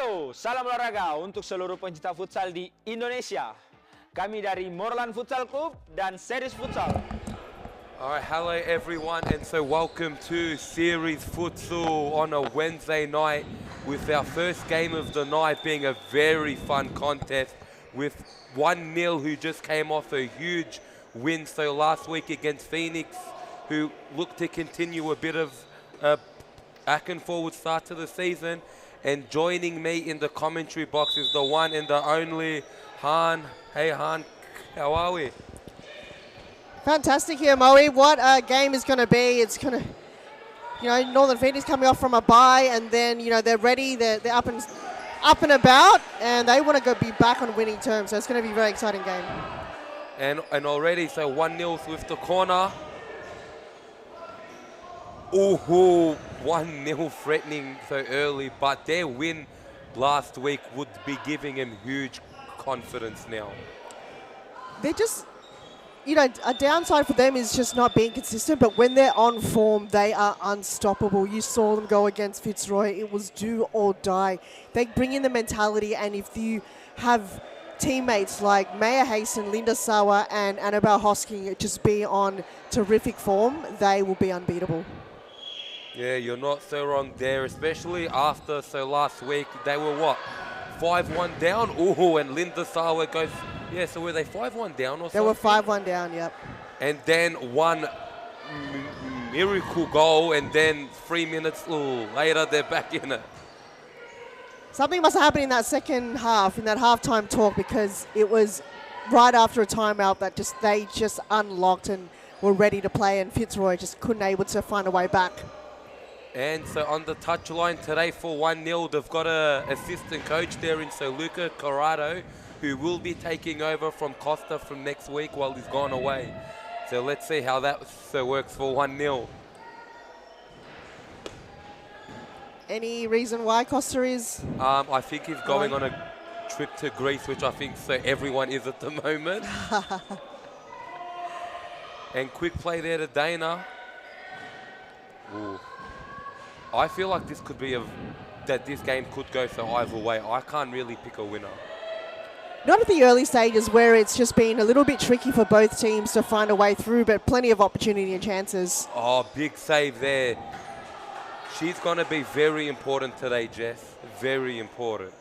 Halo, salam olahraga untuk seluruh pencinta futsal di Indonesia. Kami dari Moreland Futsal Club dan Series Futsal. Alright, hello everyone, and so welcome to Series Futsal on a Wednesday night with our first game of the night being a very fun contest with 1-0 who just came off a huge win so last week against Phoenix, who looked to continue a bit of a back and forward start to the season. And joining me in the commentary box is the one and the only Han. Hey Han, how are we? Fantastic here, Moe. What a game is going to be. It's going to, Northern Phoenix coming off from a bye, and then, they're ready. They're up and about, and they want to be back on winning terms. So it's going to be a very exciting game. And already, so 1-0 with the corner. Ooh, 1-0 threatening so early, but their win last week would be giving him huge confidence now. They're just, a downside for them is just not being consistent, but when they're on form, they are unstoppable. You saw them go against Fitzroy. It was do or die. They bring in the mentality, and if you have teammates like Maya Hasten, Linda Sawa, and Annabelle Hosking just be on terrific form, they will be unbeatable. Yeah, you're not so wrong there, especially after, so last week, they were what, 5-1 down? Ooh, and Linda Sawa goes, yeah, so were they 5-1 down or something? They were 5-1 down, yep. And then one miracle goal, and then 3 minutes later, they're back in it. Something must have happened in that second half, in that halftime talk, because it was right after a timeout that they just unlocked and were ready to play, and Fitzroy just couldn't able to find a way back. And so on the touchline today for 1-0, they've got an assistant coach there in Sir Luca Corrado, who will be taking over from Costa from next week while he's gone away. So let's see how that works for 1-0. Any reason why Costa is? I think he's going on a trip to Greece, which I think everyone is at the moment. And quick play there to Dana. Ooh. I feel like this could be that this game could go so either way. I can't really pick a winner. Not at the early stages where it's just been a little bit tricky for both teams to find a way through, but plenty of opportunity and chances. Oh, big save there. She's going to be very important today, Jess. Very important.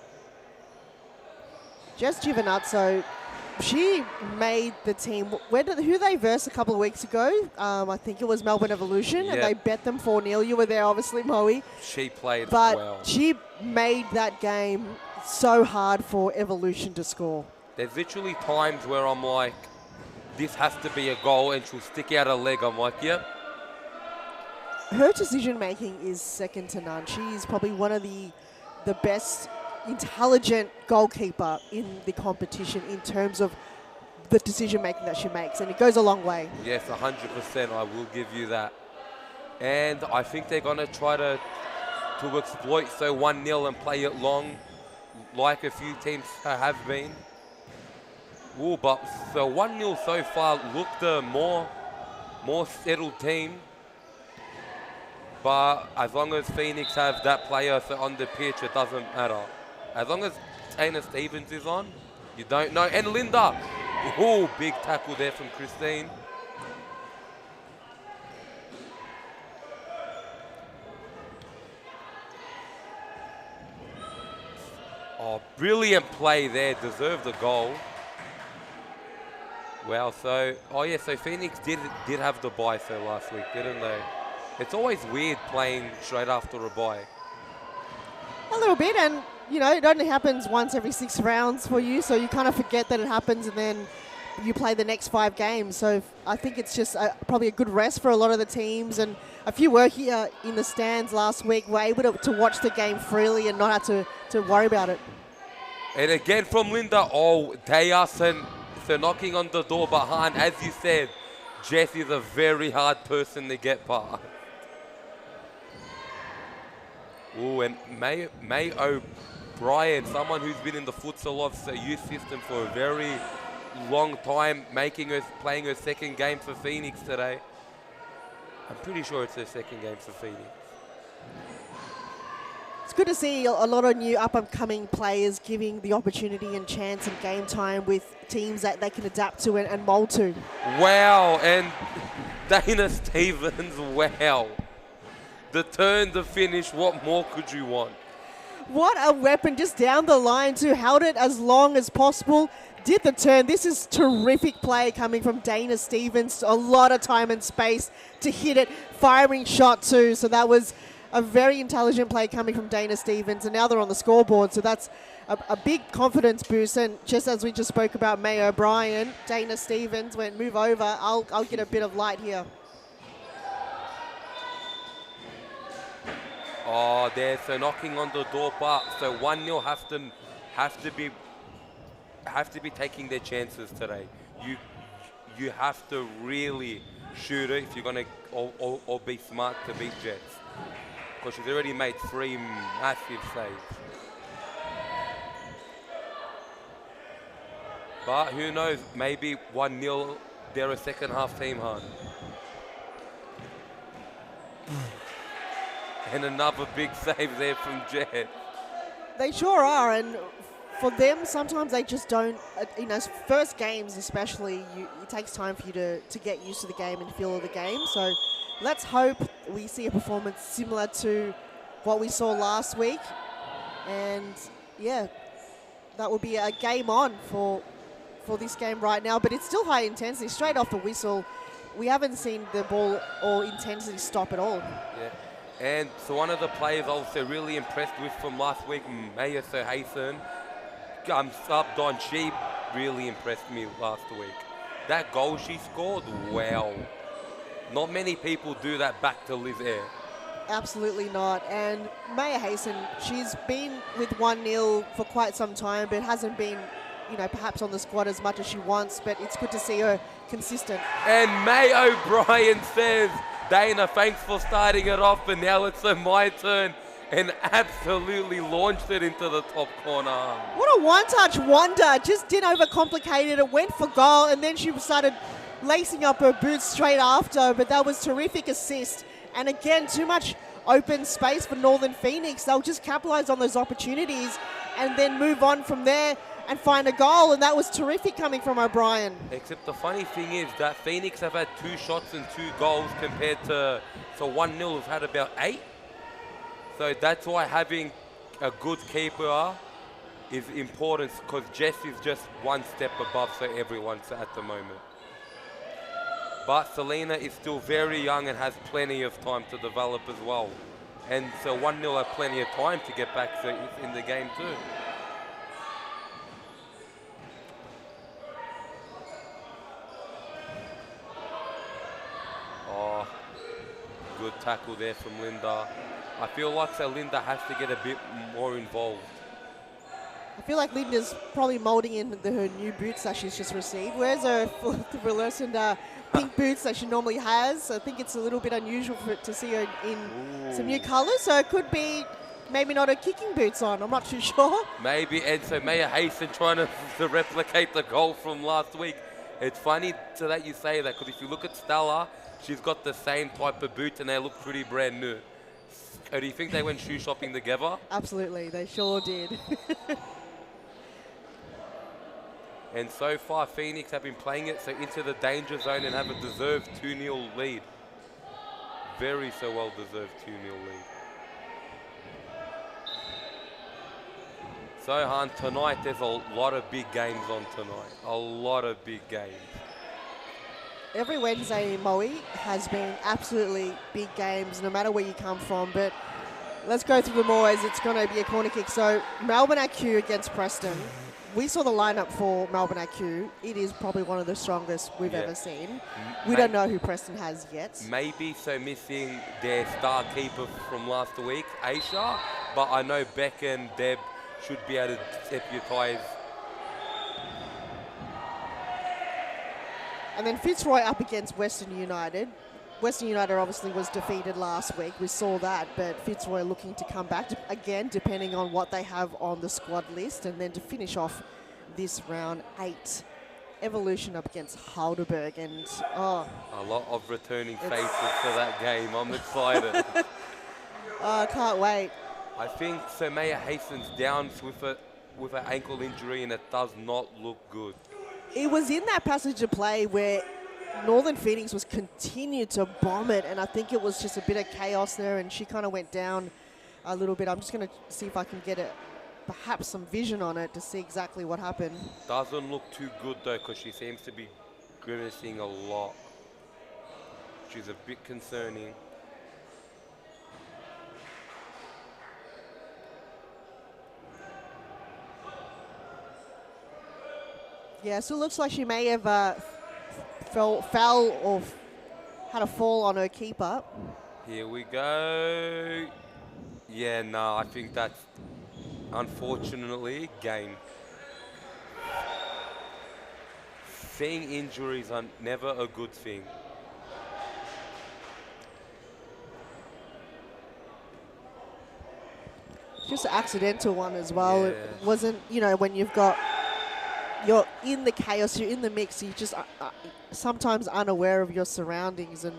Jess Giovinazzo, she made the team. Who they versed a couple of weeks ago? I think it was Melbourne Evolution, and they bet them 4-0. You were there, obviously, Moe. She played well. But she made that game so hard for Evolution to score. There's literally times where I'm like, this has to be a goal, and she'll stick out a leg. I'm like, yep. Her decision-making is second to none. She is probably one of the best intelligent goalkeeper in the competition in terms of the decision-making that she makes, and it goes a long way. Yes, 100%, I will give you that. And I think they're going to try to exploit 1-0 and play it long, like a few teams have been. Ooh, but 1-0 so far looked a more settled team. But as long as Phoenix have that player on the pitch, it doesn't matter. As long as Tana Stevens is on, you don't know. And Linda, ooh, big tackle there from Christine. Oh, brilliant play there, deserved the goal. Well, so Phoenix did have the bye last week, didn't they? It's always weird playing straight after a bye. A little bit, and it only happens once every 6 rounds for you, so you kind of forget that it happens, and then you play the next 5 games. So I think it's just probably a good rest for a lot of the teams, and a few were here in the stands last week, were able to watch the game freely and not have to worry about it. And again from Linda, they are knocking on the door behind. As you said, Jess is a very hard person to get past. Ooh, and May O'Brien, someone who's been in the Futsal youth system for a very long time, playing her second game for Phoenix today. I'm pretty sure it's her second game for Phoenix. It's good to see a lot of new up-and-coming players giving the opportunity and chance and game time with teams that they can adapt to and mould to. Wow, and Dana Stevens, wow. The turn, the finish, what more could you want? What a weapon, just down the line too. Held it as long as possible. Did the turn. This is terrific play coming from Dana Stevens. A lot of time and space to hit it. Firing shot too. So that was a very intelligent play coming from Dana Stevens. And now they're on the scoreboard. So that's a big confidence boost. And just as we just spoke about May O'Brien, Dana Stevens went, move over. I'll get a bit of light here. Oh, there, so knocking on the door, but so 1-0 have to be taking their chances today. You have to really shoot it if you're gonna or be smart to beat Jets, because she's already made 3 massive saves. But who knows? Maybe 1-0. They're a second half team, Han. And another big save there from Jet. They sure are, and for them, sometimes they just don't, first games especially, it takes time for you to get used to the game and feel the game. So let's hope we see a performance similar to what we saw last week. And yeah, that will be a game on for this game right now, but it's still high intensity. Straight off the whistle, we haven't seen the ball or intensity stop at all. Yeah. And so one of the players I was really impressed with from last week, Maya Sohasen, subbed on. She really impressed me last week. That goal she scored, wow. Not many people do that back to Liz Air. Absolutely not. And Maya Hasten, she's been with 1-0 for quite some time, but hasn't been, perhaps on the squad as much as she wants, but it's good to see her consistent. And May O'Brien says, Dana, thanks for starting it off, but now it's my turn, and absolutely launched it into the top corner. What a one-touch wonder. Just didn't overcomplicate it. It went for goal, and then she started lacing up her boots straight after, but that was terrific assist. And again, too much open space for Northern Phoenix. They'll just capitalize on those opportunities and then move on from there and find a goal, and that was terrific coming from O'Brien. Except the funny thing is that Phoenix have had 2 shots and 2 goals compared to, 1-0 have had about 8. So that's why having a good keeper is important, because Jess is just one step above everyone at the moment. But Selena is still very young and has plenty of time to develop as well. And so 1-0 have plenty of time to get back in the game too. Oh, good tackle there from Linda. I feel like Linda has to get a bit more involved. I feel like Linda's probably moulding in her new boots that she's just received. Where's her fluorescent pink boots that she normally has? I think it's a little bit unusual to see her in some new colours, so it could be maybe not her kicking boots on. I'm not too sure. Maybe, and so Maya Hasten trying to replicate the goal from last week. It's funny that you say that, because if you look at Stella, she's got the same type of boots and they look pretty brand new. Do you think they went shoe shopping together? Absolutely, they sure did. And so far, Phoenix have been playing it into the danger zone and have a deserved 2-0 lead. Very well-deserved 2-0 lead. So, Han, tonight there's a lot of big games on tonight. A lot of big games. Every Wednesday, Moe, has been absolutely big games, no matter where you come from. But let's go through them all, as it's going to be a corner kick. So, Melbourne IQ against Preston. We saw the lineup for Melbourne IQ. It is probably one of the strongest we've ever seen. We don't know who Preston has yet. Maybe missing their star keeper from last week, Aisha. But I know Beck and Deb should be able to deputise. And then Fitzroy up against Western United. Western United obviously was defeated last week. We saw that, but Fitzroy looking to come back again, depending on what they have on the squad list. And then to finish off this round 8, Evolution up against Halberg. And a lot of returning faces for that game. I'm excited. I can't wait. I think Somaya hastens down with an ankle injury, and it does not look good. It was in that passage of play where Northern Phoenix was continued to bomb it, and I think it was just a bit of chaos there, and she kind of went down a little bit. I'm just going to see if I can get perhaps some vision on it to see exactly what happened. Doesn't look too good though, because she seems to be grimacing a lot. She's a bit concerning. Yeah, so it looks like she may have fell or had a fall on her keeper. Here we go. Yeah, no, I think that's unfortunately game. Seeing injuries are never a good thing. Just an accidental one as well. Yeah. It wasn't, when you're in the chaos, you're in the mix, you just sometimes unaware of your surroundings and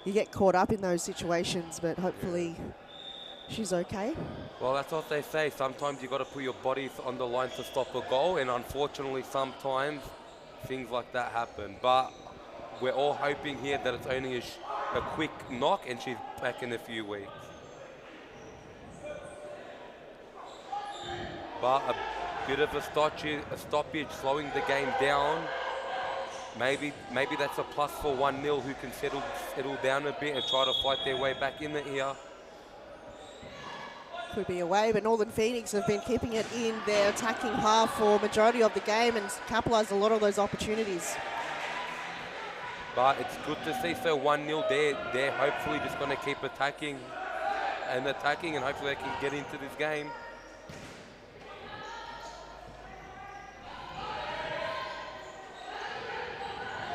you get caught up in those situations, but hopefully she's okay. Well, that's what they say. Sometimes you got to put your body on the line to stop a goal, and unfortunately sometimes things like that happen. But we're all hoping here that it's only a quick knock and she's back in a few weeks. But a bit of a stoppage, slowing the game down. Maybe that's a plus for 1-0, who can settle down a bit and try to fight their way back in the here. Could be away, but Northern Phoenix have been keeping it in their attacking half for majority of the game and capitalised a lot of those opportunities. But it's good to see. So 1-0 they're hopefully just going to keep attacking, and hopefully they can get into this game.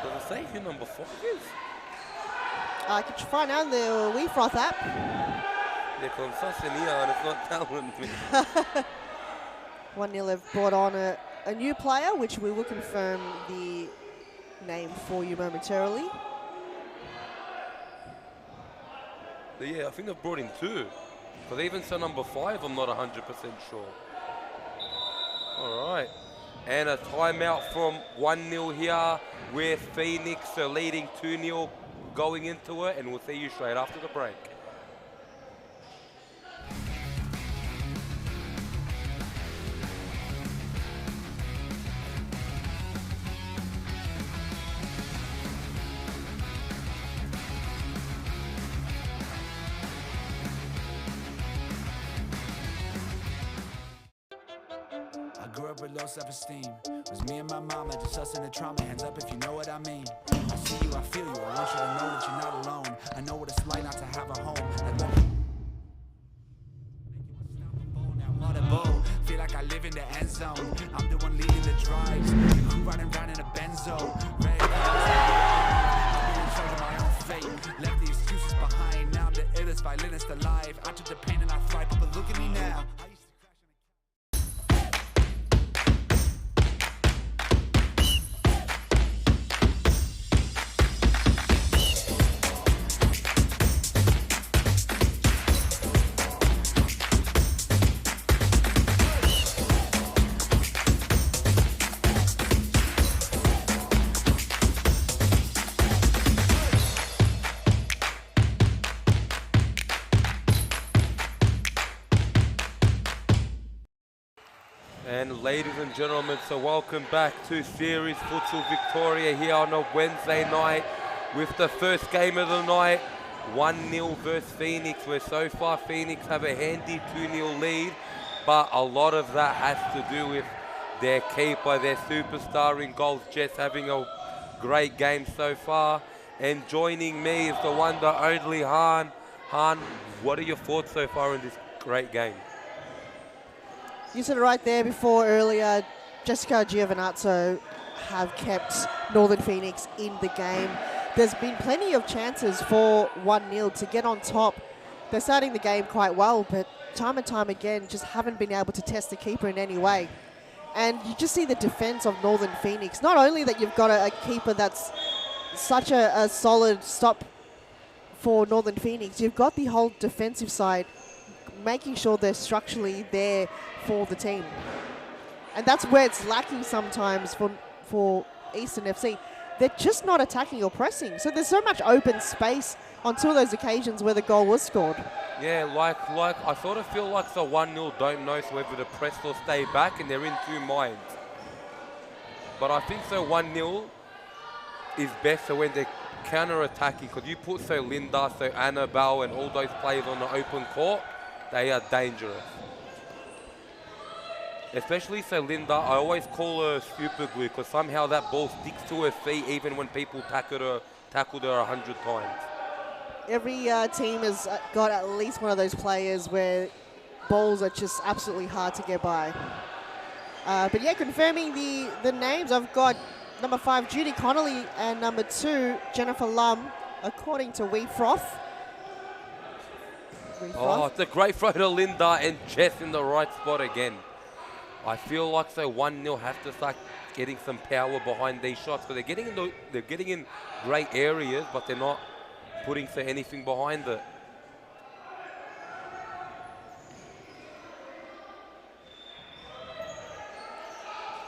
Does it say who number 4 is? I can find out in the WeFroth app. Yeah, because I'm such an ear and it's not telling me. 1-0 have brought on a new player, which we will confirm the name for you momentarily. Yeah, I think they've brought in 2. But they even saw number 5, I'm not 100% sure. All right. And a timeout from 1-0 here, with Phoenix are leading 2-0 going into it, and we'll see you straight after the break. Grew up with low self-esteem. Was me and my mama, just us in the trauma. Hands up if you know what I mean. I see you, I feel you. I want you to know that you're not alone. I know what it's like not to have a home. Feel like I live in the end zone. I'm the one leading the drives. The crew riding around in a Benzo. Red I'm being in charge of my own fate. Left the excuses behind. Now I'm the illest violinist alive. I took the pain and I thrive, but look at me now. And ladies and gentlemen, so welcome back to Series Futsal Victoria here on a Wednesday night with the first game of the night, 1-0 versus Phoenix, where so far Phoenix have a handy 2-0 lead, but a lot of that has to do with their keeper, their superstar in goals, Jess, having a great game so far. And joining me is the one, the only Han. Han, what are your thoughts so far in this great game? You said it right there before earlier. Jessica Giovinazzo have kept Northern Phoenix in the game. There's been plenty of chances for 1-0 to get on top. They're starting the game quite well, but time and time again just haven't been able to test the keeper in any way. And you just see the defense of Northern Phoenix. Not only that you've got a keeper that's such a solid stop for Northern Phoenix, you've got the whole defensive side making sure they're structurally there for the team. And that's where it's lacking sometimes for Eastern FC. They're just not attacking or pressing. So there's so much open space on two of those occasions where the goal was scored. Yeah, like I sort of feel like the 1-0 don't know whether to press or stay back, and they're in two minds. But I think the 1-0 is better when they're counter-attacking, because you put so Linda, so Annabelle, and all those players on the open court, they are dangerous. Especially so Linda, I always call her super glue, because somehow that ball sticks to her feet even when people tackled her 100 times. Every team has got at least one of those players where balls are just absolutely hard to get by. But yeah, confirming the names, I've got number 5, Judy Connolly, and number 2, Jennifer Lum, according to WeFroth. Oh, it's a great throw to Linda, and Jess in the right spot again. I feel like so 1-0 has to start getting some power behind these shots, but they're getting in great areas, but they're not putting for anything behind it.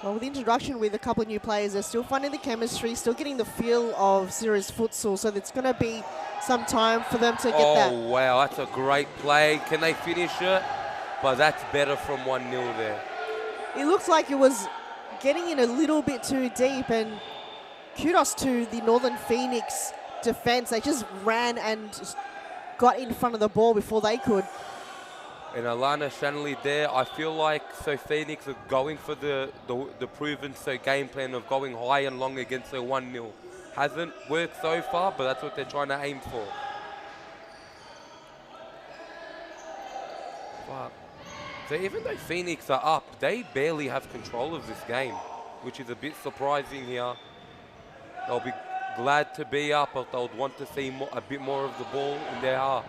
Well, with the introduction with a couple of new players, they're still finding the chemistry, still getting the feel of series futsal, so it's going to be some time for them to get that. Oh, wow, that's a great play. Can they finish it? But that's better from 1-0 there. It looks like it was getting in a little bit too deep, and kudos to the Northern Phoenix defense. They just ran and got in front of the ball before they could. And Alana Shanley there, I feel like so Phoenix are going for the proven game plan of going high and long against the 1-0. Hasn't worked so far, but that's what they're trying to aim for. Wow. So even though Phoenix are up, they barely have control of this game, which is a bit surprising here. They'll be glad to be up, but they'll want to see a bit more of the ball in their half.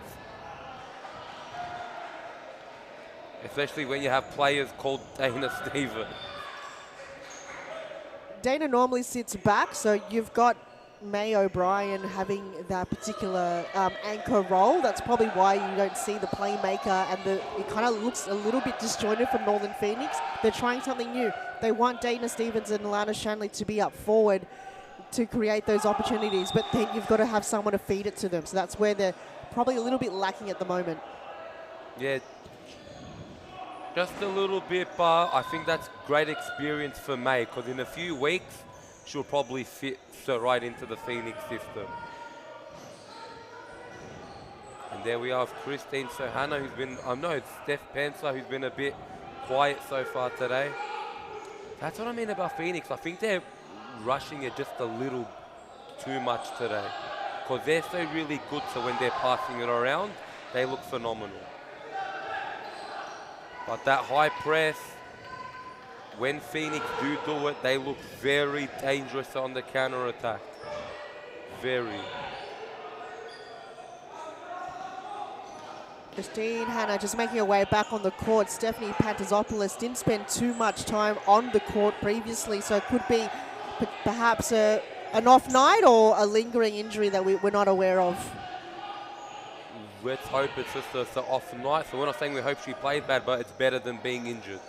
Especially when you have players called Dana Stevens. Dana normally sits back, so you've got May O'Brien having that particular anchor role. That's probably why you don't see the playmaker, and it kind of looks a little bit disjointed for Northern Phoenix. They're trying something new. They want Dana Stevens and Alana Shanley to be up forward to create those opportunities, but then you've got to have someone to feed it to them. So that's where they're probably a little bit lacking at the moment. Yeah, just a little bit, but I think that's great experience for May, because in a few weeks, she'll probably fit right into the Phoenix system. And there we are with Christine Sohana, who's been, it's Steph Pencer, who's been a bit quiet so far today. That's what I mean about Phoenix. I think they're rushing it just a little too much today, because they're so really good, so when they're passing it around, they look phenomenal. But that high press, when Phoenix do it, they look very dangerous on the counter-attack. Very. Christine Hanna just making her way back on the court. Stephanie Pantazopoulos didn't spend too much time on the court previously, so it could be perhaps an off night or a lingering injury that we're not aware of. Let's hope it's just an off night. So we're not saying we hope she played bad, but it's better than being injured.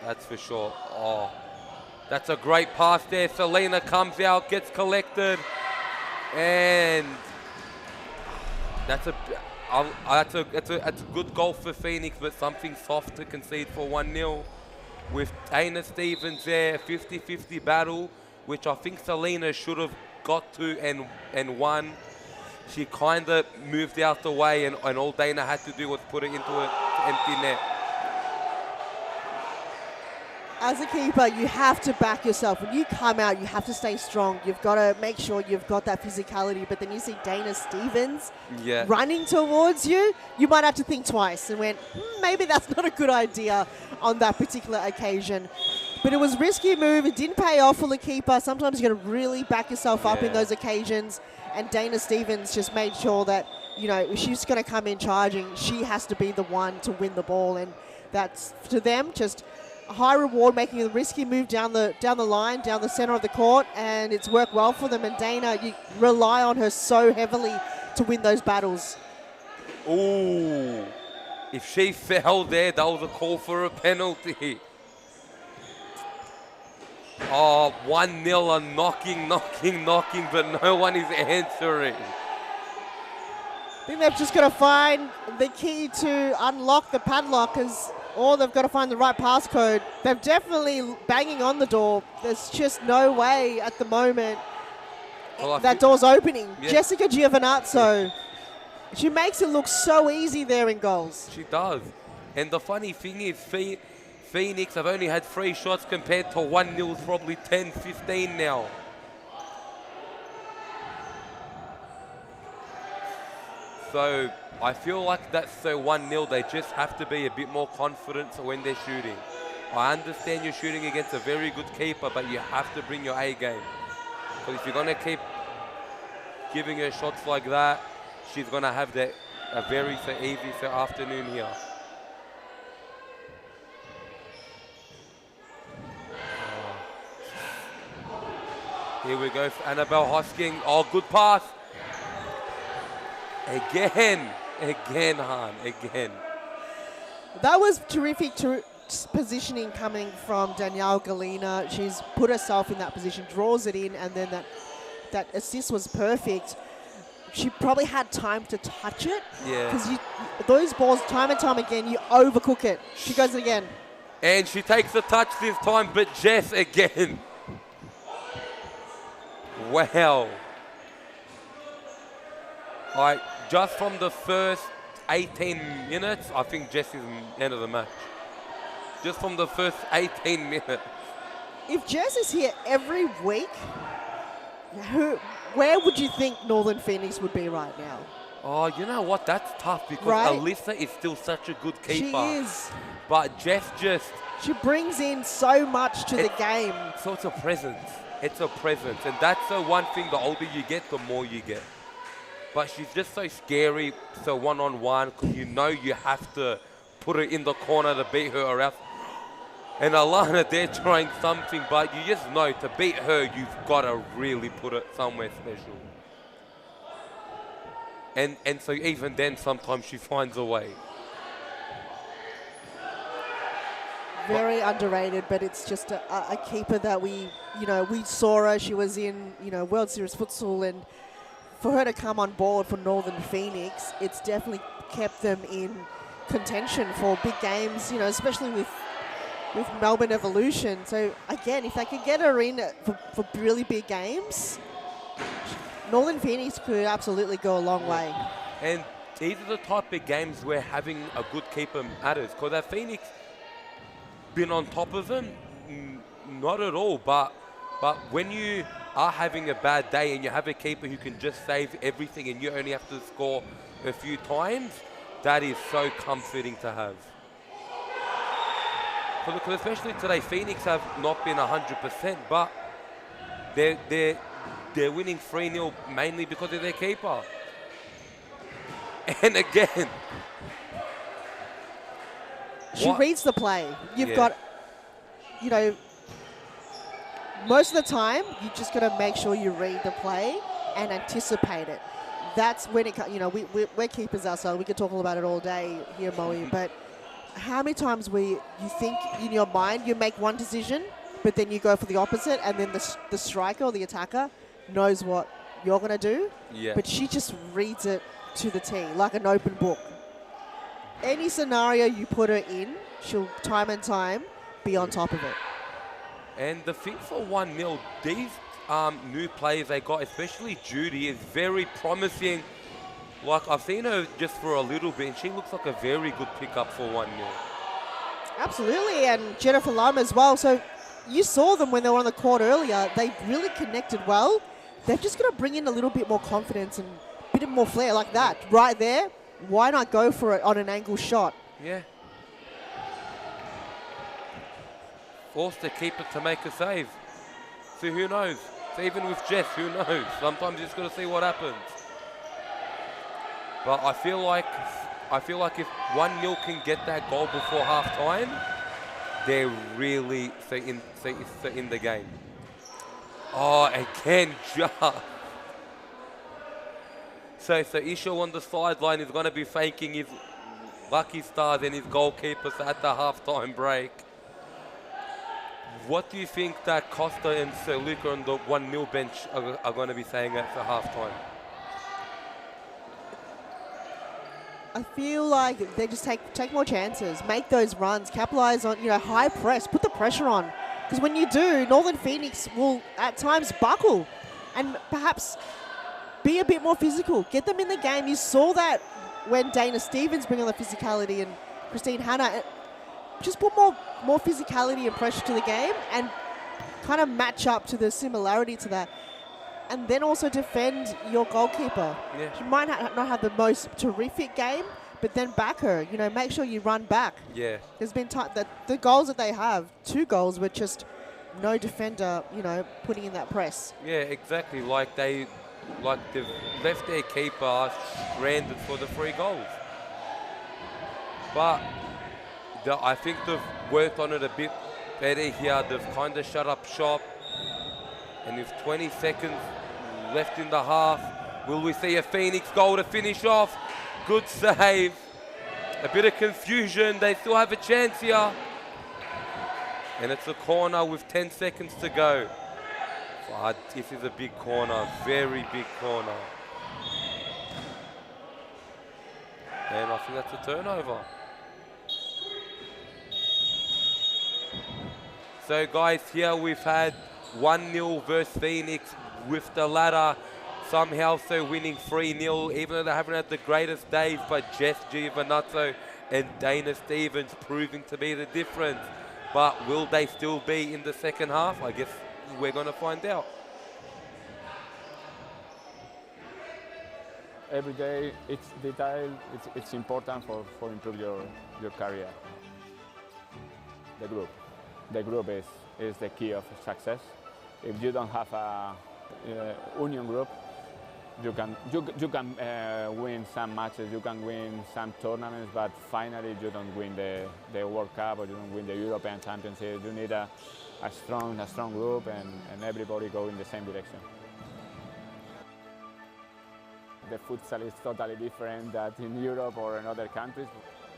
That's for sure. Oh, that's a great pass there. Selena comes out, gets collected, and that's a good goal for Phoenix, but something soft to concede for 1-0. With Dana Stevens there, 50-50 battle, which I think Selena should have got to and won. She kind of moved out the way, and all Dana had to do was put it into an empty net. As a keeper, you have to back yourself. When you come out, you have to stay strong. You've got to make sure you've got that physicality. But then you see Dana Stevens running towards you, you might have to think twice and went, maybe that's not a good idea on that particular occasion. But it was a risky move. It didn't pay off for the keeper. Sometimes you got to really back yourself up in those occasions. And Dana Stevens just made sure that, if she's going to come in charging, she has to be the one to win the ball. And that's, to them, just a high reward, making a risky move down the line, down the center of the court, and it's worked well for them. And Dana, you rely on her so heavily to win those battles. Ooh. If she fell there, that was a call for a penalty. Oh, 1-0 and knocking, but no one is answering. I think they've just got to find the key to unlock the padlock, or they've got to find the right passcode. They're definitely banging on the door. There's just no way at the moment that door's opening. Yeah. Jessica Giovinazzo, she makes it look so easy there in goals. She does. And the funny thing is, Phoenix have only had 3 shots compared to 1-0's probably 10, 15 now. So I feel like that's so 1-0. They just have to be a bit more confident when they're shooting. I understand you're shooting against a very good keeper, but you have to bring your A game. Because if you're going to keep giving her shots like that, she's going to have a very easy afternoon here. Here we go for Annabelle Hosking. Oh, good pass. Again, Han, again. That was terrific positioning coming from Danielle Galina. She's put herself in that position, draws it in, and then that assist was perfect. She probably had time to touch it. Yeah. Because those balls, time and time again, you overcook it. She goes again. And she takes the touch this time, but Jess again. Wow. Just from the first 18 minutes, I think Jess is end of the match. Just from the first 18 minutes. If Jess is here every week, where would you think Northern Phoenix would be right now? Oh, you know what? That's tough because Alyssa is still such a good keeper. She is. But Jess she brings in so much to the game. So it's a presence. It's a presence. And that's the one thing, the older you get, the more you get. But she's just so scary, so one-on-one, because you know you have to put her in the corner to beat her or else. And Alana, they're trying something, but you just know to beat her, you've got to really put it somewhere special. And so even then, sometimes she finds a way. Very underrated, but it's just a keeper that we saw her. She was in, World Series Futsal, and for her to come on board for Northern Phoenix, it's definitely kept them in contention for big games, especially with Melbourne Evolution. So again, if they could get her in for really big games, Northern Phoenix could absolutely go a long way. And these are the type of games where having a good keeper matters, because at Phoenix been on top of them, not at all, but when you are having a bad day and you have a keeper who can just save everything and you only have to score a few times, that is so comforting to have. Because especially today, Phoenix have not been 100%, but they're winning 3-0 mainly because of their keeper. And again, she reads the play. You've got, most of the time, you just got to make sure you read the play and anticipate it. That's when it, we're keepers ourselves. We could talk about it all day here, Moe, but how many times you think in your mind you make one decision, but then you go for the opposite, and then the striker or the attacker knows what you're going to do, but she just reads it to the T, like an open book. Any scenario you put her in, she'll time and time be on top of it. And the thing for 1-0, these new players they got, especially Judy, is very promising. Like, I've seen her just for a little bit, and she looks like a very good pickup for 1-0. Absolutely, and Jennifer Lum as well. So you saw them when they were on the court earlier. They really connected well. They've just got to bring in a little bit more confidence and a bit more flair like that. Right there, why not go for it on an angle shot? Yeah. Force the keeper to make a save. So who knows? So even with Jess, who knows? Sometimes you just got to see what happens. But I feel like if 1-0 can get that goal before half time, they're really in the game. Oh, again, just. So Isho on the sideline is going to be faking his Lucky Stars and his goalkeepers at the half-time break. What do you think that Costa and Sir Luca on the 1-0 bench are going to be saying at the half-time? I feel like they just take more chances, make those runs, capitalize on, high press, put the pressure on. Because when you do, Northern Phoenix will at times buckle and perhaps be a bit more physical. Get them in the game. You saw that when Dana Stevens bring on the physicality and Christine Hanna. Just put more physicality and pressure to the game and kind of match up to the similarity to that. And then also defend your goalkeeper. Yeah. She might not have the most terrific game, but then back her. Make sure you run back. Yeah. There's been time that the goals that they have, 2 goals, were just no defender, putting in that press. Yeah, exactly. Like they've left their keeper stranded for the 3 goals. But I think they've worked on it a bit better here. They've kind of shut up shop. And with 20 seconds left in the half, will we see a Phoenix goal to finish off? Good save. A bit of confusion. They still have a chance here. And it's a corner with 10 seconds to go. But this is a big corner, very big corner. And I think that's a turnover. So guys, here we've had 1-0 versus Phoenix, with the latter somehow so winning 3-0, even though they haven't had the greatest days, but Jess Giovanazzo and Dana Stevens proving to be the difference. But will they still be in the second half? I guess we're going to find out. Every day, it's detail, it's important for improve your career. The group is the key of success. If you don't have a union group, you can win some matches, you can win some tournaments, but finally you don't win the World Cup or you don't win the European Championship. You need a strong group and everybody go in the same direction. The futsal is totally different than in Europe or in other countries.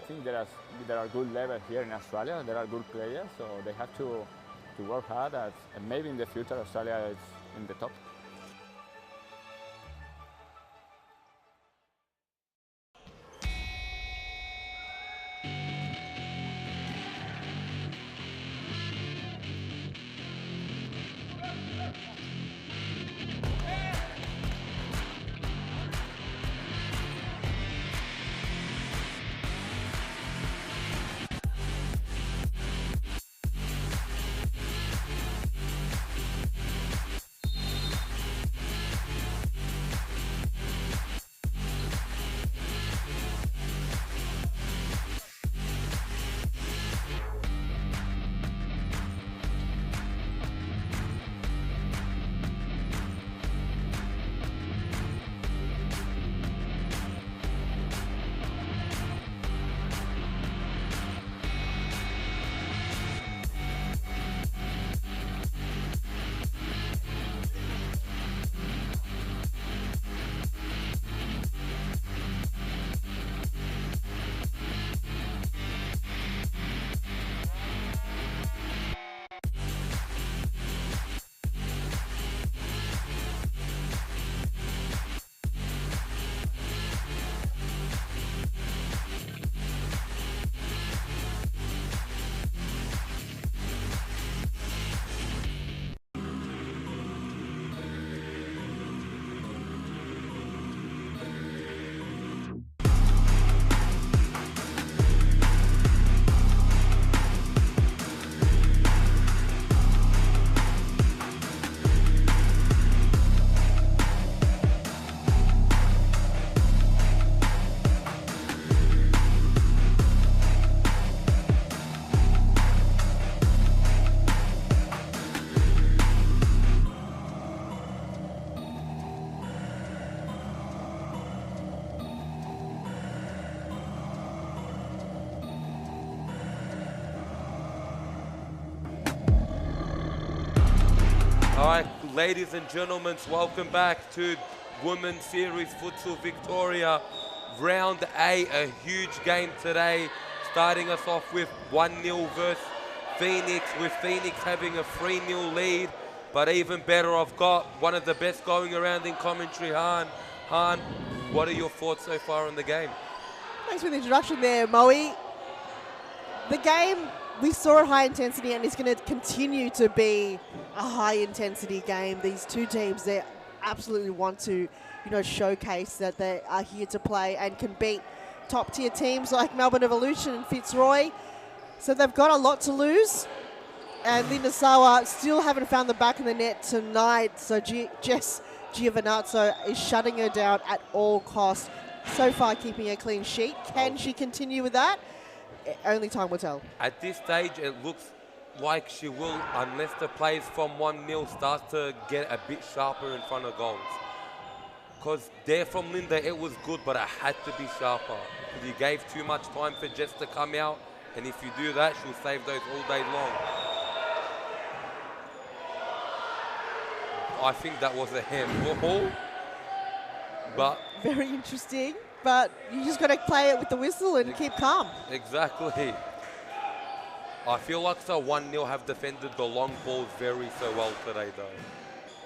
I think there are good levels here in Australia. There are good players, so they have to work hard. And maybe in the future Australia is in the top. All right, ladies and gentlemen, welcome back to Women's Series Futsal Victoria round a huge game today, starting us off with 1-0 versus Phoenix, with Phoenix having a 3-0 lead. But even better, I've got one of the best going around in commentary, Han. Han, what are your thoughts so far on the game? Thanks for the introduction there, Moe. The game, we saw it high intensity, and it's going to continue to be a high intensity game. These two teams, they absolutely want to, showcase that they are here to play and can beat top tier teams like Melbourne Evolution and Fitzroy. So they've got a lot to lose. And Linda Sawa still haven't found the back of the net tonight. So Jess Giovinazzo is shutting her down at all costs. So far keeping a clean sheet. Can she continue with that? Only time will tell. At this stage, it looks like she will, unless the plays from 1-0 start to get a bit sharper in front of goals. Because there from Linda, it was good, but it had to be sharper. Because you gave too much time for Jess to come out, and if you do that, she'll save those all day long. I think that was a handball, but very interesting. But you just got to play it with the whistle and keep calm. Exactly. I feel like 1-0 have defended the long balls very well today, though.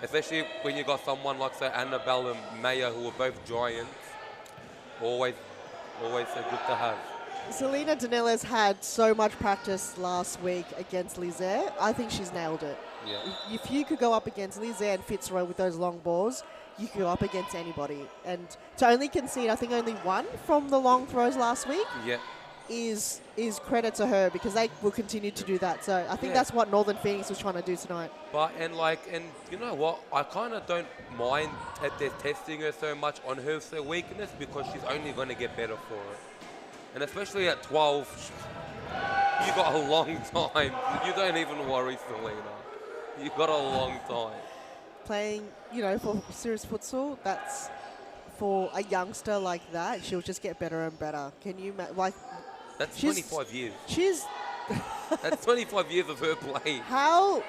Especially when you got someone like Annabelle and Maya, who are both giants. Always so good to have. Selena Danillas had so much practice last week against Lizette. I think she's nailed it. Yeah. If you could go up against Lizette and Fitzroy with those long balls, you could go up against anybody. And to only concede, I think only one from the long throws last week, yeah, is credit to her, because they will continue to do that. So I think that's what Northern Phoenix was trying to do tonight. But and you know what? I kind of don't mind that they're testing her so much on her weakness, because she's only going to get better for it. And especially at 12, you got a long time. You don't even worry, Selena. You got a long time. Playing, for serious futsal, that's for a youngster like that. She'll just get better and better. Can you That's 25 years. That's 25 years of her play. How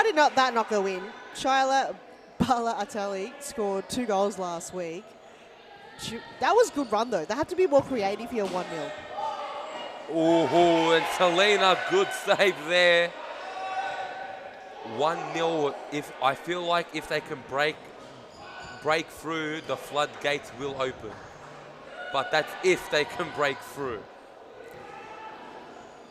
did that not go in? Shaila Bala Atali scored 2 goals last week. That was a good run, though. They had to be more creative here, 1-0. Oh, and Selena, good save there. 1-0. I feel like if they can break through, the floodgates will open. But that's if they can break through.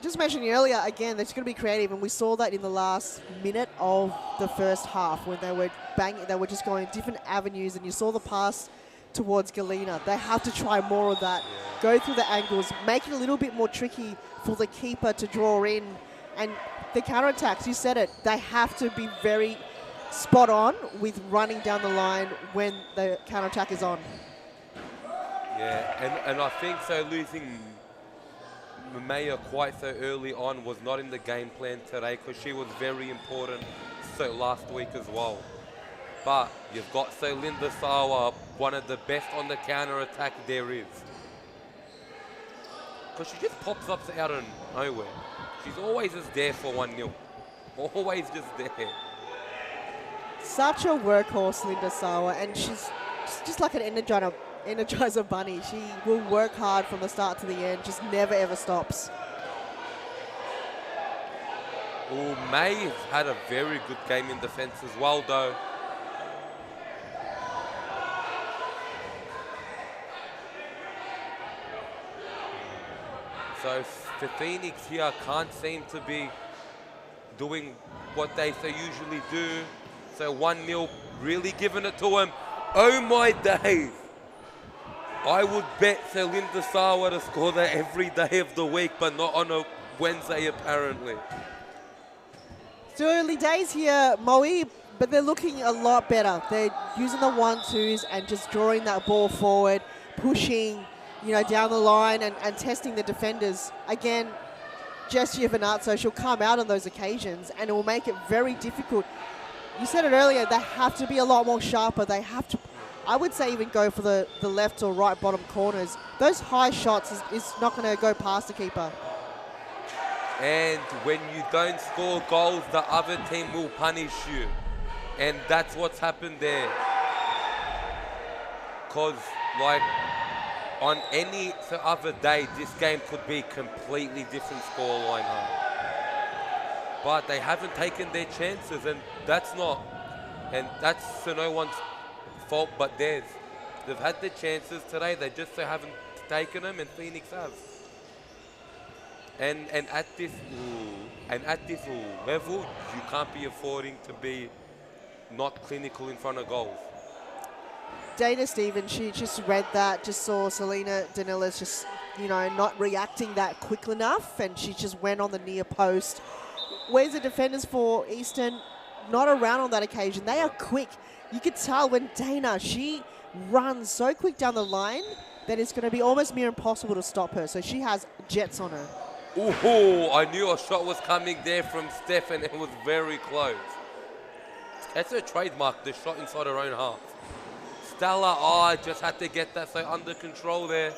Just mentioning earlier, again, they're just going to be creative, and we saw that in the last minute of the first half when they were banging. They were just going different avenues, and you saw the pass towards Galena. They have to try more of that. Yeah. Go through the angles, make it a little bit more tricky for the keeper to draw in. And the counterattacks, you said it, they have to be very spot on with running down the line when the counterattack is on. Yeah, and I think losing Maya quite so early on was not in the game plan today, because she was very important last week as well. But you've got Linda Sawa, one of the best on the counter-attack there is. Because she just pops up out of nowhere. She's always just there for 1-0. Always just there. Such a workhorse, Linda Sawa, and she's just like an Energizer bunny. She will work hard from the start to the end, just never ever stops. Oh, May had a very good game in defense as well, though. So the Phoenix here can't seem to be doing what they usually do. So 1-0, really giving it to him. Oh my days. I would bet Linda Sawa to score that every day of the week, but not on a Wednesday apparently. Still early days here, Moe, but they're looking a lot better. They're using the 1-2s and just drawing that ball forward, pushing, down the line and testing the defenders. Again, Jess Giovinazzo, she'll come out on those occasions, and it will make it very difficult. You said it earlier, they have to be a lot more sharper. They have to, I would say, even go for the left or right bottom corners. Those high shots is not going to go past the keeper. And when you don't score goals, the other team will punish you. And that's what's happened there. because, like, on any other day, this game could be completely different scoreline. But they haven't taken their chances, and that's no one's fault but theirs. They've had their chances today, they just haven't taken them, and Phoenix have. And at this level, you can't be affording to be not clinical in front of goals. Dana Stevens, she just read that, just saw Selena Danila's just, not reacting that quick enough, and she just went on the near post. Where's the defenders for Eastern? Not around on that occasion. They are quick. You could tell when Dana, she runs so quick down the line that it's going to be almost near impossible to stop her. So she has jets on her. Ooh, I knew a shot was coming there from Steph, and it was very close. That's her trademark, the shot inside her own half. Stella, just had to get that so under control there.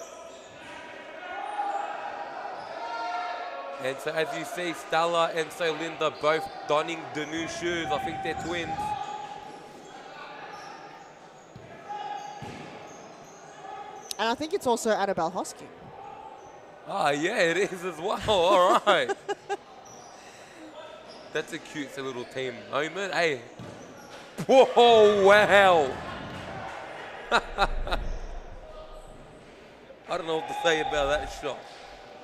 And so as you see, Stella and so Linda both donning the new shoes. I think they're twins. And I think it's also Annabelle Hosking. Yeah, it is as well. All right. That's a cute little team moment. Hey. Whoa, wow. I don't know what to say about that shot.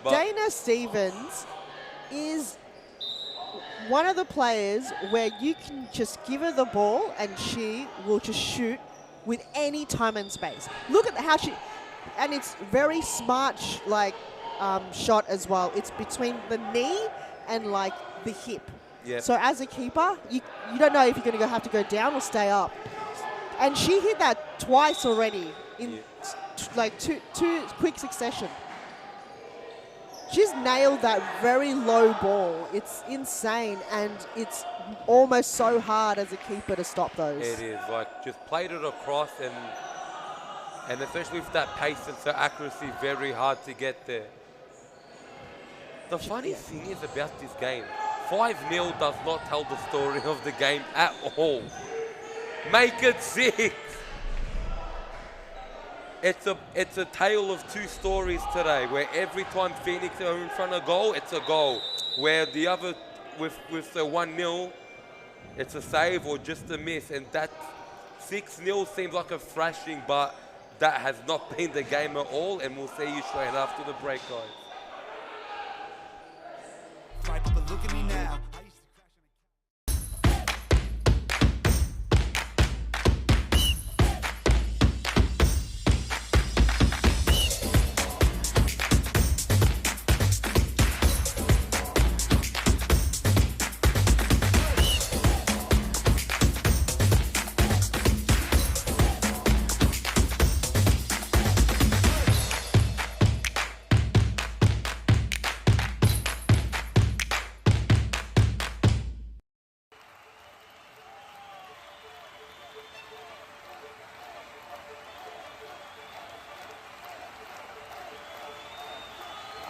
But Dana Stevens is one of the players where you can just give her the ball and she will just shoot with any time and space. Look at how she, and it's very smart shot as well. It's between the knee and like the hip. Yep. So as a keeper, you don't know if you're going to have to go down or stay up. And she hit that twice already in like two quick succession. She's nailed that very low ball. It's insane, and it's almost so hard as a keeper to stop those. It is, like, just played it across, and especially with that pace and so accuracy, very hard to get there. The funny thing is about this game, 5-0 does not tell the story of the game at all. Make it 6. It's a tale of two stories today, where every time Phoenix are in front of goal, it's a goal. Where the other, with the 1-0, it's a save or just a miss. And that 6-0 seems like a thrashing, but that has not been the game at all. And we'll see you straight after the break, guys. Right, but look at me now.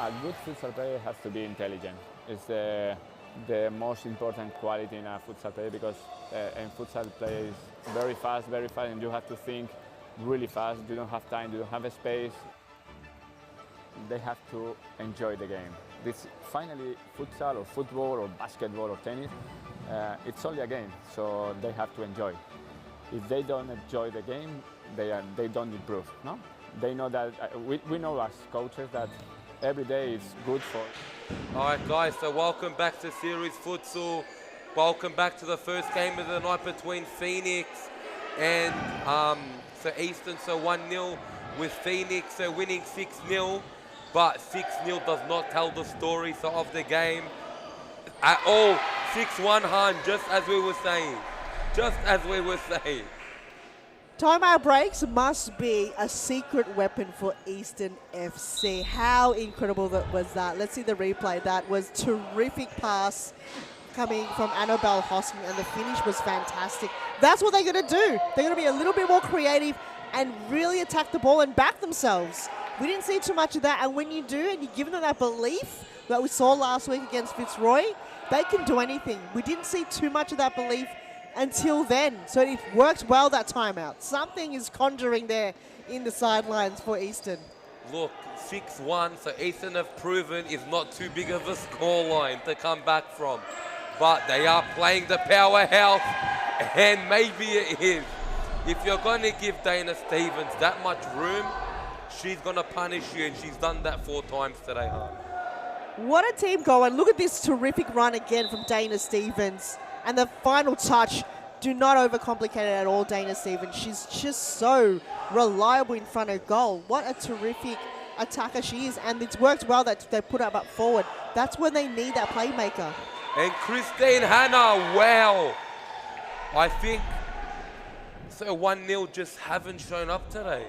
A good futsal player has to be intelligent. It's the most important quality in a futsal player, because in futsal play is very fast, and you have to think really fast. You don't have time, you don't have a space. They have to enjoy the game. This finally, futsal or football or basketball or tennis, it's only a game, so they have to enjoy. If they don't enjoy the game, they don't improve. No, they know that. We know as coaches that every day is good for. All right, guys, so welcome back to Series Futsal. Welcome back to the first game of the night between Phoenix and so Eastern, so 1-0 with Phoenix, so winning 6-0. But 6-0 does not tell the story of the game at all. 6-1, Han, just as we were saying. Just as we were saying. Timeout breaks must be a secret weapon for Eastern FC. How incredible was that? Let's see the replay. That was terrific pass coming from Annabelle Hosking, and the finish was fantastic. That's what they're going to do. They're going to be a little bit more creative and really attack the ball and back themselves. We didn't see too much of that, and when you do, and you give them that belief that we saw last week against Fitzroy, they can do anything. We didn't see too much of that belief until then. So it worked well, that timeout. Something is conjuring there in the sidelines for Eastern. Look, 6-1, so Eastern have proven it's not too big of a scoreline to come back from. But they are playing the powerhouse, and maybe it is. If you're going to give Dana Stevens that much room, she's going to punish you, and she's done that 4 times today, huh? What a team going. Look at this terrific run again from Dana Stevens. And the final touch, do not overcomplicate it at all, Dana Stevens. She's just so reliable in front of goal. What a terrific attacker she is. And it's worked well that they put her up forward. That's when they need that playmaker. And Christine Hanna, wow. I think so 1-0 just haven't shown up today.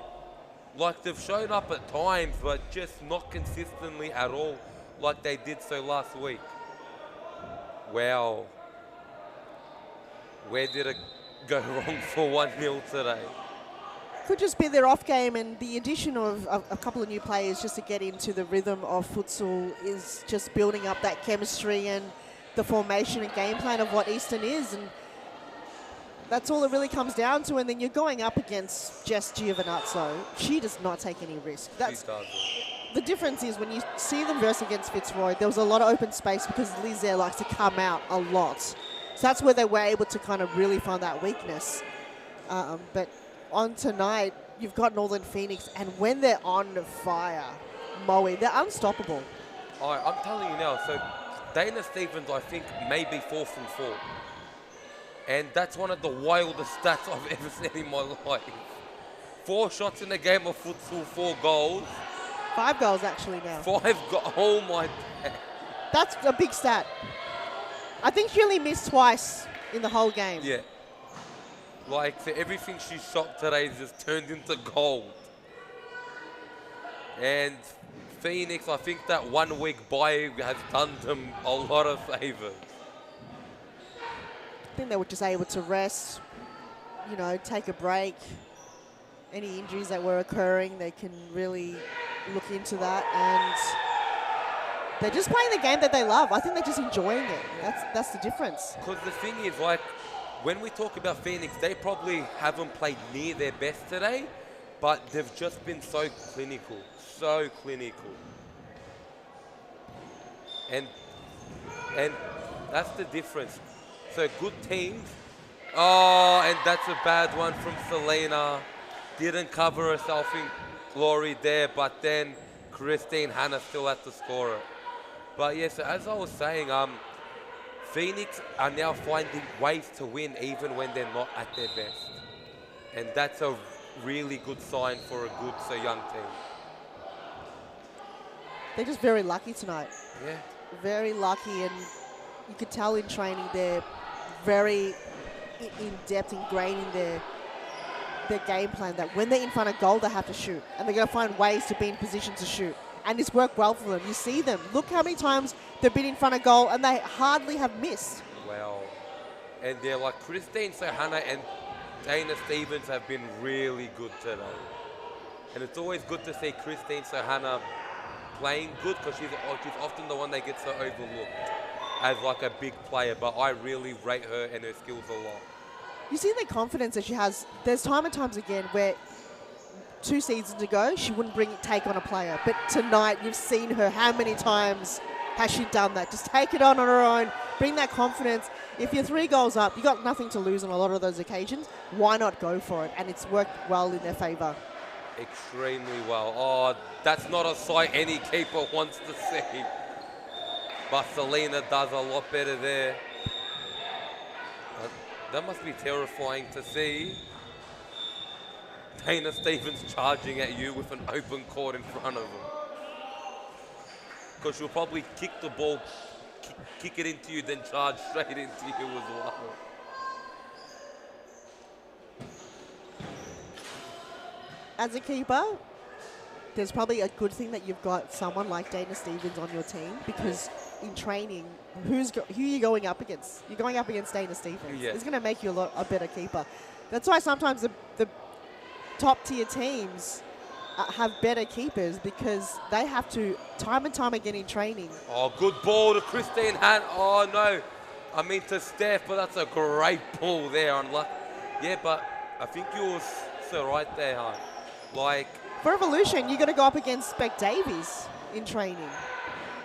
Like, they've shown up at times, but just not consistently at all, like they did so last week. Wow. Where did it go wrong for 1-0 today? Could just be their off game, and the addition of a couple of new players just to get into the rhythm of futsal is just building up that chemistry and the formation and game plan of what Eastern is. And that's all it really comes down to. And then you're going up against Jess Giovinazzo. She does not take any risk. That's the difference. Is when you see them verse against Fitzroy, there was a lot of open space because Liz there likes to come out a lot. So that's where they were able to kind of really find that weakness. But on tonight, you've got Northern Phoenix, and when they're on fire, Moe, they're unstoppable. I'm telling you now, so Dana Stevens, I think, may be 4 from 4. And that's one of the wildest stats I've ever seen in my life. 4 shots in a game of futsal, 4 goals. 5 goals, actually, now. 5 goals, oh my God. That's a big stat. I think she only missed twice in the whole game. Yeah. Like, so everything she shot today just turned into gold. And Phoenix, I think that 1 week bye has done them a lot of favours. I think they were just able to rest, you know, take a break. Any injuries that were occurring, they can really look into that. And they're just playing the game that they love. I think they're just enjoying it. That's the difference. Because the thing is, like, when we talk about Phoenix, they probably haven't played near their best today, but they've just been so clinical. So clinical. And that's the difference. So good teams. Oh, and that's a bad one from Selena. Didn't cover herself in glory there, but then Christine Hanna still had to score it. But yes, yeah, so as I was saying, Phoenix are now finding ways to win even when they're not at their best. And that's a really good sign for a good, so young team. They're just very lucky tonight. Yeah. Very lucky, and you could tell in training they're very in-depth, ingrained in their game plan that when they're in front of goal, they have to shoot. And they're going to find ways to be in position to shoot. And it's worked well for them. You see them. Look how many times they've been in front of goal and they hardly have missed. Well, and they're like Christine Sohana and Dana Stevens have been really good today. And it's always good to see Christine Sohana playing good because she's often the one that gets so overlooked as like a big player. But I really rate her and her skills a lot. You see the confidence that she has. There's time and times again where 2 seasons ago, she wouldn't take on a player. But tonight, you've seen her. How many times has she done that? Just take it on her own, bring that confidence. If you're 3 goals up, you've got nothing to lose on a lot of those occasions. Why not go for it? And it's worked well in their favour. Extremely well. Oh, that's not a sight any keeper wants to see. But Selena does a lot better there. That must be terrifying to see. Dana Stevens charging at you with an open court in front of him. Because she'll probably kick the ball, kick it into you, then charge straight into you as well. As a keeper, there's probably a good thing that you've got someone like Dana Stevens on your team, because in training, who are you going up against? You're going up against Dana Stevens. Yeah. It's going to make you a better keeper. That's why sometimes the top tier teams have better keepers, because they have to, time and time again in training. Oh, good ball to Christine Hunt. Oh, no. I mean, to Steph, but that's a great pull there. Yeah, but I think you were so right there, huh? Like, For Evolution, you're going to go up against Spec Davies in training.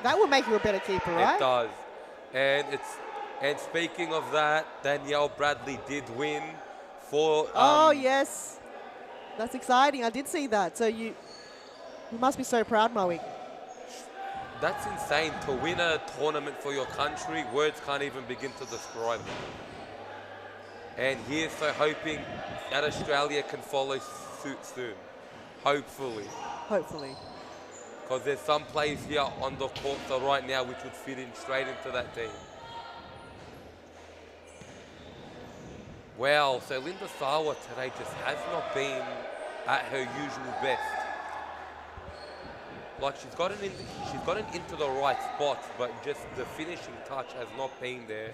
That will make you a better keeper, right? it does. And speaking of that, Danielle Bradley did win for... Oh, yes. That's exciting. I did see that. So you must be so proud, Moe. That's insane. To win a tournament for your country, words can't even begin to describe it. And here's so hoping that Australia can follow suit soon. Hopefully. Hopefully. Because there's some players here on the court so right now which would fit in straight into that team. Well, so Linda Sawa today just has not been at her usual best. Like she's gotten into the right spots, but just the finishing touch has not been there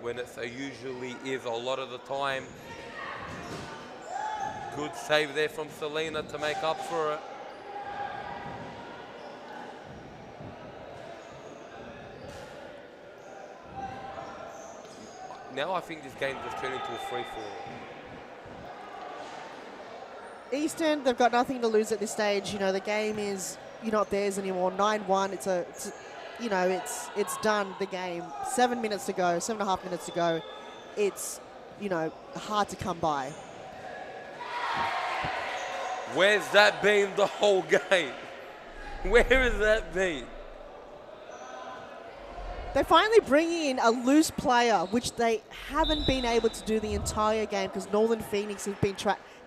when it so usually is a lot of the time. Good save there from Selena to make up for it. Now I think this game just turned into a free-for-all. Eastern, they've got nothing to lose at this stage. You know, the game is not theirs anymore. 9-1. It's done. The game. 7 minutes to go. 7.5 minutes to go. It's hard to come by. Where's that been the whole game? Where has that been? They finally bring in a loose player, which they haven't been able to do the entire game because Northern Phoenix have been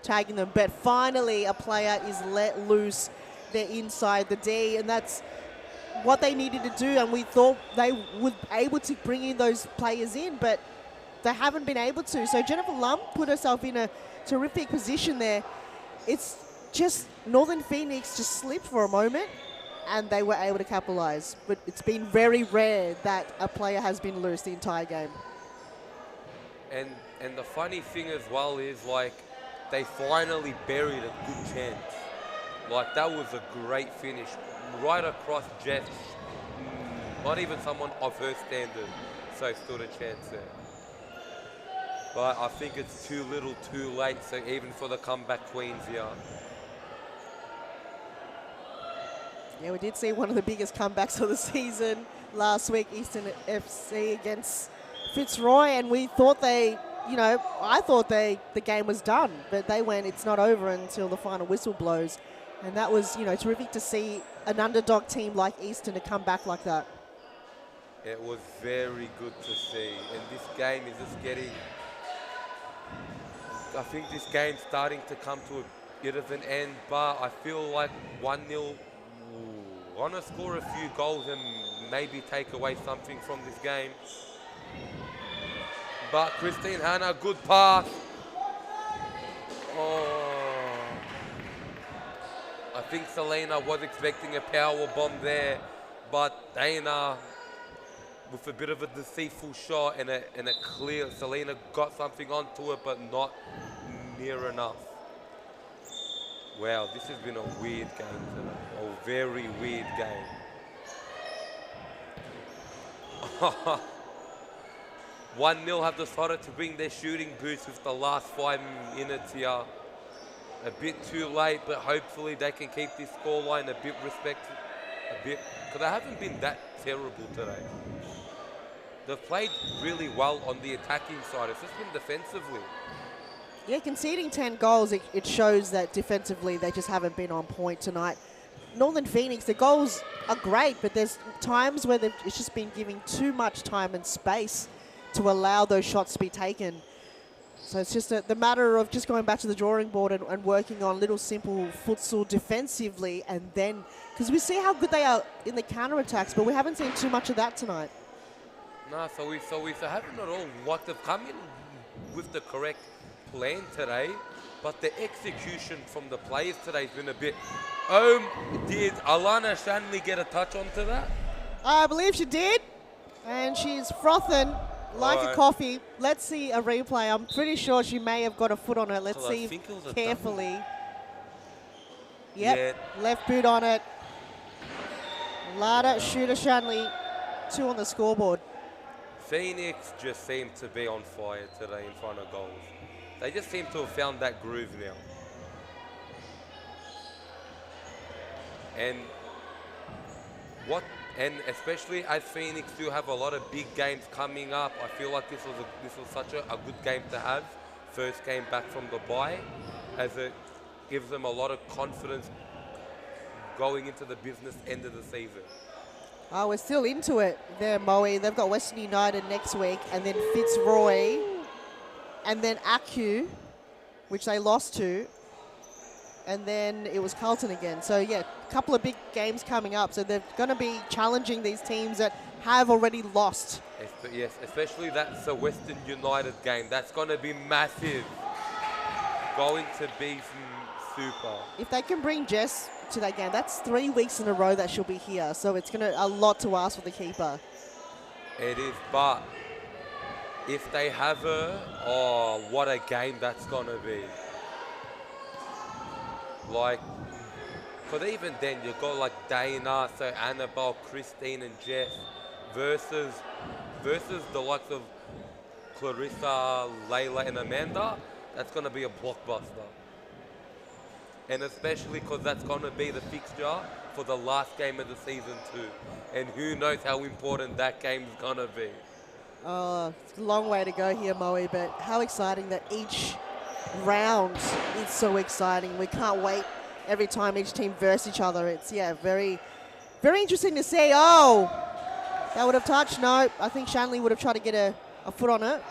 tagging them. But finally, a player is let loose. They're inside the D, and that's what they needed to do. And we thought they would be able to bring in those players in, but they haven't been able to. So Jennifer Lum put herself in a terrific position there. It's just Northern Phoenix just slipped for a moment, and they were able to capitalize. But it's been very rare that a player has been loose the entire game. And the funny thing as well is, like, they finally buried a good chance. Like, that was a great finish. Right across Jess. Not even someone of her standard so stood a chance there. But I think it's too little too late, so even for the comeback queens here. Yeah, we did see one of the biggest comebacks of the season last week, Eastern FC against Fitzroy, and we thought I thought the game was done, but they went, it's not over until the final whistle blows. And that was, terrific to see an underdog team like Eastern to come back like that. It was very good to see. And this game is just getting... I think this game's starting to come to a bit of an end, but I feel like 1-0... Want to score a few goals and maybe take away something from this game. But Christine Hanna, good pass. Oh. I think Selena was expecting a power bomb there, but Dana, with a bit of a deceitful shot and a clear, Selena got something onto it, but not near enough. Wow, this has been a weird game today. A very weird game. 1-0 have decided to bring their shooting boots with the last 5 minutes here. A bit too late, but hopefully they can keep this scoreline a bit respected. Because they haven't been that terrible today. They've played really well on the attacking side. It's just been defensively. Yeah, conceding 10 goals, it shows that defensively they just haven't been on point tonight. Northern Phoenix, the goals are great, but there's times where it's just been giving too much time and space to allow those shots to be taken. So it's just the matter of just going back to the drawing board and working on little simple futsal defensively, and then, because we see how good they are in the counter-attacks, but we haven't seen too much of that tonight. No, so we haven't at all what they've come in with the correct plan today, but the execution from the players today has been a bit... did Alana Shanley get a touch onto that? I believe she did, and she's frothing like a coffee. Let's see a replay. I'm pretty sure she may have got a foot on it. Let's see carefully. Yep, left boot on it. Lada Shooter Shanley, 2 on the scoreboard. Phoenix just seem to be on fire today in front of goals. They just seem to have found that groove now. And especially as Phoenix do have a lot of big games coming up, I feel like this was such a good game to have. First game back from the bye, as it gives them a lot of confidence going into the business end of the season. Oh, we're still into it there, Moe. They've got Western United next week, and then Fitzroy, and then Acu, which they lost to, and then it was Carlton again. So, yeah, a couple of big games coming up. So they're going to be challenging these teams that have already lost. Yes, especially that's a Western United game. That's going to be massive. Going to be super. If they can bring Jess to that game, that's 3 weeks in a row that she'll be here. So it's going to a lot to ask for the keeper. It is, but if they have her, oh, what a game that's going to be. Like, because even then you've got like Dana, so Annabelle, Christine and Jess versus the likes of Clarissa, Layla and Amanda. That's going to be a blockbuster. And especially because that's going to be the fixture for the last game of the season too. And who knows how important that game is going to be. Oh, it's a long way to go here, Moe, but how exciting that each round is so exciting. We can't wait every time each team versus each other. It's, yeah, very, very interesting to see. Oh, that would have touched. No, I think Shanley would have tried to get a foot on it.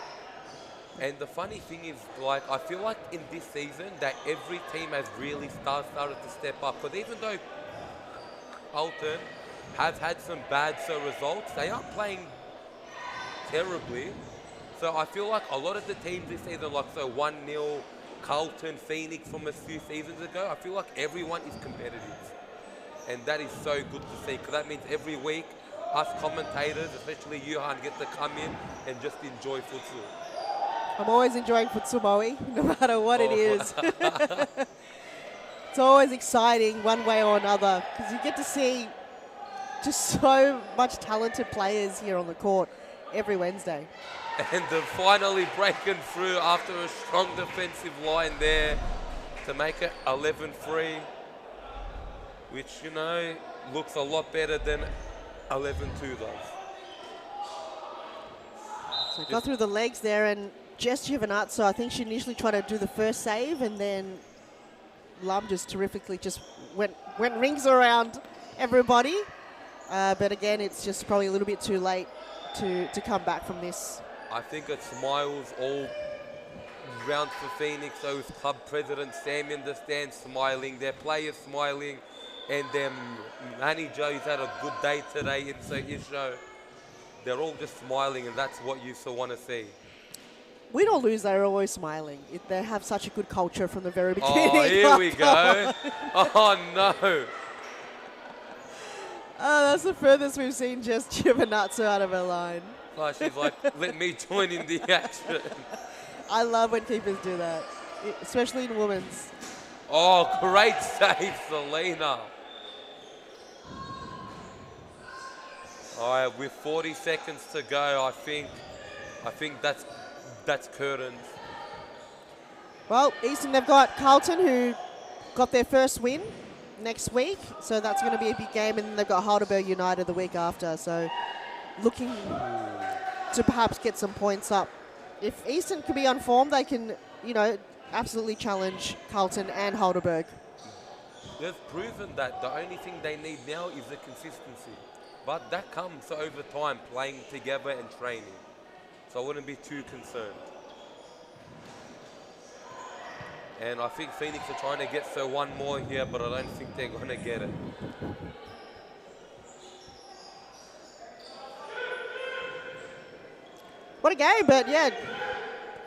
And the funny thing is, like, I feel like in this season that every team has really started to step up. Because even though Carlton have had some bad results, they aren't playing terribly. So I feel like a lot of the teams this season, like so 1-0, Carlton, Phoenix from a few seasons ago, I feel like everyone is competitive. And that is so good to see, because that means every week us commentators, especially Johan, get to come in and just enjoy futsal. I'm always enjoying futsal, Moe, no matter what it is. It's always exciting one way or another, because you get to see just so much talented players here on the court every Wednesday. And they're finally breaking through after a strong defensive line there to make it 11-3, which, you know, looks a lot better than 11-2 does. So got through the legs there, and Jess Giovinazzo, I think she initially tried to do the first save, and then Lum just terrifically just went rings around everybody. But again, it's just probably a little bit too late to come back from this. I think it smiles all round for Phoenix. So with club president Sam in the stand smiling, their players smiling, and their manager who's had a good day today in Isho. They're all just smiling, and that's what you so want to see. Win or lose, they're always smiling. They have such a good culture from the very beginning. Oh, here we go. Oh, no. Oh, that's the furthest we've seen Jess Giovinazzo out of her line. Oh, she's like, let me join in the action. I love when keepers do that, especially in women's. Oh, great save, Selena. All right, with 40 seconds to go, I think that's curtains. Well, Eastern, they've got Carlton, who got their first win next week, so that's going to be a big game, and then they've got Halberg United the week after, so looking to perhaps get some points up. If Eastern can be on form, they can, you know, absolutely challenge Carlton and Halberg. They've proven that the only thing they need now is the consistency. But that comes over time, playing together and training. So I wouldn't be too concerned. And I think Phoenix are trying to get one more here, but I don't think they're going to get it. What a game, but yeah,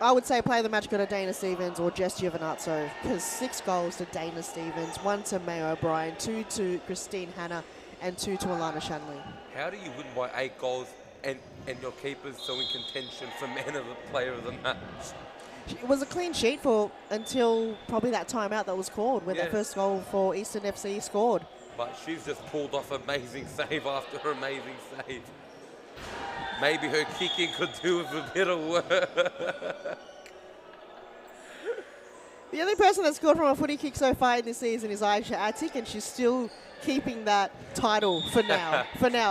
I would say play of the match go to Dana Stevens or Jess Giovinazzo, because 6 goals to Dana Stevens, 1 to May O'Brien, 2 to Christine Hanna, and 2 to Alana Shanley. How do you win by 8 goals and your keeper's so in contention for man of the player of the match? It was a clean sheet until probably that timeout that was called when that first goal for Eastern FC scored. But she's just pulled off amazing save after amazing save. maybe her kicking could do with a bit of work. The only person that's scored from a footy kick so far in this season is Aisha Atik, and she's still keeping that title for now.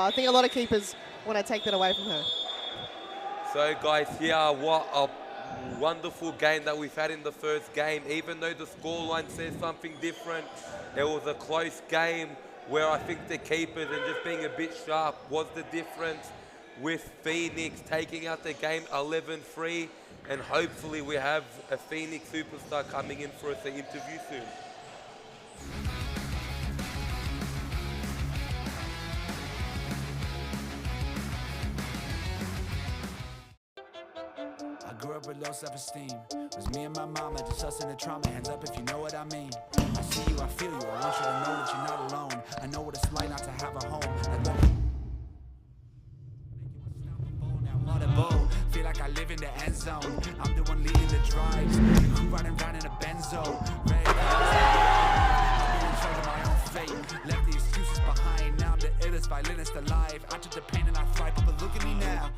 I think a lot of keepers want to take that away from her. So guys, yeah, what a wonderful game that we've had in the first game. Even though the scoreline says something different, it was a close game where I think the keepers and just being a bit sharp was the difference, with Phoenix taking out the game 11-3, and hopefully we have a Phoenix superstar coming in for us to interview soon. I grew up with low self-esteem. It was me and my mama, just us in the trauma. Hands up if you know what I mean. I see you, I feel you. I want you to know that you're not alone. I know what it's like not to have a home. Feel like I live in the end zone. I'm the one leading the drives. Crew riding around in a benzo. Red I'm in charge of my own fate. Left the excuses behind. Now I'm the illest violinist alive. I took the pain and I thrive. But look at me now.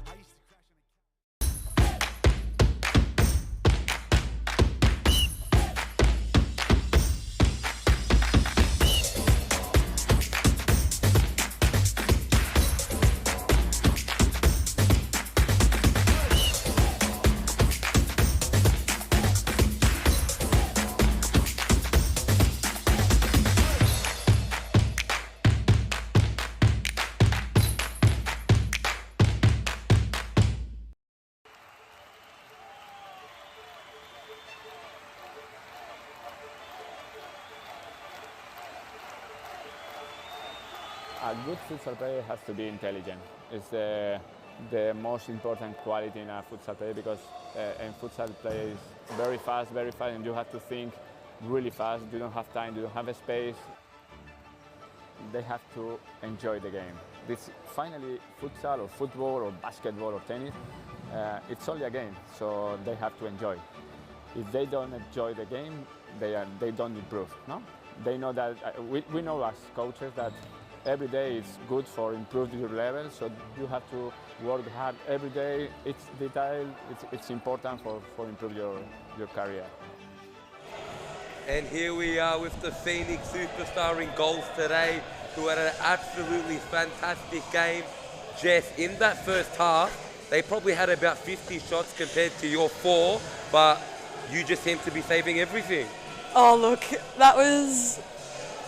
A good futsal player has to be intelligent. It's the most important quality in a futsal player, because in futsal play is very fast, and you have to think really fast. You don't have time, you don't have a space. They have to enjoy the game. Finally, futsal or football or basketball or tennis, it's only a game, so they have to enjoy. If they don't enjoy the game, they don't improve. No? They know that, we know as coaches that every day is good for improving your level, so you have to work hard every day. It's detail, it's important for improve your career. And here we are with the Phoenix superstar in goals today, who had an absolutely fantastic game. Jess, in that first half, they probably had about 50 shots compared to your 4, but you just seem to be saving everything. Oh look, that was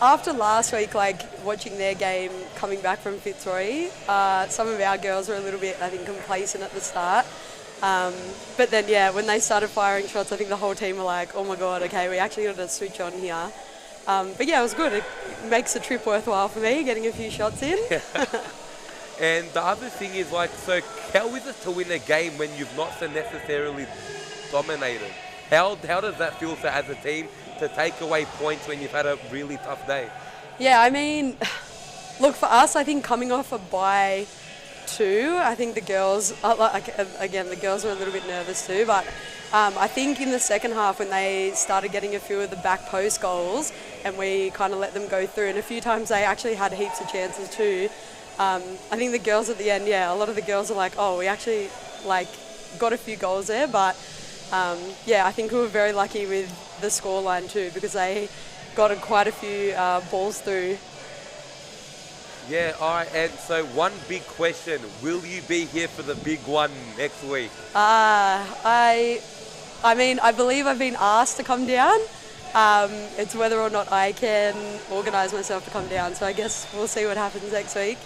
after last week, like watching their game coming back from Fitzroy. Some of our girls were a little bit, I think, complacent at the start. But then, yeah, when they started firing shots, I think the whole team were like, oh my God, okay, we actually got to switch on here. But yeah, it was good. It makes the trip worthwhile for me, getting a few shots in. And the other thing is, like, so how is it to win a game when you've not so necessarily dominated? How does that feel so as a team to take away points when you've had a really tough day? Yeah, I mean, look, for us, I think coming off a bye too, I think the girls, again, the girls were a little bit nervous too, but I think in the second half when they started getting a few of the back post goals and we kind of let them go through, and a few times they actually had heaps of chances too. I think the girls at the end, yeah, a lot of the girls are like, oh, we actually like got a few goals there, but yeah, I think we were very lucky with the scoreline too, because they got quite a few balls through. Yeah, all right, and so one big question, will you be here for the big one next week? I mean, I believe I've been asked to come down. It's whether or not I can organise myself to come down, so I guess we'll see what happens next week.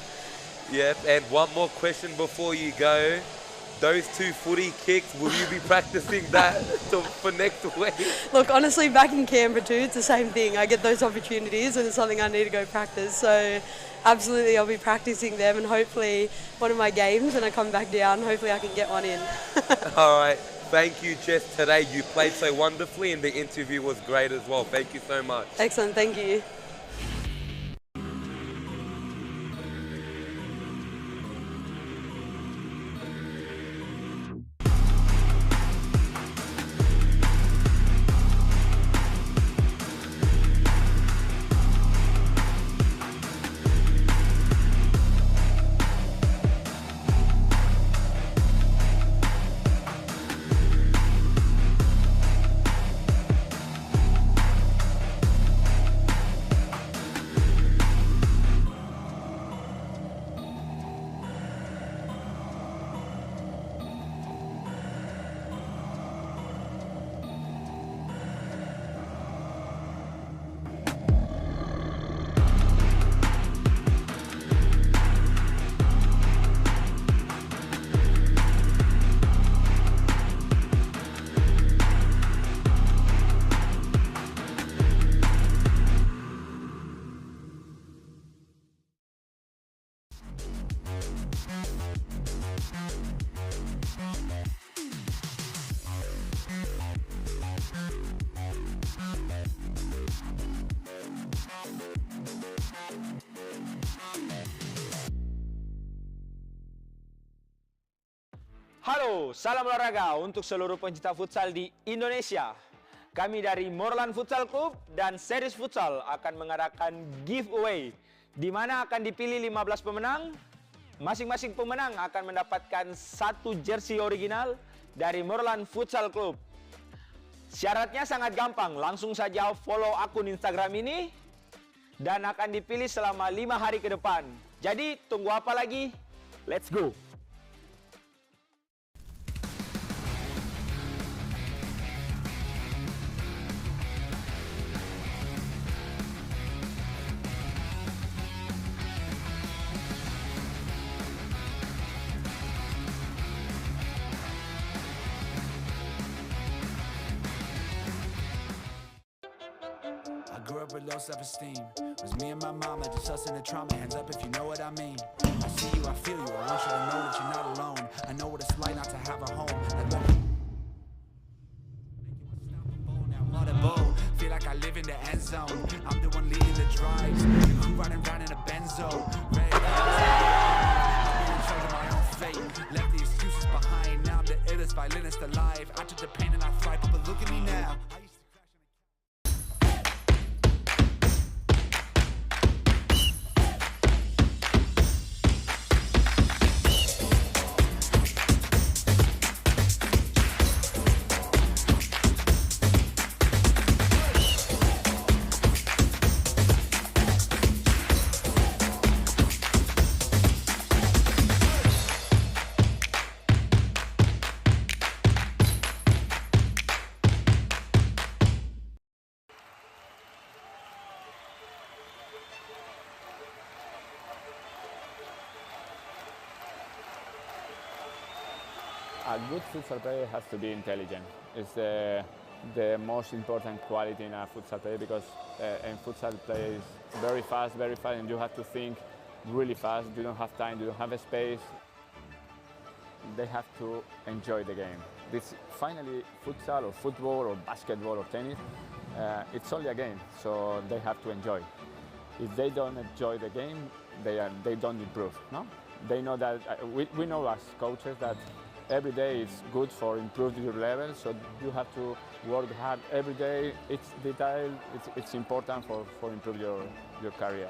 Yep, and one more question before you go. Those 2 footy kicks, will you be practicing that for next week? Look, honestly, back in Canberra too, it's the same thing. I get those opportunities and it's something I need to go practice. So absolutely, I'll be practicing them, and hopefully one of my games when I come back down, hopefully I can get one in. All right. Thank you, Jess, today. You played so wonderfully and the interview was great as well. Thank you so much. Excellent. Thank you. Halo, salam olahraga untuk seluruh pencinta futsal di Indonesia. Kami dari Morlan Futsal Club dan Series Futsal akan mengadakan giveaway di mana akan dipilih 15 pemenang. Masing-masing pemenang akan mendapatkan satu jersey original dari Morlan Futsal Club. Syaratnya sangat gampang, langsung saja follow akun Instagram ini dan akan dipilih selama 5 hari ke depan. Jadi tunggu apa lagi? Let's go! I grew up with low self-esteem. It was me and my mama, just us in the trauma. Hands up if you know what I mean. I see you, I feel you. I want you to know that you're not alone. I know what it's like not to have a home. Feel like I live in the end zone. I'm the one leading the drives. The crew riding round in a benzo. Red I'm in charge of my own fate. Left the excuses behind. Now I'm the illest violinist alive. I took the pain and I thrive, but look at me now. A good futsal player has to be intelligent. It's the most important quality in a futsal player because in futsal play is very fast, and you have to think really fast. You don't have time, you don't have a space. They have to enjoy the game. This finally futsal or football or basketball or tennis, it's only a game, so they have to enjoy. If they don't enjoy the game, they don't improve. No, they know that we know as coaches that every day is good for improving your level, so you have to work hard every day. It's detail, it's important for improve your career.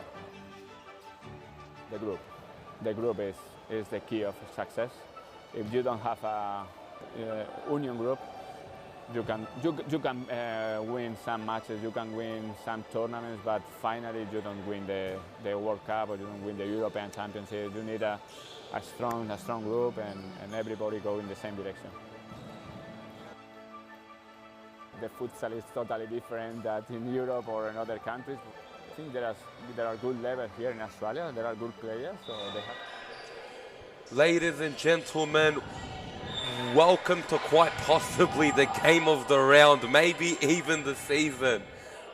The group is the key of success. If you don't have a union group, you can win some matches, you can win some tournaments, but finally you don't win the World Cup or you don't win the European Championship. You need a strong group and everybody go in the same direction. The futsal is totally different than in Europe or in other countries. I think there are good levels here in Australia. There are good players, so they have. Ladies and gentlemen, welcome to quite possibly the game of the round, maybe even the season,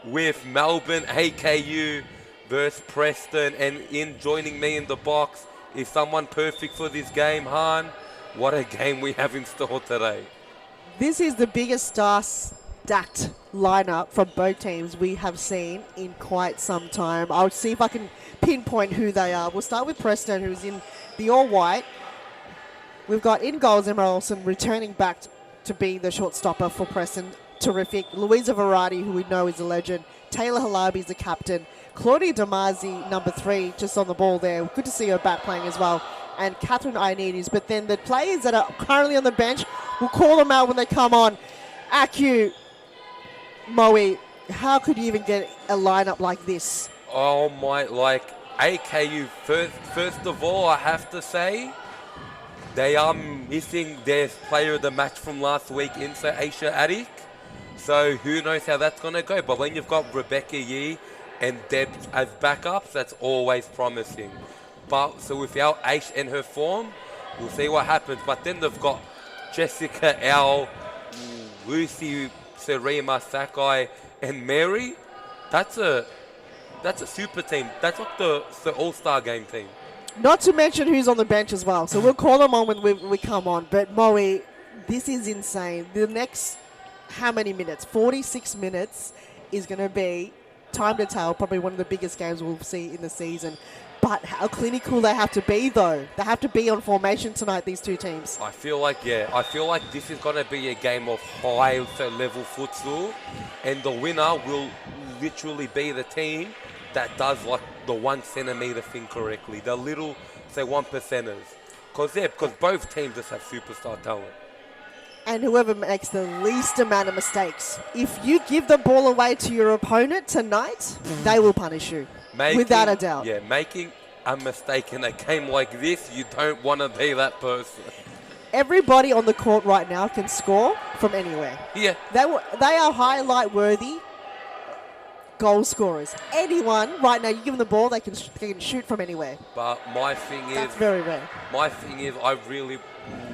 with Melbourne AKU versus Preston, and joining me in the box is someone perfect for this game. Han, what a game we have in store today. This is the biggest star-stacked lineup from both teams we have seen in quite some time. I'll see if I can pinpoint who they are. We'll start with Preston, who's in the all-white. We've got in goals Emma Olsen returning back to be the short stopper for Preston. Terrific. Louisa Verratti, who we know is a legend. Taylor Halabi is the captain. Claudia Damasi, number 3, just on the ball there. Good to see her back playing as well. And Catherine Ioannidis. But then the players that are currently on the bench, we'll call them out when they come on. Acu, Moe, how could you even get a lineup like this? Oh my, like AKU, first of all, I have to say, they are missing their player of the match from last week, Insa Aisha Adik. So who knows how that's going to go. But when you've got Rebecca Yee and Deb as backups, that's always promising. But so without Aish in her form, we'll see what happens. But then they've got Jessica Al, Lucy, Serema, Sakai, and Mary. That's a super team. That's like the all-star game team. Not to mention who's on the bench as well. So we'll call them on when we come on. But Moe, this is insane. The next, how many minutes? 46 minutes is going to be, time to tell, probably one of the biggest games we'll see in the season. But how clinical they have to be, though. They have to be on formation tonight, these two teams. I feel like this is going to be a game of high level futsal, and the winner will literally be the team that does like the 1 centimeter thing correctly, the little, say, 1%ers. Because both teams just have superstar talent. And whoever makes the least amount of mistakes, if you give the ball away to your opponent tonight, they will punish you, without a doubt. Yeah, making a mistake in a game like this, you don't want to be that person. Everybody on the court right now can score from anywhere. Yeah. They are highlight-worthy goal scorers. Anyone right now, you give them the ball, they can shoot from anywhere. But my thing is... That's very rare. My thing is, I really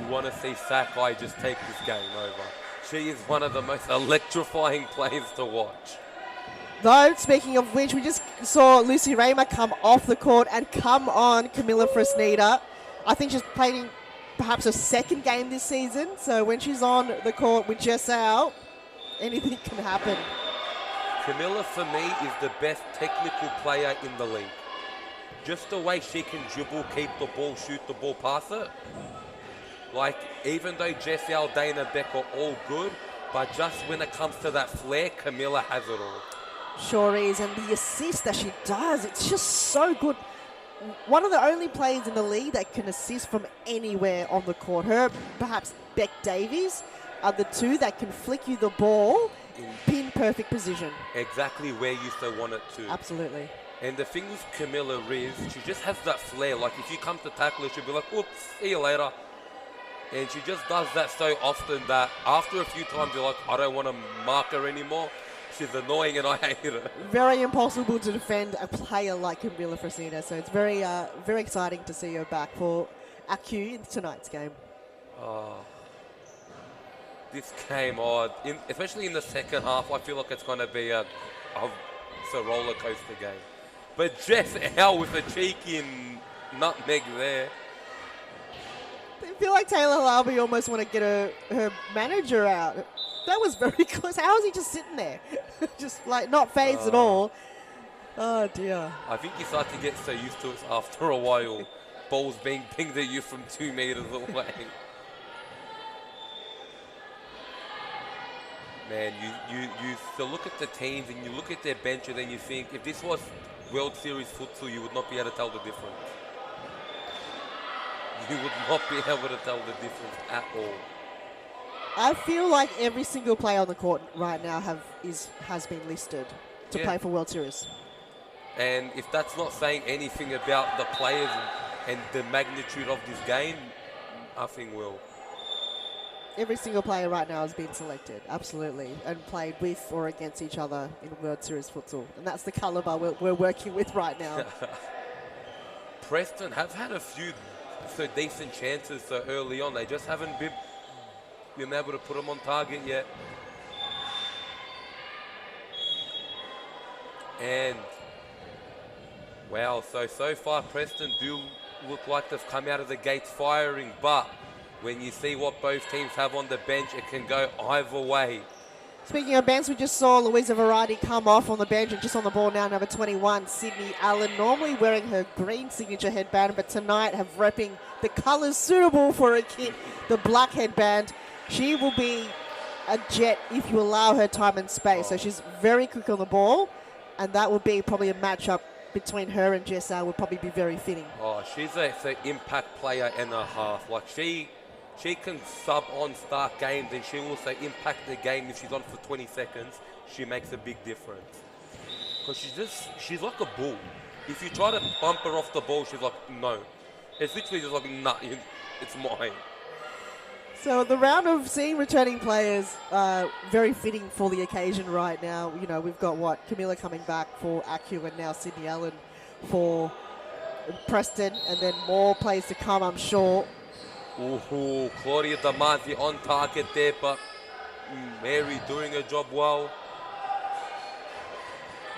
want to see Sakai just take this game over. She is one of the most electrifying players to watch. Though, speaking of which, we just saw Lucy Raymer come off the court and come on Camilla Fresneda. I think she's playing perhaps her second game this season. So when she's on the court with Jess out, anything can happen. Camilla, for me, is the best technical player in the league. Just the way she can dribble, keep the ball, shoot the ball, pass it. Like, even though Jessie, Aldana, Beck are all good, but just when it comes to that flair, Camilla has it all. Sure is, and the assist that she does, it's just so good. One of the only players in the league that can assist from anywhere on the court. Her, perhaps Beck Davies, are the two that can flick you the ball in pin perfect position. Exactly where you so want it to. Absolutely. And the thing with Camilla is, she just has that flair. Like, if you come to tackle her, she'll be like, oops, see you later. And she just does that so often that after a few times, you're like, I don't want to mark her anymore. She's annoying and I hate her. Very impossible to defend a player like Camilla Fresneda. So it's very, very exciting to see her back for AQ in tonight's game. This game, especially in the second half, I feel like it's going to be a roller coaster game. But Jess out with a cheeky nutmeg there. I feel like Taylor Larby almost want to get her manager out. That was very close. How is he just sitting there? Just like not phased at all. Oh dear. I think you start to get so used to it after a while. Balls being pinged at you from 2 meters away. Man, you still look at the teams and you look at their bench and then you think, if this was World Series futsal, you would not be able to tell the difference. You would not be able to tell the difference at all. I feel like every single player on the court right now has been listed to play for World Series. And if that's not saying anything about the players and the magnitude of this game, nothing will. Every single player right now has been selected, absolutely, and played with or against each other in World Series futsal. And that's the caliber we're working with right now. Preston have had a few decent chances so early on. They just haven't been able to put them on target yet. And wow, so far Preston do look like they've come out of the gates firing, but when you see what both teams have on the bench, it can go either way. Speaking of bench, we just saw Louisa Verratti come off on the bench and just on the ball now, number 21, Sydney Allen, normally wearing her green signature headband, but tonight have repping the colours suitable for a kid, the black headband. She will be a jet if you allow her time and space. So she's very quick on the ball, and that would be probably a matchup between her and Jessa would probably be very fitting. Oh, she's an impact player and a half. Like she can sub on start games and she will also impact the game. If she's on for 20 seconds, she makes a big difference. Because she's like a bull. If you try to bump her off the ball, she's like, no. It's literally just like, nah, it's mine. So the round of seeing returning players, very fitting for the occasion right now. You know, we've got Camilla coming back for AQ and now Sydney Allen for Preston, and then more players to come, I'm sure. Ooh, Claudia Damazi on target there, but Mary doing her job well.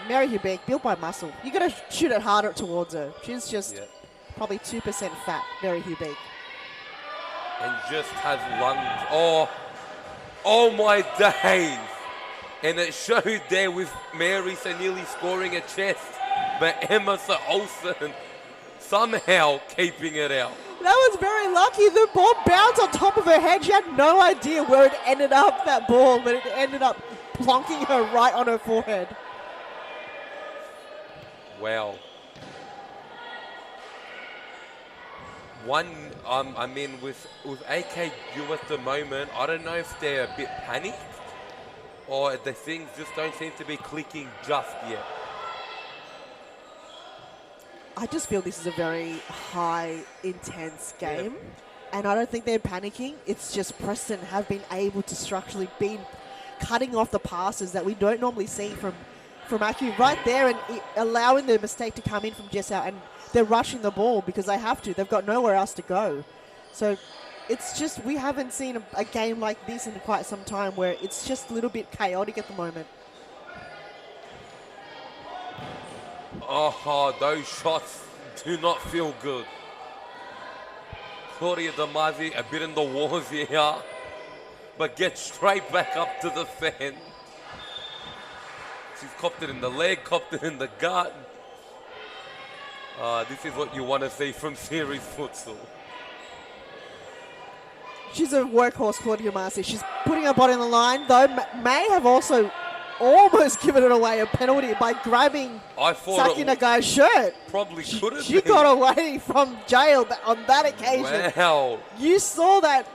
Mary Hubeck, built by muscle. You got to shoot it harder towards her. She's just probably 2% fat, Mary Hubeck. And just has lungs. Oh my days. And it showed there with Mary so nearly scoring a chest. But Emma Olsen somehow keeping it out. That was very lucky. The ball bounced on top of her head. She had no idea where it ended up, that ball, but it ended up plonking her right on her forehead. Wow. I mean, with AKU at the moment, I don't know if they're a bit panicked or the things just don't seem to be clicking just yet. I just feel this is a very high, intense game, and I don't think they're panicking. It's just Preston have been able to structurally be cutting off the passes that we don't normally see from Aku right there, and allowing the mistake to come in from Jess out, and they're rushing the ball because they have to. They've got nowhere else to go. So it's just, we haven't seen a game like this in quite some time, where it's just a little bit chaotic at the moment. Oh, those shots do not feel good. Claudia Damazi a bit in the walls here, but gets straight back up to the fan. She's copped it in the leg, copped it in the gut. This is what you want to see from series futsal. She's a workhorse, Claudia Marcy. She's putting her body on the line, though May have also almost given it away, a penalty, by grabbing sucking a guy's shirt. Probably could have She got away from jail on that occasion. Wow. You saw that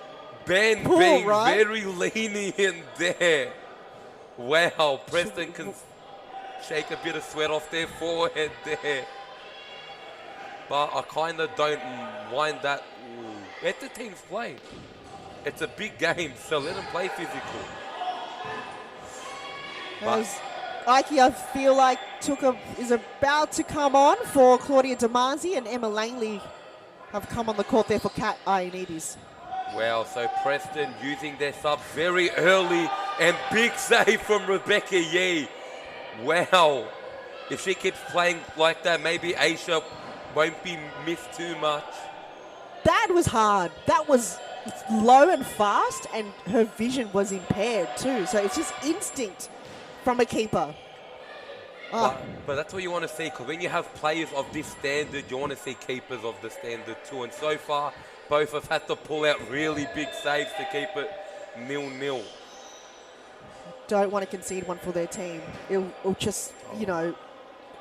Ben pull, being right? very lenient there. Wow, Preston can shake a bit of sweat off their forehead there. But I kind of don't mind that. Let the teams play. It's a big game, so let them play physical. As Ike, I feel like is about to come on for Claudia Damazi, and Emma Langley have come on the court there for Kat Ioannidis. Well, so Preston using their sub very early, and big save from Rebecca Yee. Wow. If she keeps playing like that, maybe Aisha won't be missed too much. That was hard. That was low and fast, and her vision was impaired too. So it's just instinct from a keeper. But that's what you want to see, because when you have players of this standard, you want to see keepers of the standard too. And so far, both have had to pull out really big saves to keep it 0-0. Don't want to concede one for their team. It'll just, you know,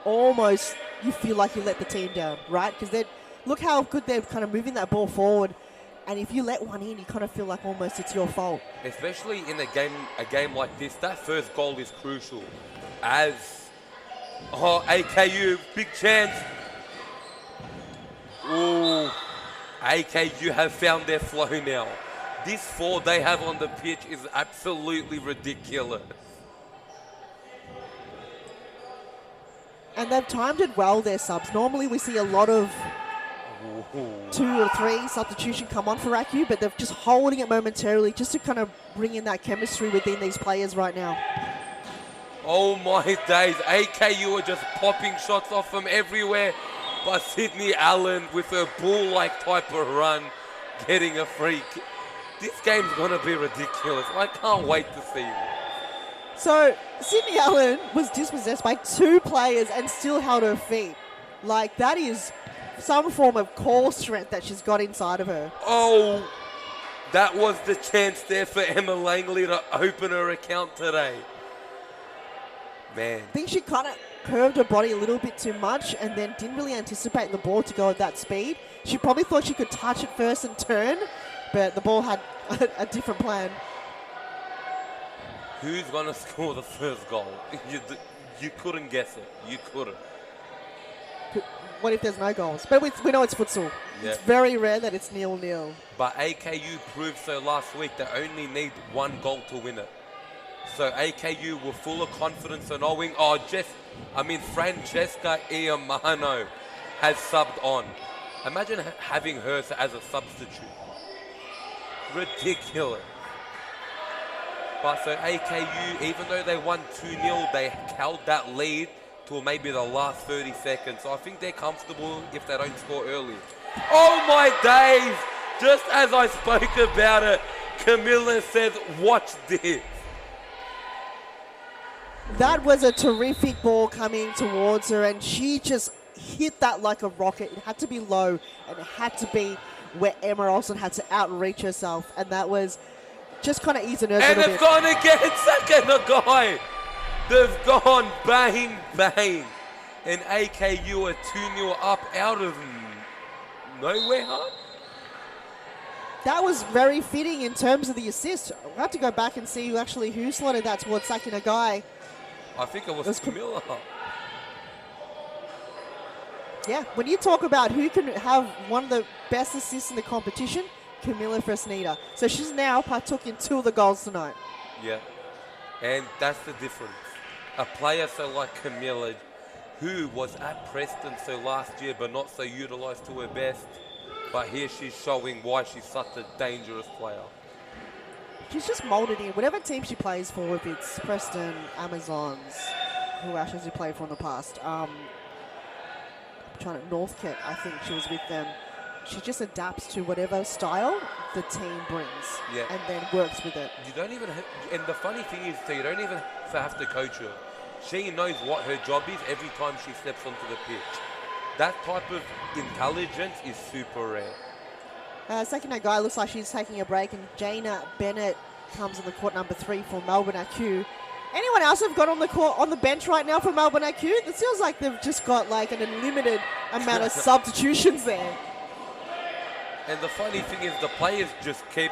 almost you feel like you let the team down, right? Because look how good they're kind of moving that ball forward. And if you let one in, you kind of feel like almost it's your fault. Especially in a game like this, that first goal is crucial. As AKU, big chance. Ooh, AKU have found their flow now. This 4 they have on the pitch is absolutely ridiculous. And they've timed it well, their subs. Normally we see a lot of 2 or 3 substitution come on for Aku, but they're just holding it momentarily just to kind of bring in that chemistry within these players right now. Oh my days, AKU are just popping shots off from everywhere, but Sydney Allen with a bull-like type of run, getting a free kick. This game's gonna be ridiculous. I can't wait to see it. So Sydney Allen was dispossessed by 2 players and still held her feet. Like, that is some form of core strength that she's got inside of her. Oh, that was the chance there for Emma Langley to open her account today. Man. I think she kind of curved her body a little bit too much and then didn't really anticipate the ball to go at that speed. She probably thought she could touch it first and turn, but the ball had a different plan. Who's going to score the first goal? You couldn't guess it. You couldn't. What if there's no goals? But we know it's futsal. Yeah. It's very rare that it's 0-0. But AKU proved so last week they only need 1 goal to win it. So AKU were full of confidence and knowing, Francesca Iamano has subbed on. Imagine having her as a substitute. Ridiculous. But so AKU, even though they won 2-0, they held that lead till maybe the last 30 seconds. So I think they're comfortable if they don't score early. Oh my days! Just as I spoke about it, Camilla says, watch this. That was a terrific ball coming towards her, and she just hit that like a rocket. It had to be low, and it had to be where Emma Olsen had to outreach herself, and that was just kind of easing her a And little they've bit. gone again, second the guy. They've gone bang, bang. And AKU are 2-0 up out of nowhere, huh? That was very fitting in terms of the assist. We'll have to go back and see who slotted that towards Saki Nagai. I think it was Camilla. Yeah, when you talk about who can have one of the best assists in the competition, Camilla Fresneda. So she's now partook in 2 of the goals tonight. Yeah, and that's the difference. A player so like Camilla, who was at Preston so last year but not so utilised to her best, but here she's showing why she's such a dangerous player. She's just moulded in. Whatever team she plays for, if it's Preston, Amazons, who else has she played for in the past? Northcote, I think she was with them. She just adapts to whatever style the team brings and then works with it. You don't even and the funny thing is, so you don't even have to coach her. She knows what her job is every time she steps onto the pitch. That type of intelligence is super rare. Second guy looks like she's taking a break, and Jaina Bennett comes on the court, number 3 for Melbourne AQ. Anyone else have got on the court, on the bench right now for Melbourne AQ? It feels like they've just got like an unlimited amount of substitutions there. And the funny thing is, the players just keep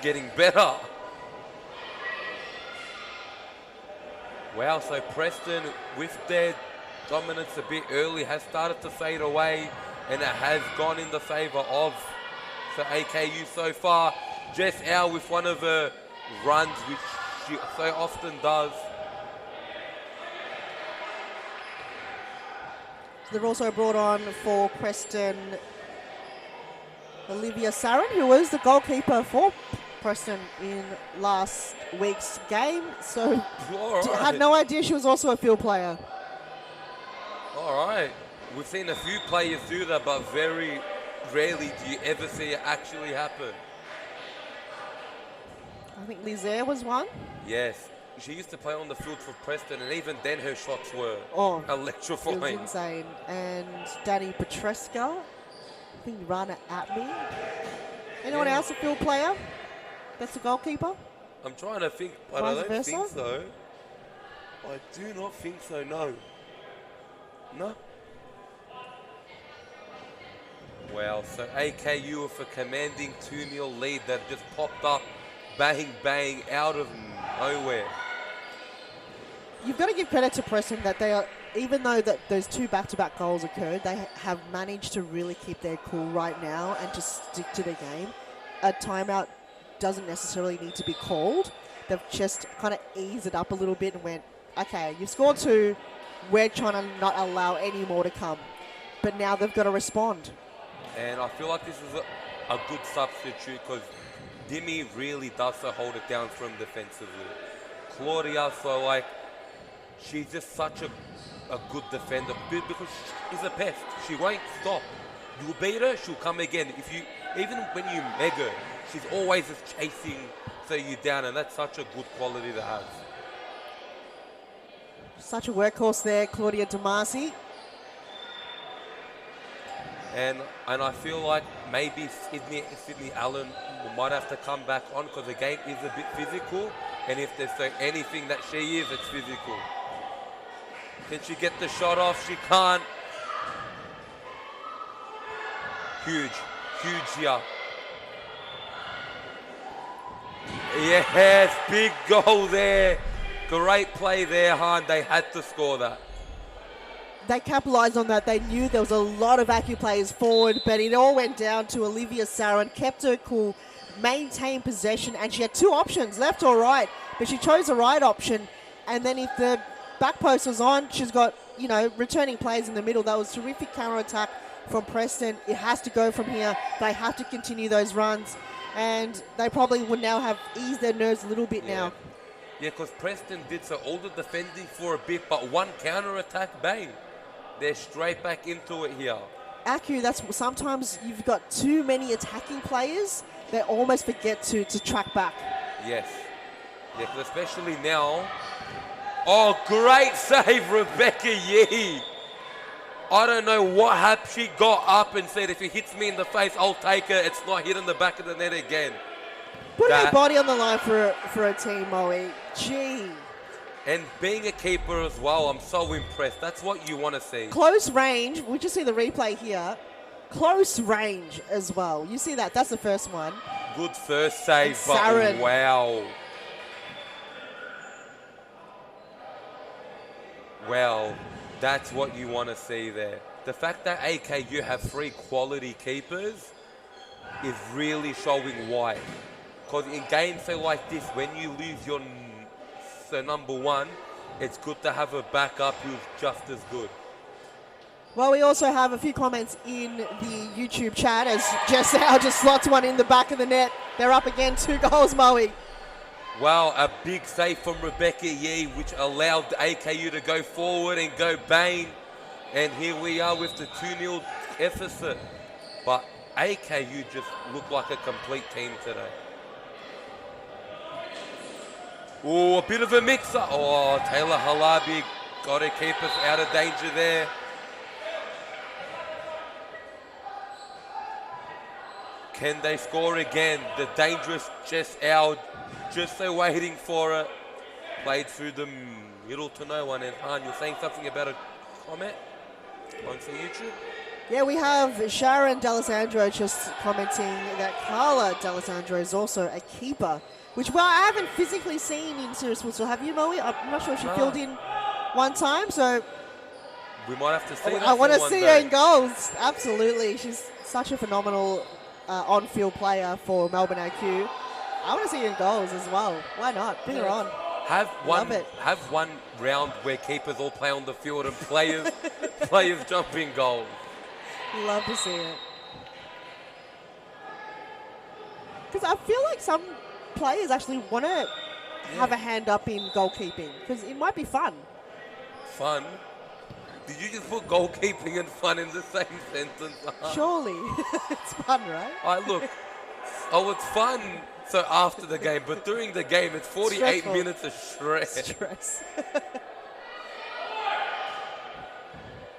getting better. Wow, so Preston, with their dominance a bit early, has started to fade away, and it has gone in the favour of the AKU so far. Jess Howe with one of her runs, which she so often does. They've also brought on for Preston Olivia Sarin, who was the goalkeeper for Preston in last week's game. So had no idea she was also a field player. All right. We've seen a few players do that, but very rarely do you ever see it actually happen. I think Lizaire was one. Yes. She used to play on the field for Preston, and even then her shots were It was electrifying. insane. And Danny Petreska, I think ran it at me. Anyone else a field player? That's a goalkeeper? I'm trying to think, but I don't think so. I do not think so, no. No. Well, so AKU with a commanding 2-0 lead that just popped up, bang, bang, out of nowhere. You've got to give credit to Preston that they are, even though that those 2 back-to-back goals occurred, they have managed to really keep their cool right now and just stick to the game. A timeout doesn't necessarily need to be called. They've just kind of eased it up a little bit and went, okay, you've scored 2, we're trying to not allow any more to come. But now they've got to respond. And I feel like this is a good substitute because Dimi really does hold it down from defensively. Claudia, so like, she's just such a good defender because she's a pest. She won't stop. You beat her, she'll come again. Even when you meg her, she's always just chasing you down, and that's such a good quality to have. Such a workhorse there, Claudia Damasi. And I feel like maybe Sydney Allen might have to come back on because the game is a bit physical, and if there's anything that she is, it's physical. Can she get the shot off? She can't. Huge here. Yes, big goal there. Great play there, Han. They had to score that. They capitalised on that. They knew there was a lot of AQ players forward, but it all went down to Olivia Sarin, kept her cool, maintained possession, and she had 2 options, left or right, but she chose the right option. And then if the back post was on, she's got, returning players in the middle. That was terrific counter-attack from Preston. It has to go from here. They have to continue those runs, and they probably would now have eased their nerves a little bit now. Yeah, because Preston did all the defending for a bit, but one counter-attack, bang. They're straight back into it here. AQ, that's sometimes you've got too many attacking players, they almost forget to track back. Yes. Yeah, 'cause especially now. Oh, great save, Rebecca Yee. I don't know what happened. She got up and said, if it hits me in the face, I'll take it. It's not hitting the back of the net again. Putting her body on the line for a team, Moe. Gee. And being a keeper as well, I'm so impressed. That's what you want to see. Close range. We just see the replay here. Close range as well. You see that? That's the first one. Good first save, And but Saren. wow. Well, that's what you want to see there. The fact that AKU have 3 quality keepers is really showing why. Because in games like this, when you lose your number 1, it's good to have a backup who's just as good. Well, we also have a few comments in the YouTube chat as Jess Howe just slots one in the back of the net. They're up again, 2 goals, Moe. Wow, a big save from Rebecca Yee, which allowed AKU to go forward and go bang. And here we are with the 2-0 deficit. But AKU just looked like a complete team today. Oh, a bit of a mix-up. Oh, Taylor Halberg got to keep us out of danger there. Can they score again? The dangerous Jess Howe just waiting for it. Played through the middle to no one. And Han, you're saying something about a comment on YouTube? Yeah, we have Sharon D'Alessandro just commenting that Carla D'Alessandro is also a keeper, which, well, I haven't physically seen in Serious Futsal. Have you, Moe? I'm not sure if she filled in one time, so we might have to see that. I want to one see day. her in goals. Absolutely. She's such a phenomenal on-field player for Melbourne AQ. I want to see her in goals as well. Why not? Bring her on. Have Love it. one round where keepers all play on the field and players jump in goals. Love to see it. Because I feel like some players actually want to have a hand up in goalkeeping because it might be fun. Fun? Did you just put goalkeeping and fun in the same sentence? Surely. It's fun, right? Look. Oh, it's fun. So after the game, but during the game, it's 48 Stressful. minutes of stress. Stress.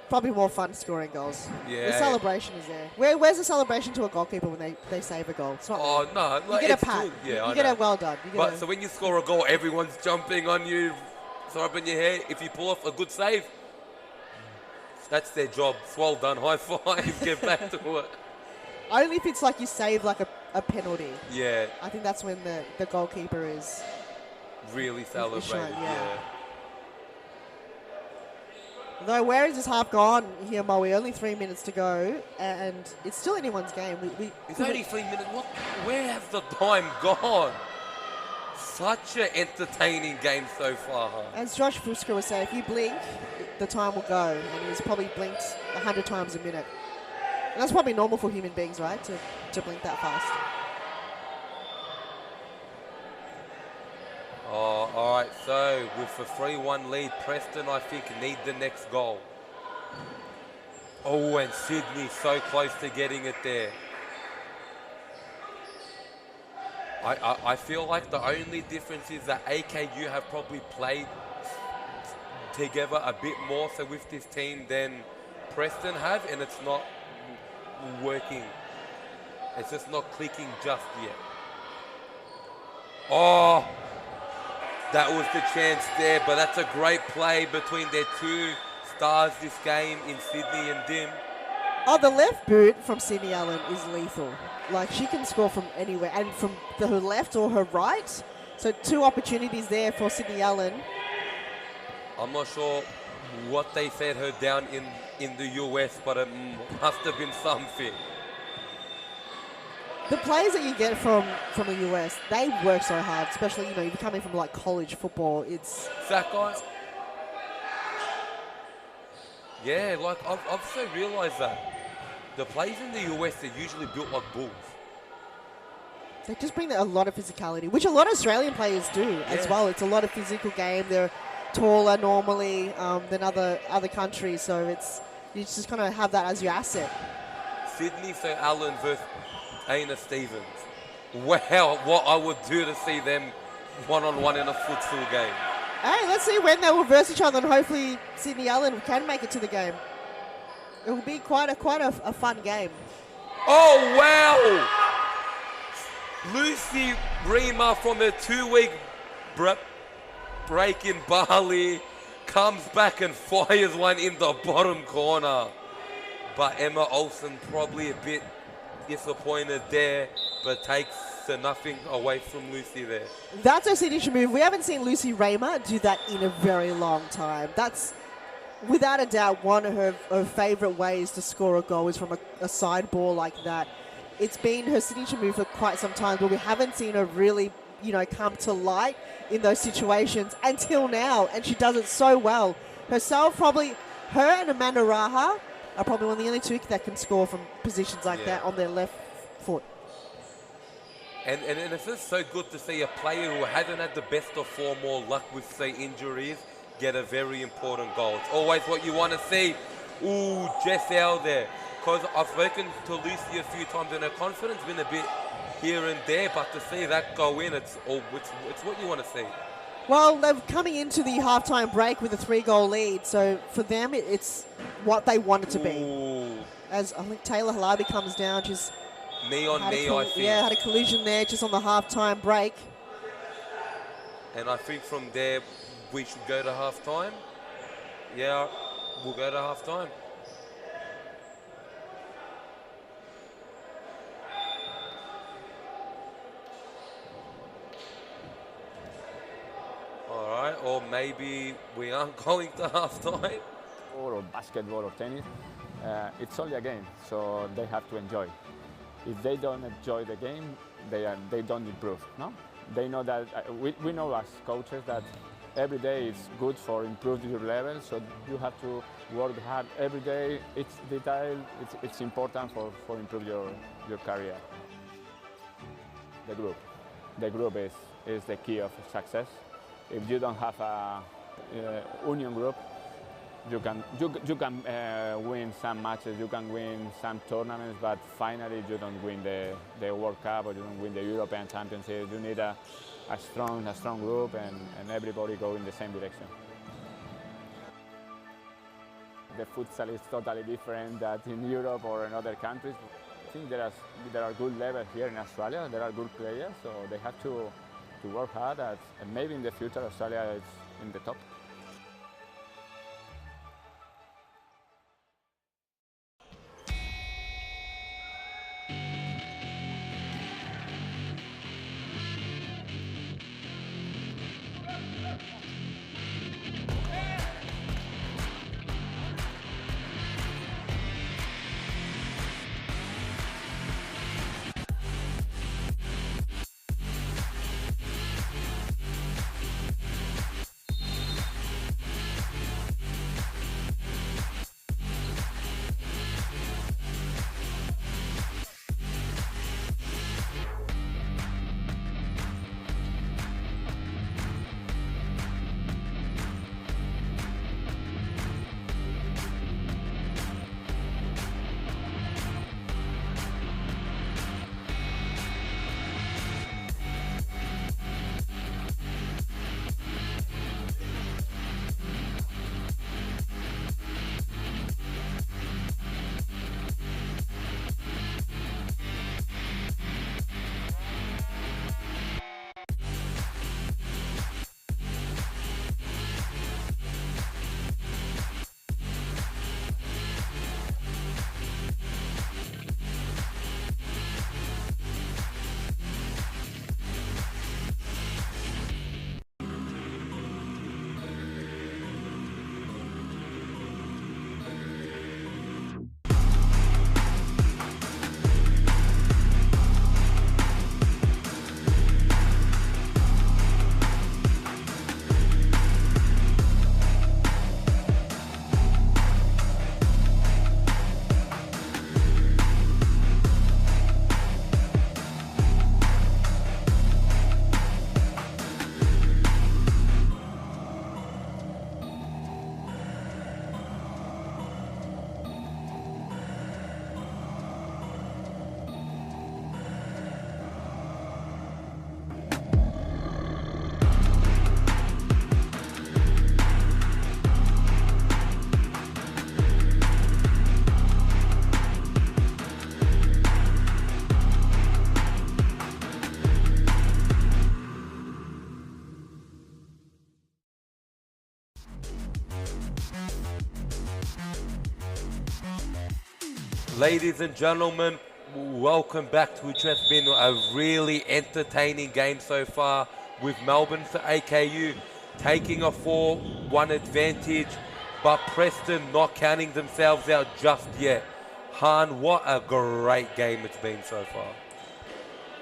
Probably more fun scoring goals. Yeah. The celebration is there. Where's the celebration to a goalkeeper when they save a goal? It's not Oh, no. you Like, get a it's pat. good. Yeah, you I get know. a well done. You get But a, so when you score a goal, everyone's jumping on you, throwing your hair. If you pull off a good save, that's their job. It's well done. High five. Get back to it. only if it's like you save like a penalty. Yeah, I think that's when the goalkeeper is. really celebrated. yeah. Yeah. Though where is this half gone here, Moe? Only 3 minutes to go, and it's still anyone's game. It's only 3 minutes. What? Where has the time gone? Such an entertaining game so far, huh? As Josh Fusker was saying, if you blink, the time will go, and he's probably blinked 100 times a minute. And that's probably normal for human beings, right? To blink that fast. Oh, all right. So with the 3-1 lead, Preston, I think, need the next goal. Oh, and Sydney so close to getting it there. I feel like the only difference is that AKU have probably played together a bit more so with this team than Preston have, and it's not working. It's just not clicking just yet. Oh, that was the chance there, but that's a great play between their 2 stars this game in Sydney and Dim. Oh, the left boot from Sydney Allen is lethal. Like, she can score from anywhere, and from her left or her right. So 2 opportunities there for Sydney Allen. I'm not sure what they fed her down in the US, but it must have been something. The players that you get from the US, they work so hard, especially, you know, you're coming from like college football. It's Sakai? Yeah, like I've so realised that. The players in the US, they're usually built like bulls. they just bring a lot of physicality, which a lot of Australian players do as well. It's a lot of physical game. They're taller normally than other countries, so you just kind of have that as your asset. Sydney St. Allen versus Aina Stevens. Wow, what I would do to see them one-on-one in a futsal game. Hey, let's see when they will verse each other, and hopefully Sydney Allen can make it to the game. It will be quite a fun game. Oh, wow! Lucy Rima from the 2-week break in Bali comes back and fires one in the bottom corner. But Emma Olsen probably a bit disappointed there, but takes nothing away from Lucy there. That's her signature move. We haven't seen Lucy Raymer do that in a very long time. That's, without a doubt, one of her favourite ways to score a goal is from a side ball like that. It's been her signature move for quite some time, but we haven't seen her really, come to light in those situations until now, and she does it so well. Herself, probably, her and Amanda Raha are probably one of the only two that can score from positions like that on their left foot. And it's just so good to see a player who hasn't had the best of form or luck with, say, injuries get a very important goal. It's always what you want to see. Ooh, Jess out there. Because I've spoken to Lucy a few times and her confidence been a bit here and there, but to see that go in, it's what you want to see. Well, they're coming into the halftime break with a 3-goal lead, so for them, it's what they want it to be. Ooh. As I think Taylor Halberg comes down, she's Knee on knee, I think. Yeah, had a collision there just on the halftime break. And I think from there, we should go to halftime. Yeah, we'll go to halftime. All right, or maybe we aren't going to halftime. Or basketball or tennis, it's only a game, so they have to enjoy. If they don't enjoy the game, they don't improve. No, they know that we know as coaches that every day is good for improving your level. So you have to work hard every day. It's detail. It's important for improve your career. The group is the key of success. If you don't have a union group, you can win some matches, you can win some tournaments, but finally you don't win the World Cup or you don't win the European Championship. You need a strong group and everybody go in the same direction. The futsal is totally different than in Europe or in other countries. I think there are good levels here in Australia. There are good players, so they have to work hard and maybe in the future Australia is in the top. Ladies and gentlemen, welcome back to which has been a really entertaining game so far, with Melbourne for AKU taking a 4-1 advantage, but Preston not counting themselves out just yet. Han, what a great game it's been so far.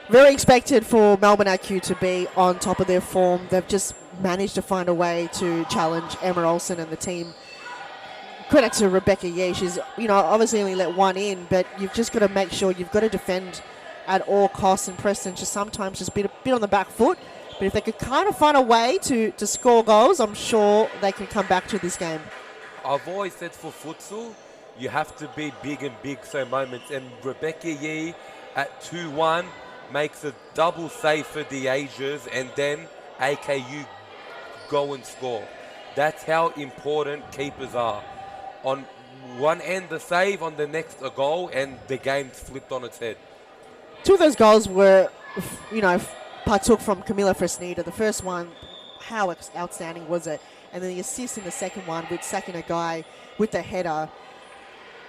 Very expected for Melbourne AQ to be on top of their form. They've just managed to find a way to challenge Emma Olsen and the team. Credit to Rebecca Yee. She's, obviously only let one in, but you've just got to make sure you've got to defend at all costs, and Preston just sometimes just be a bit on the back foot. But if they could kind of find a way to score goals, I'm sure they can come back to this game. I've always said for futsal, you have to be big and big so moments, and Rebecca Yee at 2-1 makes a double save for the Asians, and then AKU go and score. That's how important keepers are. On one end the save, on the next a goal, and the game's flipped on its head. Two of those goals were, partook from Camila Fresneda. The first one, how outstanding was it? And then the assist in the second one with sacking a guy with the header.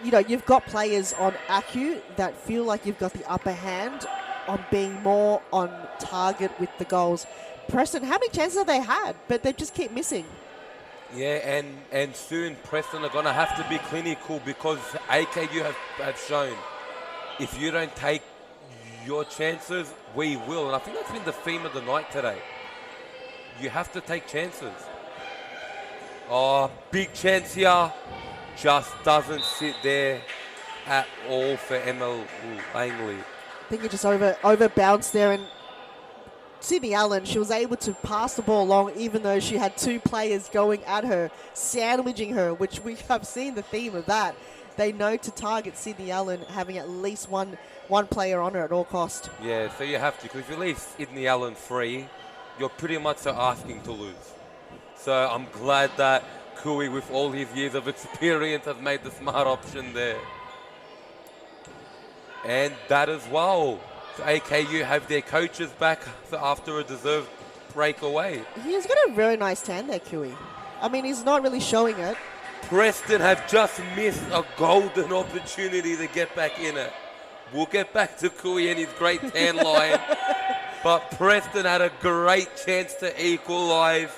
You've got players on ACU that feel like you've got the upper hand on being more on target with the goals. Preston, how many chances have they had? But they just keep missing. Yeah, and soon Preston are going to have to be clinical, because AKU have shown if you don't take your chances, we will. And I think that's been the theme of the night today. You have to take chances. Oh, big chance here. Just doesn't sit there at all for Emma Langley. I think it just over bounced there, and Sydney Allen, she was able to pass the ball along even though she had two players going at her, sandwiching her, which we have seen the theme of that. They know to target Sydney Allen, having at least one player on her at all cost. Yeah, so you have to, because if you leave Sydney Allen free, you're pretty much asking to lose. So I'm glad that Kui, with all his years of experience, has made the smart option there. And that as well. So AKU have their coaches back after a deserved breakaway. He's got a very nice tan there, Kui. I mean, he's not really showing it. Preston have just missed a golden opportunity to get back in it. We'll get back to Kui and his great tan line. But Preston had a great chance to equalise.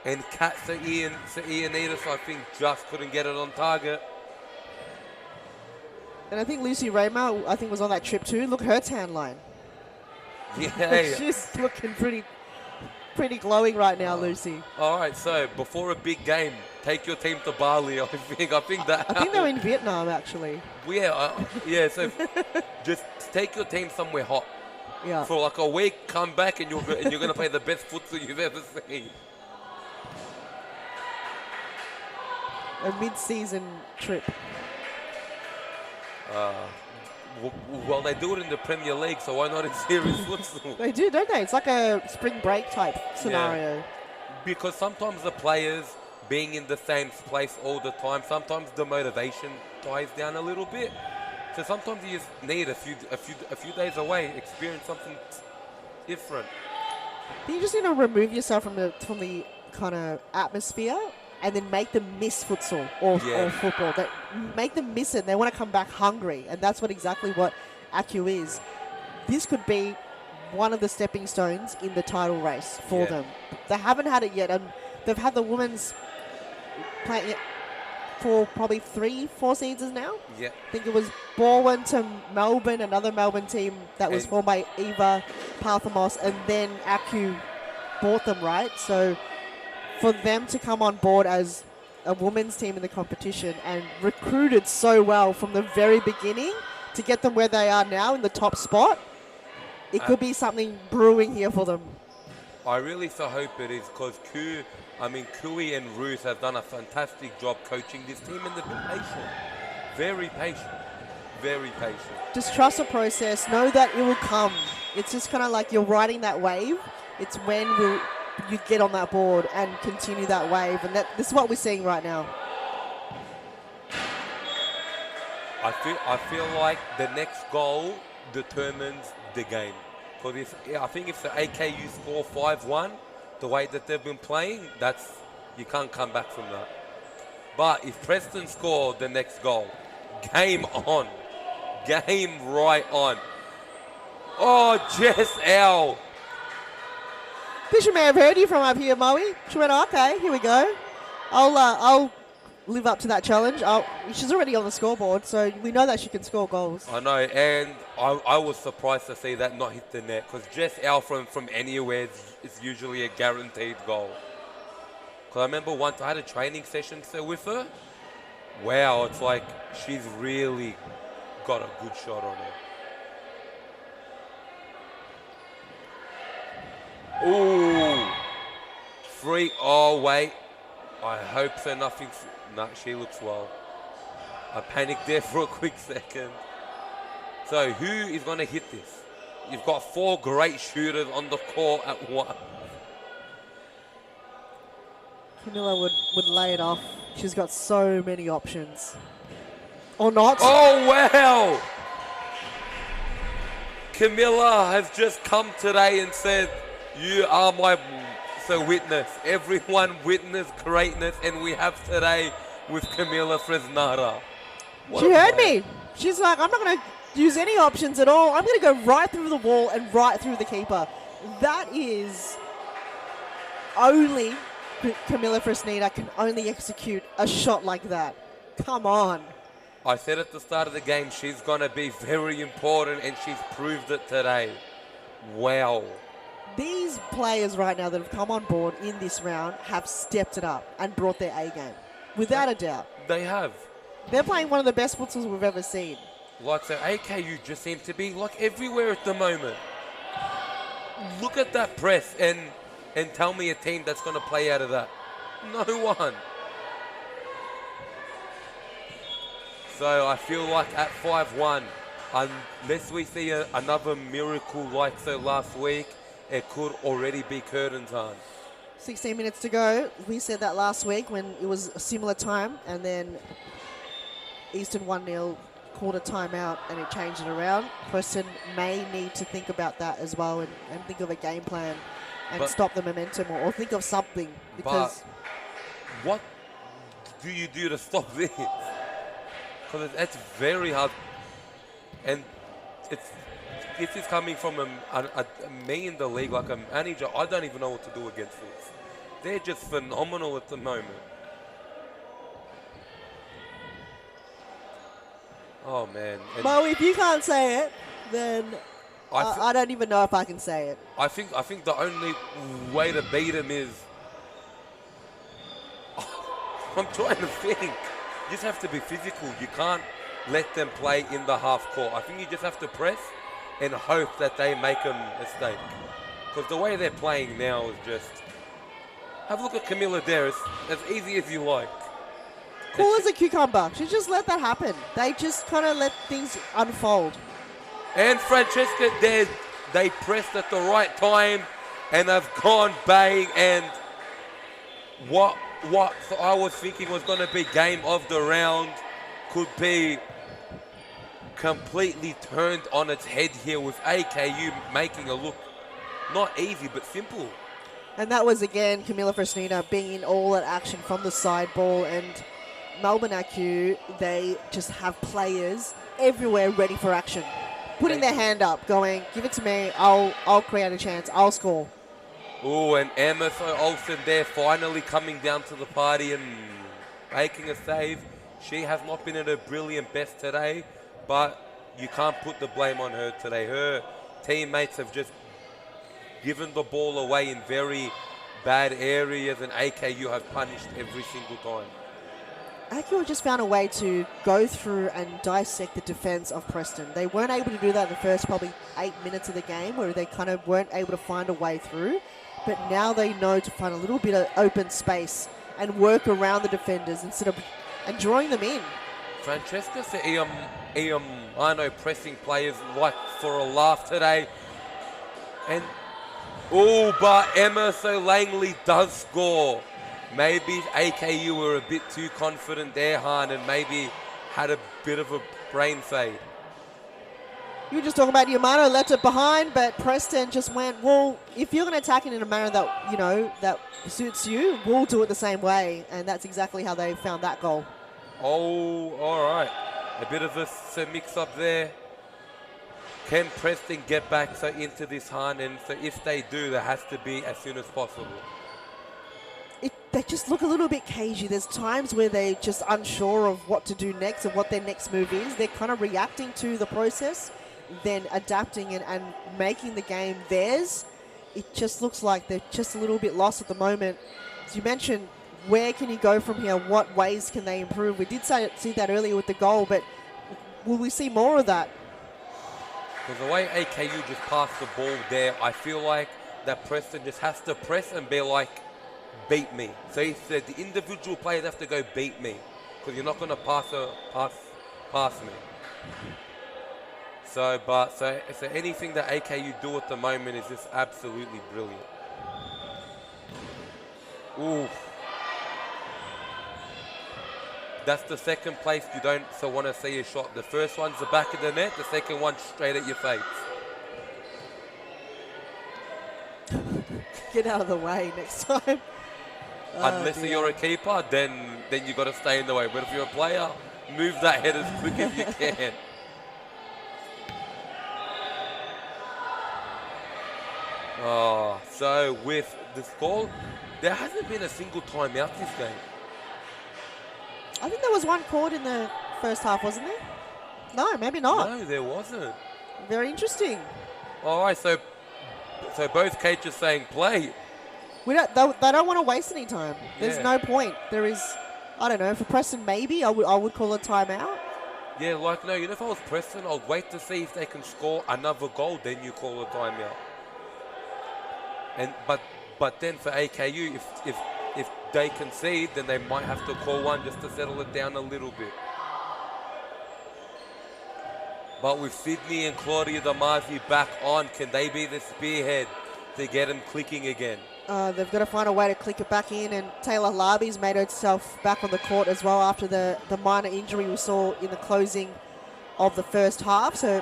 And Kat Ianitas, I think, just couldn't get it on target. And I think Lucy Raymer, was on that trip too. Look at her tan line. Yeah. She's looking pretty glowing right now, Lucy. All right, so before a big game, take your team to Bali, I think they're in Vietnam, actually. Yeah, so just take your team somewhere hot. Yeah. For like a week, come back, and you're going to play the best futsal you've ever seen. A mid-season trip. Well, they do it in the Premier League, so why not in series futsal? They do, don't they? It's like a spring break type scenario. Yeah. Because sometimes the players being in the same place all the time, sometimes the motivation dies down a little bit. So sometimes you just need a few days away, experience something different. You just need to remove yourself from the kind of atmosphere, and then make them miss futsal or football. Make them miss it. They want to come back hungry, and that's exactly what ACU is. This could be one of the stepping stones in the title race for them. They haven't had it yet, and they've had the women's playing it for probably 3-4 seasons now. Yeah. I think it was Bowen to Melbourne, another Melbourne team that was formed by Eva Parthamos, and then ACU bought them, right? So for them to come on board as a women's team in the competition and recruited so well from the very beginning to get them where they are now in the top spot, it could be something brewing here for them. I really so hope it is, because Kui and Ruth have done a fantastic job coaching this team, and they've been patient. Very patient. Very patient. Just trust the process. Know that it will come. It's just kind of like you're riding that wave. It's when you get on that board and continue that wave, and this is what we're seeing right now. I feel like the next goal determines the game. Because I think if the AKU score 5-1, the way that they've been playing, you can't come back from that. But if Preston score the next goal, game on. Game right on. Oh, Jess Owl. Fisher may have heard you from up here, Moe. She went, okay, here we go. I'll live up to that challenge. She's already on the scoreboard, so we know that she can score goals. I know, and I was surprised to see that not hit the net, because Jess Owl from anywhere is usually a guaranteed goal. Because I remember once I had a training session with her. Wow, it's like she's really got a good shot on her. Ooh. Free. Oh, wait. I hope so. Nothing's. No, she looks well. I panicked there for a quick second. So, who is going to hit this? You've got 4 great shooters on the court at once. Camilla would lay it off. She's got so many options. Or not. Oh, wow! Camilla has just come today and said, you are my witness. Everyone witness greatness, and we have today with Camilla Fresnada. She heard me. She's like, I'm not going to use any options at all. I'm going to go right through the wall and right through the keeper. That is only Camilla Fresneda can only execute a shot like that. Come on. I said at the start of the game, she's going to be very important, and she's proved it today. Wow. These players right now that have come on board in this round have stepped it up and brought their A game. Without a doubt. They have. They're playing one of the best futsals we've ever seen. Like, so AKU just seem to be like everywhere at the moment. Look at that press and tell me a team that's going to play out of that. No one. So I feel like at 5-1, unless we see another miracle like so last week, it could already be curtain time. 16 minutes to go. We said that last week when it was a similar time, and then Eastern 1-0 called a timeout and it changed it around. Preston may need to think about that as well and think of a game plan and stop the momentum or think of something. Because what do you do to stop this? Because it's very hard. And this is coming from me in the league, like a manager. I don't even know what to do against this. They're just phenomenal at the moment. Oh, man. Mo, if you can't say it, then I don't even know if I can say it. I think the only way to beat them is... I'm trying to think. You just have to be physical. You can't let them play in the half court. I think you just have to press and hope that they make a mistake. Because the way they're playing now is just... Have a look at Camilla there. It's as easy as you like. Cool as a cucumber. She just let that happen. They just kind of let things unfold. And Francesca, they pressed at the right time and have gone bang. And what I was thinking was going to be game of the round could be completely turned on its head here with AKU making a look not easy but simple. And that was again Camilla Fresneda being in all that action from the side ball, and Melbourne AQ, they just have players everywhere ready for action, putting their hand up, going, give it to me, I'll create a chance, I'll score. Oh, and Emma Olsen there finally coming down to the party and making a save. She has not been at her brilliant best today, but you can't put the blame on her today. Her teammates have just given the ball away in very bad areas, and AKU have punished every single time. AKU just found a way to go through and dissect the defense of Preston. They weren't able to do that in the first probably 8 minutes of the game, where they kind of weren't able to find a way through. But now they know to find a little bit of open space and work around the defenders instead of and drawing them in. Francesca said, I know pressing players like for a laugh today. And but Emma Langley does score. Maybe AKU were a bit too confident there, Han, and maybe had a bit of a brain fade. You were just talking about Yamano left it behind, but Preston just went, well, if you're going to attack it in a manner that, you know, that suits you, we'll do it the same way. And that's exactly how they found that goal. Oh, all right. A bit of a mix-up there. Can Preston get back into this hunt? And so if they do, there has to be as soon as possible. They just look a little bit cagey. There's times where they're just unsure of what to do next and what their next move is. They're kind of reacting to the process, then adapting and making the game theirs. It just looks like they're just a little bit lost at the moment. As you mentioned, where can you go from here? What ways can they improve? We did see that earlier with the goal, but will we see more of that? Because the way AKU just passed the ball there, I feel like that Preston just has to press and be like, beat me. So he said the individual players have to go beat me because you're not going to pass me. So anything that AKU do at the moment is just absolutely brilliant. Ooh. That's the second place you don't want to see a shot. The first one's the back of the net, the second one straight at your face. Get out of the way next time. Unless you're a keeper, then you got to stay in the way. But if you're a player, move that head as quick as you can. Oh, so with the score, there hasn't been a single timeout this game. I think there was one called in the first half, wasn't there? No, maybe not. No, there wasn't. Very interesting. All right, so both coaches saying play. They don't want to waste any time. There's Yeah. no point. There is, I don't know, for Preston maybe I would call a timeout. Yeah, like, no, if I was Preston, I'd wait to see if they can score another goal, then you call a timeout. But then for AKU, if they concede, then they might have to call one just to settle it down a little bit. But with Sydney and Claudia Damazi back on, can they be the spearhead to get them clicking again? They've got to find a way to click it back in, and Taylor Larby's made herself back on the court as well after the minor injury we saw in the closing of the first half. So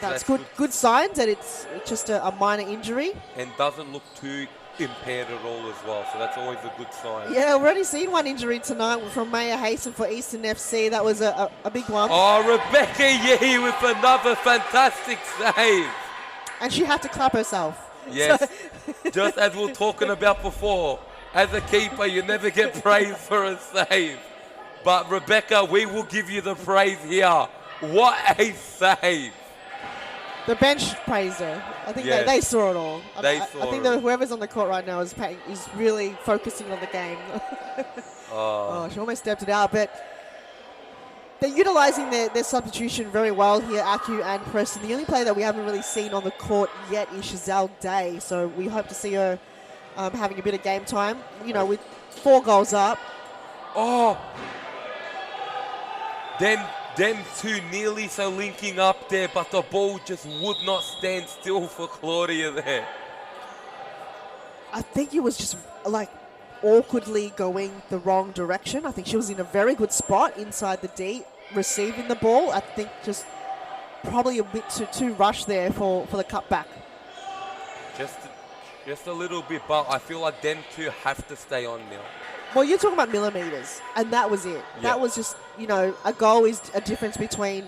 that's good signs that it's just a minor injury. And doesn't look too impaired at all as well, so that's always a good sign. Yeah, we've already seen one injury tonight from Maya Hasten for Eastern FC. That was a big one. Oh, Rebecca Yee with another fantastic save. And she had to clap herself. Yes, just as we were talking about before, as a keeper, you never get praise for a save. But Rebecca, we will give you the praise here. What a save. The bench praised her. I think Yes. they saw it all. They I saw think it. that whoever's on the court right now is really focusing on the game. Oh, she almost stepped it out, but they're utilising their substitution very well here, Aku and Preston. The only player that we haven't really seen on the court yet is Chazelle Day, so we hope to see her having a bit of game time. You know, with 4 goals up. Oh, them two nearly so linking up there, but the ball just would not stand still for Claudia there. I think it was just like awkwardly going the wrong direction. I think she was in a very good spot inside the D, receiving the ball. I think just probably a bit too rushed there for the cutback. Just a little bit, but I feel like them two have to stay on now. Well, you're talking about millimetres, and that was it. Yeah. That was just, a goal is a difference between,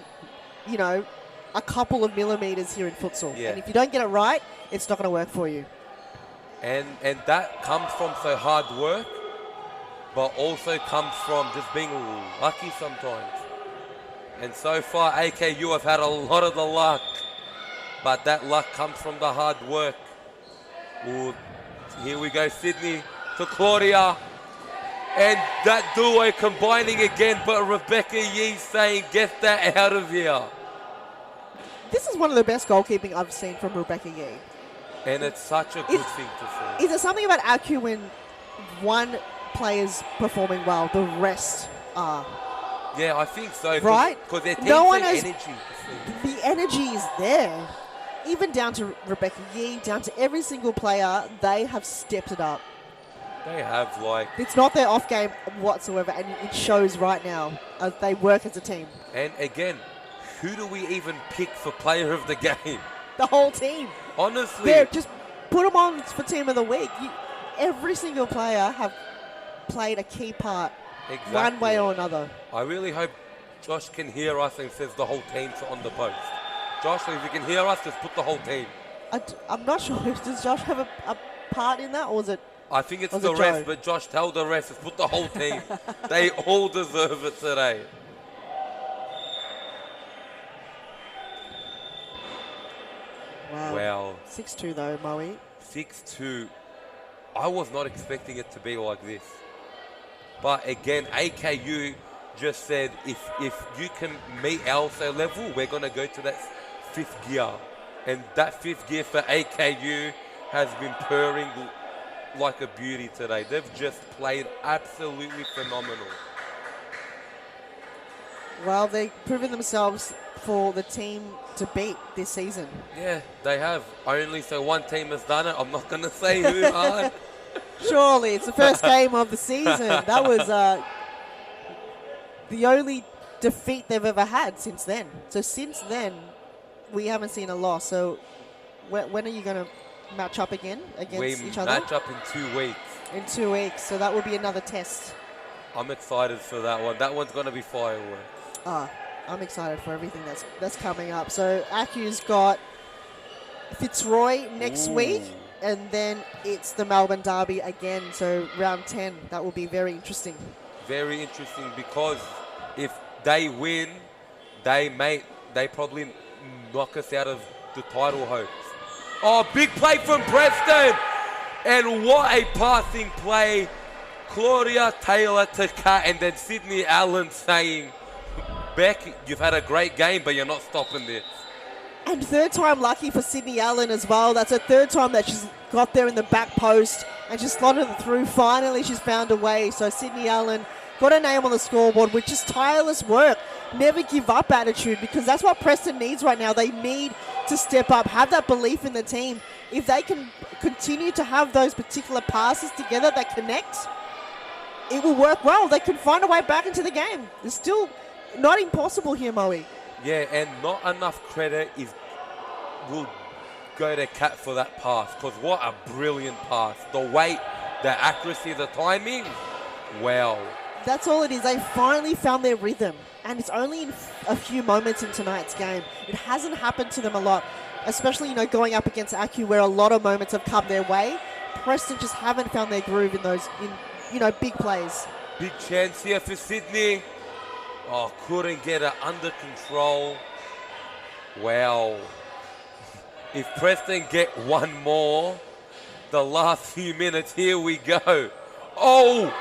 a couple of millimetres here in futsal. Yeah. And if you don't get it right, it's not going to work for you. And that comes from so hard work, but also comes from just being lucky sometimes. And so far, AKU have had a lot of the luck, but that luck comes from the hard work. Ooh, here we go, Sydney to Claudia. And that duo combining again, but Rebecca Yee saying, get that out of here. This is one of the best goalkeeping I've seen from Rebecca Yee. And it's such a good thing to see. Is there something about Aku when one player's performing well, the rest are? Yeah, I think so. Right? Because their team's No one so has- energy. The energy is there. Even down to Rebecca Yee, down to every single player, they have stepped it up. They have, like... It's not their off game whatsoever, and it shows right now as they work as a team. And again, who do we even pick for player of the game? The whole team. Honestly. There, just put them on for team of the week. Every single player have played a key part, Exactly. one way or another. I really hope Josh can hear us and says the whole team's on the post. Josh, if you can hear us, just put the whole team. I'm not sure. Does Josh have a part in that, or is it? I think it's Was the it rest, Joe? but Josh, tell the rest, just put the whole team. They all deserve it today. Wow. Well, 6-2 though, Moe. 6-2. I was not expecting it to be like this. But again, AKU just said, if you can meet our level, we're going to go to that fifth gear. And that fifth gear for AKU has been purring like a beauty today. They've just played absolutely phenomenal. Well, they've proven themselves for the team to beat this season. Yeah, they have. Only so one team has done it. I'm not going to say who are. Surely, it's the first game of the season. That was the only defeat they've ever had since then. So since then, we haven't seen a loss. So when are you going to match up again against each other? We match up in 2 weeks. In 2 weeks. So that will be another test. I'm excited for that one. That one's going to be fireworks. I'm excited for everything that's coming up. So Aku's got Fitzroy next week, and then it's the Melbourne Derby again. So round 10, that will be very interesting. Very interesting, because if they win, they probably knock us out of the title hopes. Oh, big play from Preston, and what a passing play. Claudia Taylor to cut, and then Sydney Allen saying, Beck, you've had a great game, but you're not stopping this. And third time lucky for Sydney Allen as well. That's her third time that she's got there in the back post and just slotted it through. Finally, she's found a way. So Sydney Allen got her name on the scoreboard with just tireless work. Never give up attitude, because that's what Preston needs right now. They need to step up, have that belief in the team. If they can continue to have those particular passes together that connect, it will work well. They can find a way back into the game. It's still not impossible here, Moe. Yeah, and not enough credit will go to Kat for that pass, because what a brilliant pass. The weight, the accuracy, the timing, wow. That's all it is. They finally found their rhythm, and it's only in a few moments in tonight's game. It hasn't happened to them a lot, especially, going up against Aku, where a lot of moments have come their way. Preston just haven't found their groove in those, big plays. Big chance here for Sydney. Oh, couldn't get it under control. Wow. If Preston get one more, the last few minutes, here we go. Oh,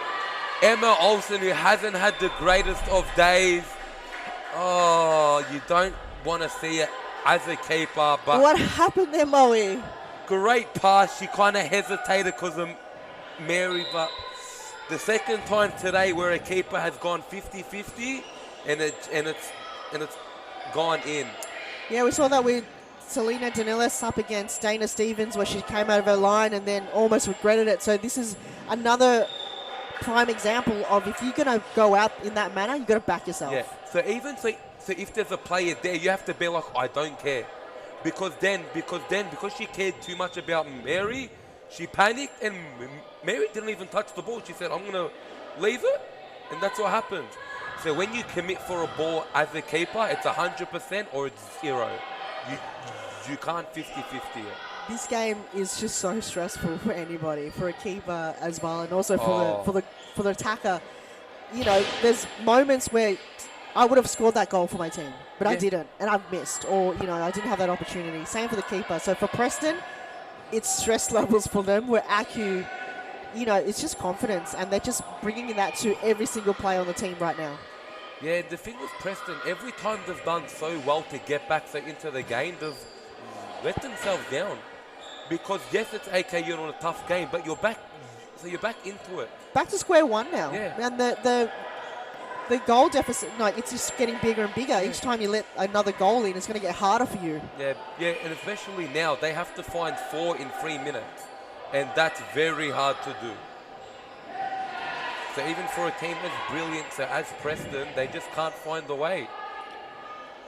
Emma Olsen, who hasn't had the greatest of days. Oh, you don't want to see it as a keeper, but What happened there, Moe? great pass. She kind of hesitated because of Mary, but the second time today where a keeper has gone 50-50 and it's gone in. Yeah, we saw that with Selena Danilis up against Dana Stevens, where she came out of her line and then almost regretted it. So this is another prime example of, if you're going to go out in that manner, you've got to back yourself. Yeah. So if there's a player there, you have to be like, I don't care, because she cared too much about Mary, she panicked, and Mary didn't even touch the ball. She said, I'm going to leave it, and that's what happened. So when you commit for a ball as a keeper, it's 100% or it's 0. You can't 50-50 it. This game is just so stressful for anybody, for a keeper as well, and also for the attacker. There's moments where I would have scored that goal for my team, but I didn't, and I've missed, or I didn't have that opportunity. Same for the keeper. So for Preston, it's stress levels for them, where Aku, it's just confidence, and they're just bringing that to every single player on the team right now. Yeah, the thing with Preston, every time they've done so well to get back into the game, they've let themselves down. Because yes, it's AKU on a tough game, but you're back into it. Back to square one now. Yeah. And the goal deficit, it's just getting bigger and bigger. Each time you let another goal in, it's going to get harder for you. Yeah, and especially now, they have to find 4 in 3 minutes. And that's very hard to do. So even for a team as brilliant as Preston, they just can't find the way.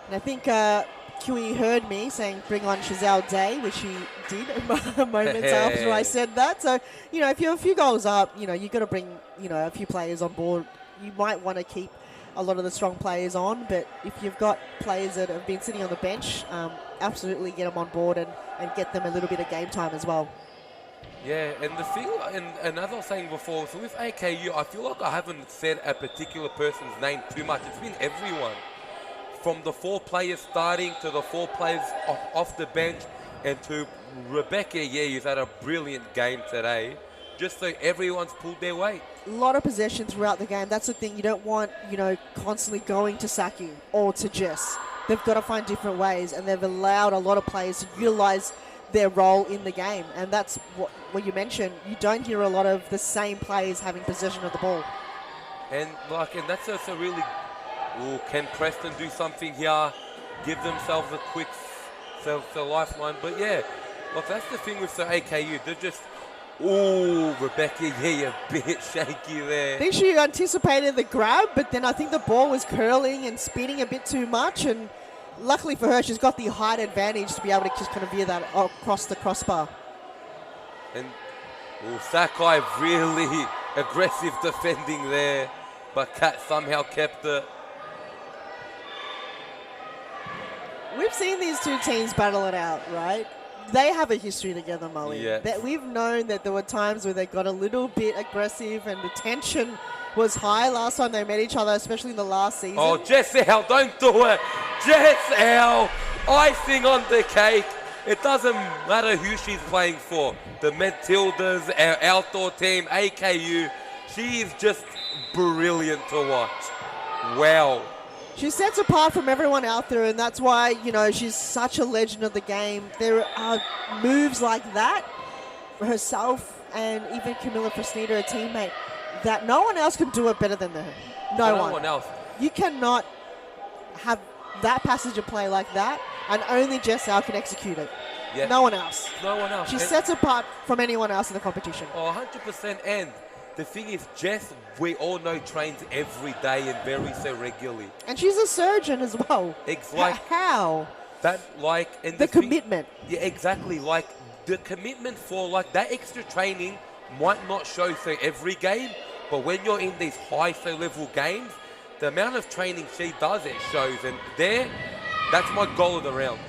And I think QE heard me saying bring on Chazelle Day, which he did moments after I said that. So, if you're a few goals up, you've got to bring, a few players on board. You might want to keep a lot of the strong players on, but if you've got players that have been sitting on the bench, absolutely get them on board and get them a little bit of game time as well. Yeah, and the thing, and as I was saying before, so with AKU, I feel like I haven't said a particular person's name too much. It's been everyone. From the 4 players starting to the 4 players off the bench, and to Rebecca, who's had a brilliant game today, just so everyone's pulled their weight. A lot of possession throughout the game. That's the thing. You don't want, constantly going to Saki or to Jess. They've got to find different ways, and they've allowed a lot of players to utilise their role in the game. And that's what you mentioned. You don't hear a lot of the same players having possession of the ball. And that's also really, can Preston do something here? Give themselves a quick lifeline. But yeah, that's the thing with the AKU. They're just, Rebecca, a bit shaky there. I think she anticipated the grab, but then I think the ball was curling and spinning a bit too much. And luckily for her, she's got the height advantage to be able to just kind of veer that across the crossbar. And Sakai really aggressive defending there, but Kat somehow kept it. We've seen these two teams battle it out, right? They have a history together, Molly. Yeah. That we've known that there were times where they got a little bit aggressive and the tension was high last time they met each other, especially in the last season. Oh, Jess L, don't do it. Jess L, icing on the cake. It doesn't matter who she's playing for. The Matildas, our outdoor team, AKU. She is just brilliant to watch. Wow. She sets apart from everyone out there, and that's why, she's such a legend of the game. There are moves like that, herself and even Camilla Fresneda, a teammate, that no one else can do it better than her. No one else. You cannot have that passage of play like that, and only Jess Al can execute it. Yeah. No one else. No one else. She sets apart from anyone else in the competition. Oh, 100%. And the thing is, Jess, we all know, trains every day and very so regularly. And she's a surgeon as well. It's like how? That, and the commitment. Yeah, exactly. The commitment for, that extra training might not show so every game, but when you're in these high so level games, the amount of training she does, it shows. And that's my goal of the round.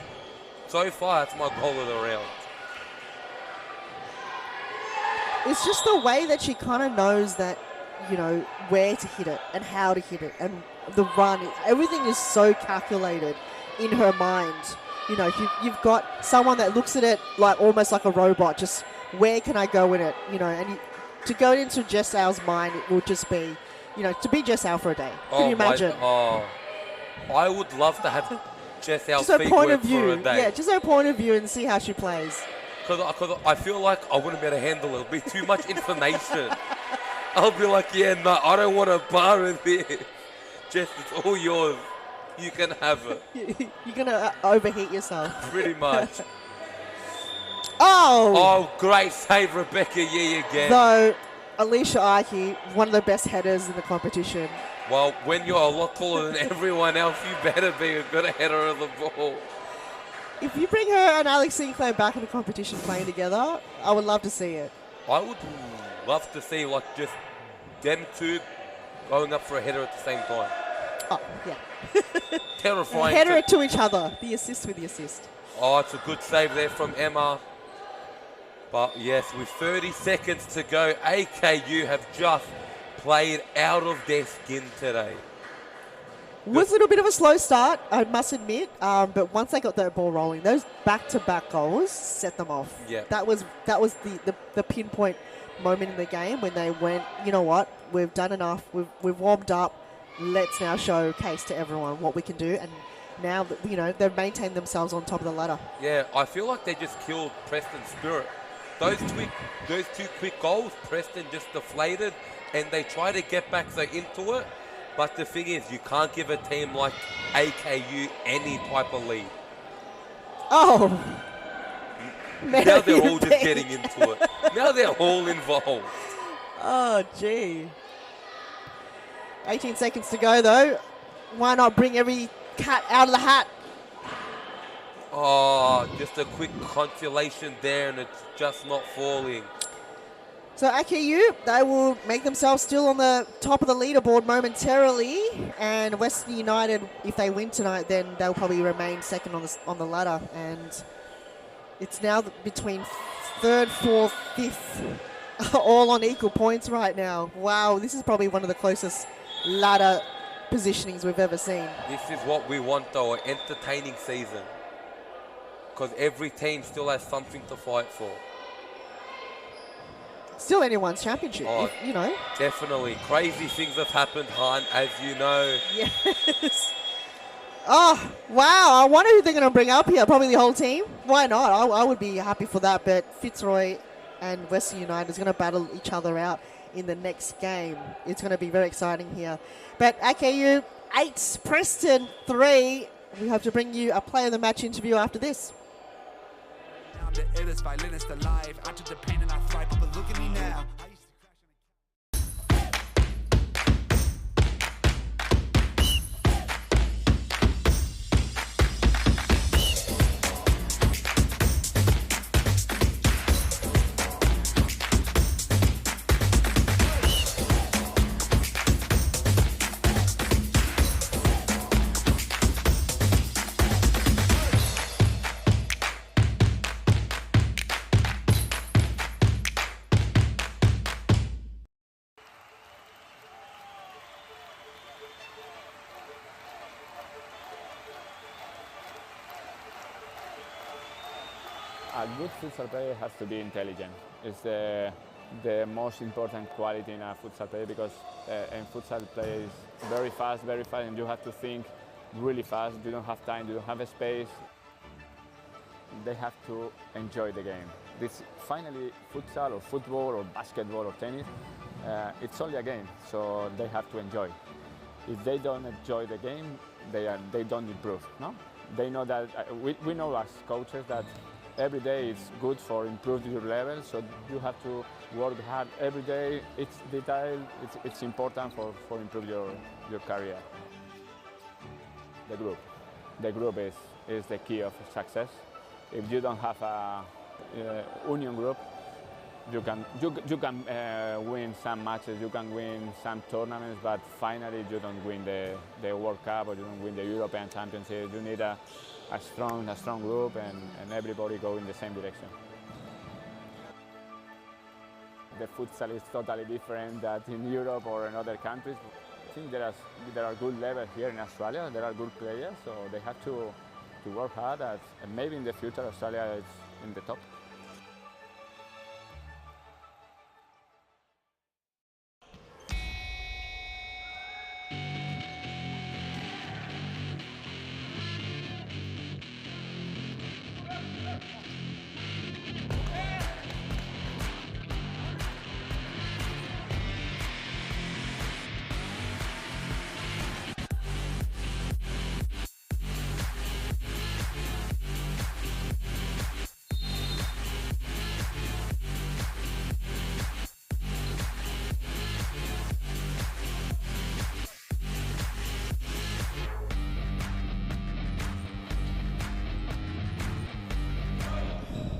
So far, that's my goal of the round. It's just the way that she kind of knows that, where to hit it and how to hit it and the run. Everything is so calculated in her mind. You've got someone that looks at it almost like a robot, just where can I go in it? To go into Jess Al's mind, it will just be, to be Jess Al for a day. Can you imagine? I would love to have Jess Al's just her feet point work of view. for a day. Yeah, just her point of view and see how she plays. Because I feel like I wouldn't be able to handle it. It'll be too much information. I'll be like, no, I don't want to borrow this. Jess, it's all yours. You can have it. You're going to overheat yourself. Pretty much. Oh, great save, Rebecca Yee again. Though, Alicia Aiki, one of the best headers in the competition. Well, when you're a lot taller than everyone else, you better be a good header of the ball. If you bring her and Alex Sinclair back in the competition playing together, I would love to see it. I would love to see just them two going up for a header at the same time. Oh, yeah. Terrifying. Header it to each other. The assist with the assist. Oh, it's a good save there from Emma. But yes, with 30 seconds to go, AKU have just played out of their skin today. Was a little bit of a slow start, I must admit, but once they got that ball rolling, those back-to-back goals set them off. Yeah. That was the pinpoint moment in the game when they went, you know what, we've done enough, we've warmed up, let's now showcase to everyone what we can do, and now they've maintained themselves on top of the ladder. Yeah, I feel like they just killed Preston's spirit. Those two quick goals, Preston just deflated, and they try to get back into it. But the thing is, you can't give a team like AKU any type of lead. Oh. Now they're all just getting into it. Now they're all involved. Oh, gee. 18 seconds to go, though. Why not bring every cat out of the hat. Oh, just a quick consolation there, and it's just not falling. So AKU, they will make themselves still on the top of the leaderboard momentarily, and Western United, if they win tonight, then they'll probably remain second on the ladder, and it's now between third, fourth, fifth, all on equal points right now. Wow, this is probably one of the closest ladder positionings we've ever seen. This is what we want, though, an entertaining season, because every team still has something to fight for. Still anyone's championship, Oh, you know. Definitely. Crazy things have happened, Han, as you know. Yes. Oh, wow. I wonder who they're going to bring up here. Probably the whole team. Why not? I would be happy for that. But Fitzroy and Western United is going to battle each other out in the next game. It's going to be very exciting here. But AKU 8, Preston 3. We hope to bring you a player of the match interview after this. I'm the illest violinist alive. I took the pain and I thrive, but look at me now. I used to crash. A good futsal player has to be intelligent. It's the most important quality in a futsal player, because in futsal play is very fast, and you have to think really fast. You don't have time, you don't have space. They have to enjoy the game. This finally, futsal or football or basketball or tennis, it's only a game, so they have to enjoy. If they don't enjoy the game, they don't improve. No, they know that. We know as coaches that every day is good for improve your level, so you have to work hard every day. It's detail. It's important for improve your career. The group is the key of success. If you don't have a union group, you can win some matches, you can win some tournaments, but finally you don't win the World Cup or you don't win the European Championship. You need a strong group and everybody go in the same direction. The futsal is totally different than in Europe or in other countries. I think there are good levels here in Australia. There are good players, so they have to work hard, and maybe in the future Australia is in the top.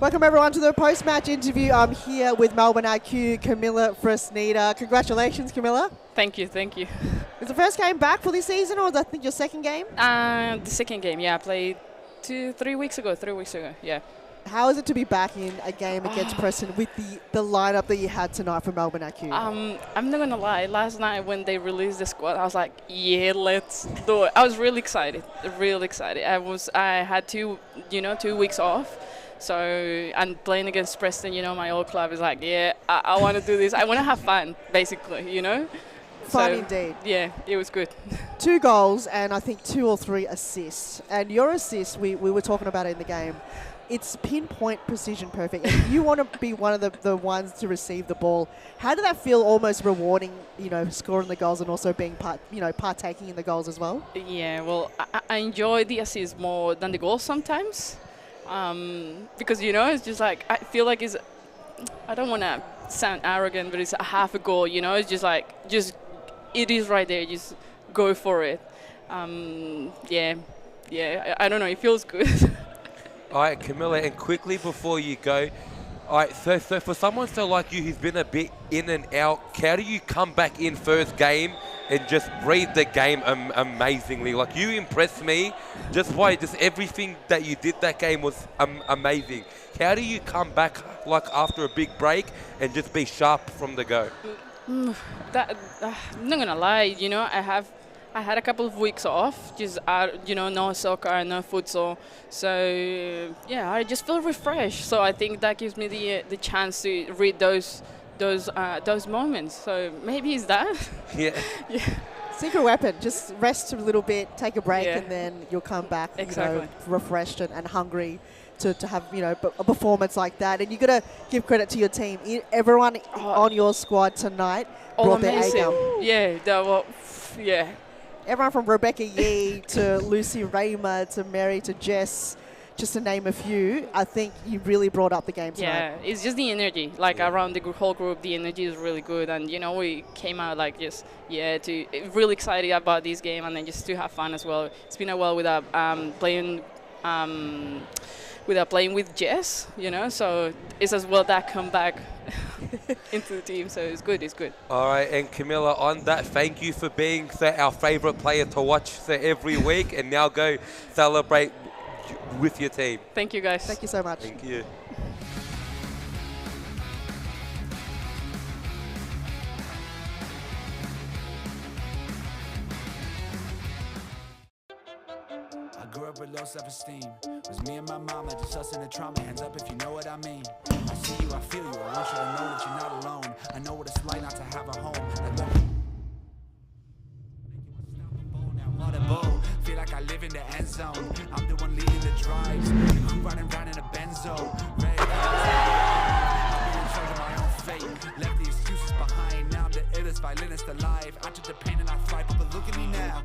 Welcome everyone to the post-match interview. I'm here with Melbourne IQ, Camilla Fresneda. Congratulations, Camilla. Thank you, thank you. Is the first game back for this season, or I think your second game? The second game, yeah, I played 3 weeks ago, yeah. How is it to be back in a game against Preston with the lineup that you had tonight for Melbourne IQ? I'm not gonna lie, last night when they released the squad, I was like, yeah, let's do it. I was really excited, I had 2 weeks off. So, and playing against Preston, my old club is like, yeah, I want to do this. I want to have fun, basically, Fun indeed. Yeah, it was good. 2 goals and I think 2 or 3 assists. And your assists, we were talking about it in the game. It's pinpoint precision perfect. And you want to be one of the ones to receive the ball. How did that feel, almost rewarding, scoring the goals and also being partaking in the goals as well? Yeah, well, I enjoy the assists more than the goals sometimes. Because, it's just like, I feel like I don't want to sound arrogant, but it's a half a goal, it's just like, it is right there, just go for it. I don't know. It feels good. All right, Camilla, and quickly before you go, all right, so for someone so like you who's been a bit in and out, how do you come back in first game and just read the game amazingly? Like, you impressed me just by just everything that you did that game was amazing. How do you come back like after a big break and just be sharp from the go? I'm not gonna lie, you know, I had a couple of weeks off, just no soccer, no futsal. So yeah, I just feel refreshed. So I think that gives me the chance to read those moments. So maybe it's that. Yeah. Yeah. Secret weapon, just rest a little bit, take a break, Yeah. and then you'll come back, Exactly. refreshed and hungry to have, a performance like that. And you got to give credit to your team. Everyone on your squad tonight brought their A game. Yeah, yeah. Everyone from Rebecca Yee to Lucy Raymer to Mary to Jess, just to name a few, I think you really brought up the game tonight. Yeah, it's just the energy. Like around the whole group, the energy is really good, and we came out like just to really excited about this game, and then just to have fun as well. It's been a while without playing with Jess, so it's as well that comeback into the team. So it's good. It's good. All right, and Camilla, on that, thank you for being our favourite player to watch every week, and now go celebrate with your team. Thank you, guys. Thank you so much. Thank you. I grew up with low self-esteem. Was me and my mama, just us in the trauma. Hands up if you know what I mean. I see you, I feel you. I want you to know that you're not alone. I know what it's like not to have a home. Feel like I live in the end zone. I'm the one leading the drives. The crew riding round in a benzo. Red I'm in charge of my own fate. Left the excuses behind. Now I'm the illest violinist alive. I took the pain and I thrive, but look at me now.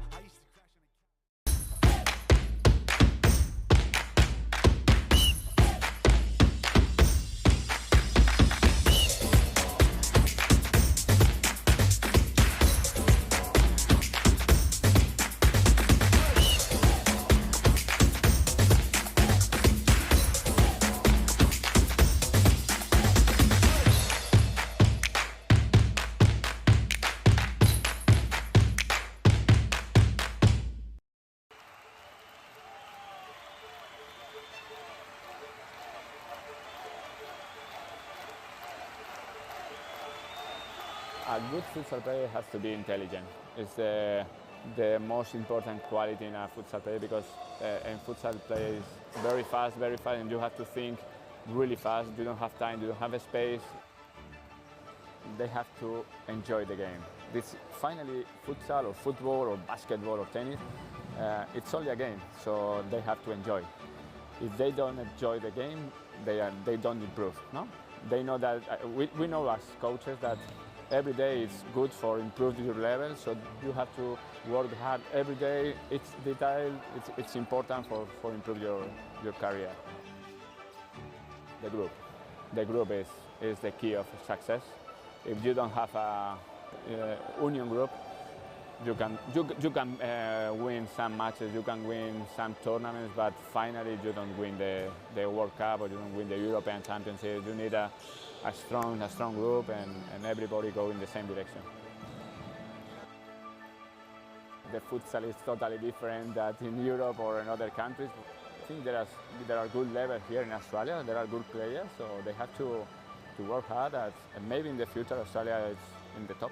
A good futsal player has to be intelligent. It's the most important quality in a futsal player, because in futsal play is very fast, and you have to think really fast. You don't have time, you don't have a space. They have to enjoy the game. Finally, futsal or football or basketball or tennis, it's only a game, so they have to enjoy. If they don't enjoy the game, they don't improve. No? They know that we know as coaches that every day is good for improving your level, so you have to work hard every day. It's detail, it's important for improve your career. The group is the key of success. If you don't have a union group, you can win some matches, you can win some tournaments, but finally you don't win the World Cup or you don't win the European Championship. You need a strong group and everybody go in the same direction. The futsal is totally different than in Europe or in other countries. I think there are good levels here in Australia. There are good players, so they have to work hard, and maybe in the future Australia is in the top.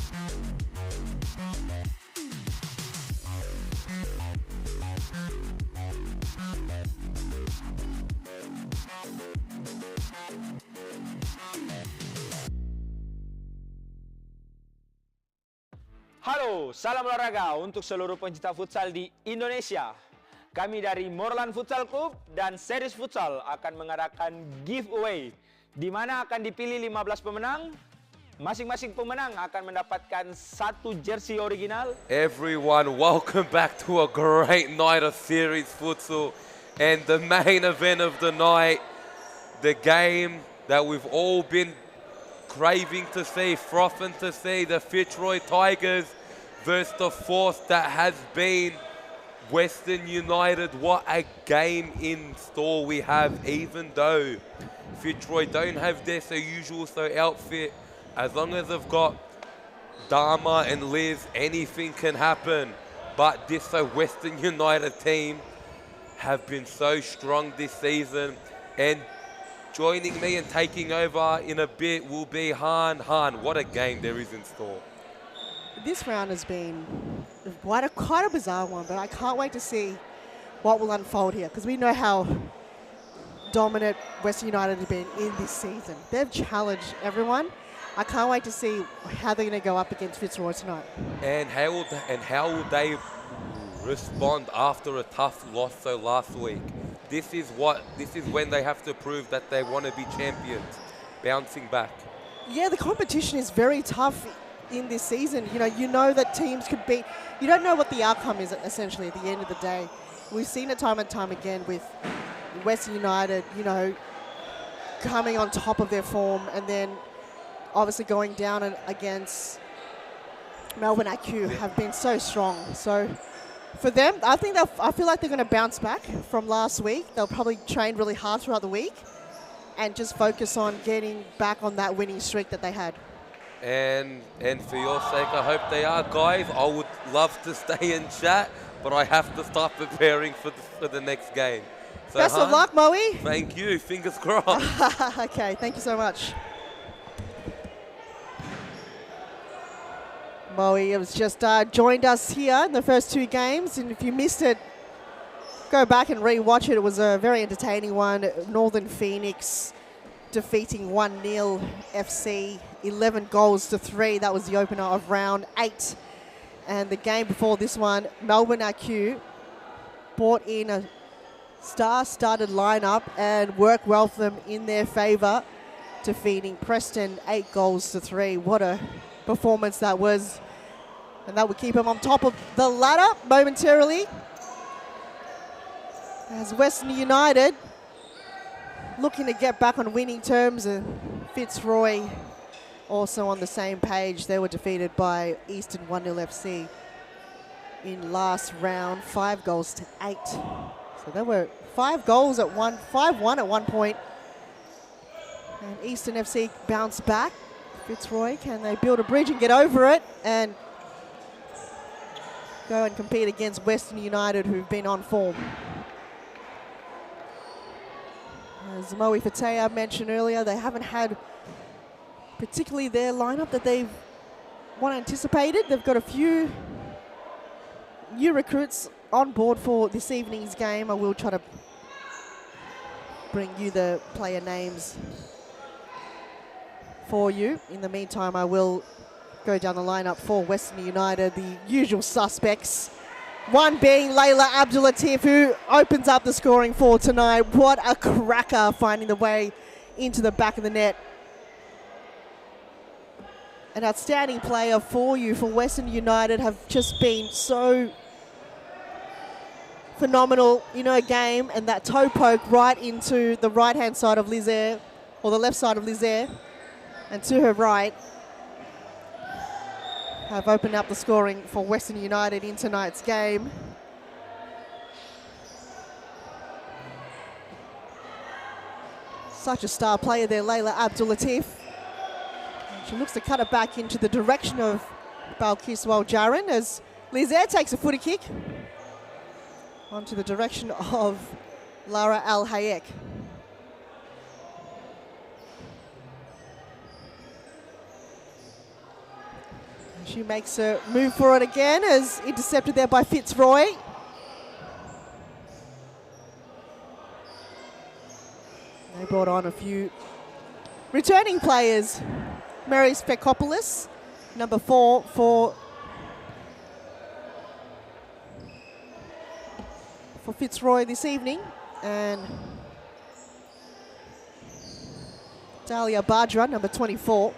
Halo, salam olahraga untuk seluruh pencinta futsal di Indonesia. Kami dari Morlan Futsal Club dan Series Futsal akan mengadakan giveaway di mana akan dipilih 15 pemenang. Masing-masing pemenang akan mendapatkan satu jersey original. Everyone, welcome back to a great night of Series Futsal and the main event of the night, the game that we've all been craving to see, frothing to see, the Fitzroy Tigers versus the force that has been Western United. What a game in store we have, even though Fitzroy don't have their usual outfit. As long as they've got Dharma and Liz, anything can happen. But this Western United team have been so strong this season. And joining me and taking over in a bit will be Han. Han, what a game there is in store. This round has been quite a bizarre one, but I can't wait to see what will unfold here, because we know how dominant Western United have been in this season. They've challenged everyone. I can't wait to see how they're going to go up against Fitzroy tonight. And how will they respond after a tough loss last week? This is when they have to prove that they want to be champions, bouncing back. Yeah, the competition is very tough in this season. You know that teams could beat. You don't know what the outcome is essentially at the end of the day. We've seen it time and time again with Western United, coming on top of their form and then obviously going down against Melbourne IQ have been so strong. So for them, I feel like they're going to bounce back from last week. They'll probably train really hard throughout the week and just focus on getting back on that winning streak that they had. And for your sake, I hope they are, guys. I would love to stay and chat, but I have to start preparing for the next game. So Best of luck, Moe. Thank you. Fingers crossed. Okay, thank you so much. Moe has just joined us here in the first two games, and if you missed it, go back and re-watch it. It was a very entertaining one. Northern Phoenix defeating Nil FC, 11 goals to 3. That was the opener of round 8. And the game before this one, Melbourne IQ brought in a star-studded lineup and worked well for them in their favour, defeating Preston 8 goals to 3. What a performance that was. And that would keep them on top of the ladder momentarily, as Western United looking to get back on winning terms, and Fitzroy also on the same page. They were defeated by Eastern 1-0 FC in last round, 5 goals to 8. So there were 5 goals at 5-1 at one point. And Eastern FC bounced back. Fitzroy, can they build a bridge and get over it and go and compete against Western United, who've been on form? As Moe Fatea mentioned earlier, they haven't had particularly their lineup that they've anticipated. They've got a few new recruits on board for this evening's game. I will try to bring you the player names for you. In the meantime, I will go down the lineup for Western United, the usual suspects. One being Layla Abdulatif, who opens up the scoring for tonight. What a cracker, finding the way into the back of the net. An outstanding player for you for Western United, have just been so phenomenal in her game, and that toe poke right into the right-hand side of Lizaire, or the left side of Lizaire, and to her right, have opened up the scoring for Western United in tonight's game. Such a star player there, Layla Abdulatif. She looks to cut it back into the direction of Balkiswal Jaran as Lizaire takes a footy kick onto the direction of Lara Al Hayek. She makes a move for it again, as intercepted there by Fitzroy. They brought on a few returning players. Mary Spekopoulos, number 4 for Fitzroy this evening, and Dahlia Badra, number 24.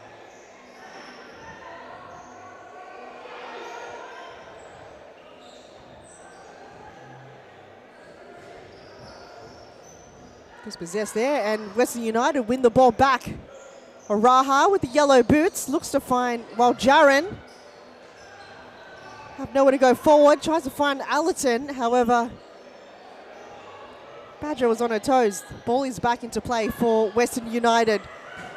Possessed there, and Western United win the ball back. Araha with the yellow boots looks to find, while Jaren have nowhere to go forward, tries to find Allerton. However, Badger was on her toes. Ball is back into play for Western United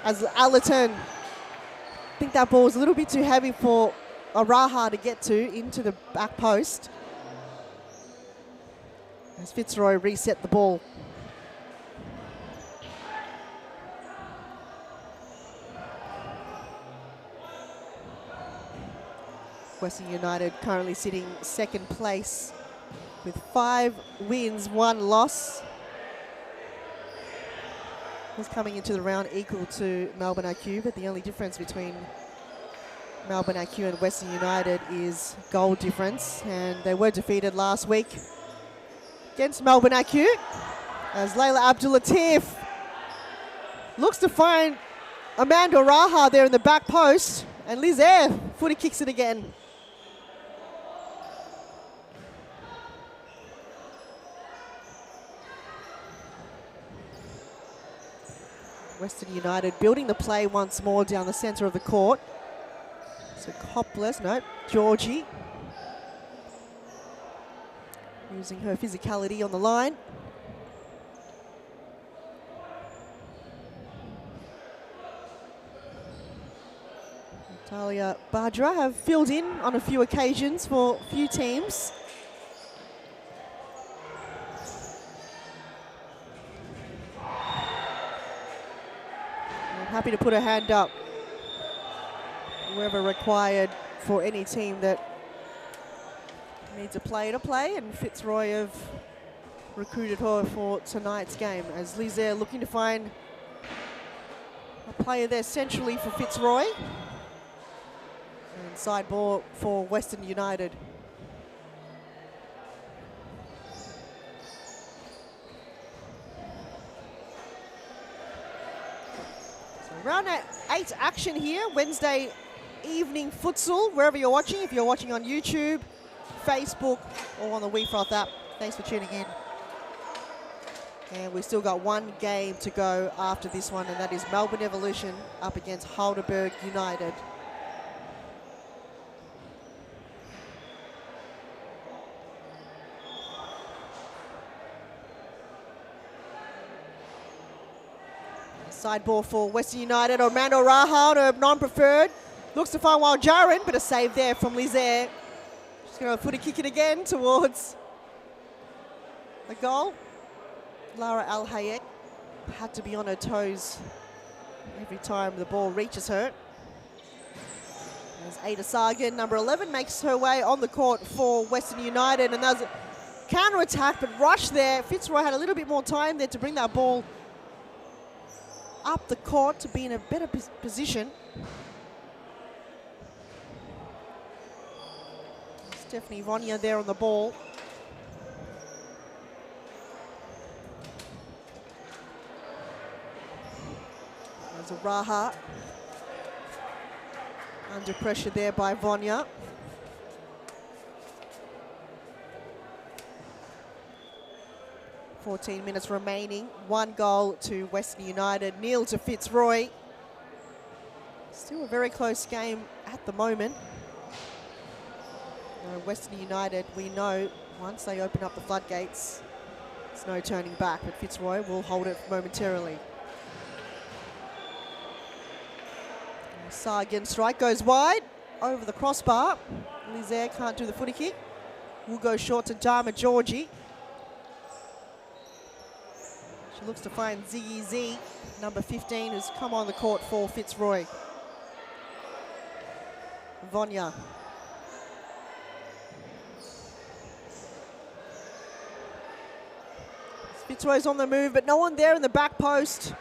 as Allerton. I think that ball was a little bit too heavy for Araha to get to into the back post, as Fitzroy reset the ball. Western United currently sitting second place with 5 wins, 1 loss. Is coming into the round equal to Melbourne IQ, but the only difference between Melbourne IQ and Western United is goal difference, and they were defeated last week against Melbourne IQ, as Layla Abdul-Latif looks to find Amanda Raha there in the back post, and Liz Air footy kicks it again. Western United building the play once more down the centre of the court. So Coppless, no, Georgie using her physicality on the line. Natalia Badra have filled in on a few occasions for a few teams. Happy to put a hand up wherever required for any team that needs a player to play, and Fitzroy have recruited her for tonight's game, as Lizaire looking to find a player there centrally for Fitzroy, and side ball for Western United. Round 8 action here, Wednesday evening futsal, wherever you're watching. If you're watching on YouTube, Facebook, or on the WeFroth app, thanks for tuning in. And we've still got 1 game to go after this one, and that is Melbourne Evolution up against Halberg United. Side ball for Western United. Armando Raha, her non-preferred. Looks to find Wild Jaren, but a save there from Lizaire. She's going to footy kick it again towards the goal. Lara Al Hayek had to be on her toes every time the ball reaches her. As Ada Sargan, number 11, makes her way on the court for Western United. And there's a counter-attack, but rush there. Fitzroy had a little bit more time there to bring that ball up the court to be in a better position. Stephanie Vonia there on the ball. There's a Raha. Under pressure there by Vonia. .14 minutes remaining. 1 goal to Western United. Nil to Fitzroy. Still a very close game at the moment. Western United, we know, once they open up the floodgates, there's no turning back, but Fitzroy will hold it momentarily. Sargent strike goes wide, over the crossbar. Lizaire can't do the footy kick. Will go short to Dharma Georgie. She looks to find Ziggy Z, number 15, who's come on the court for Fitzroy. Vonya. Fitzroy's on the move, but no one there in the back post.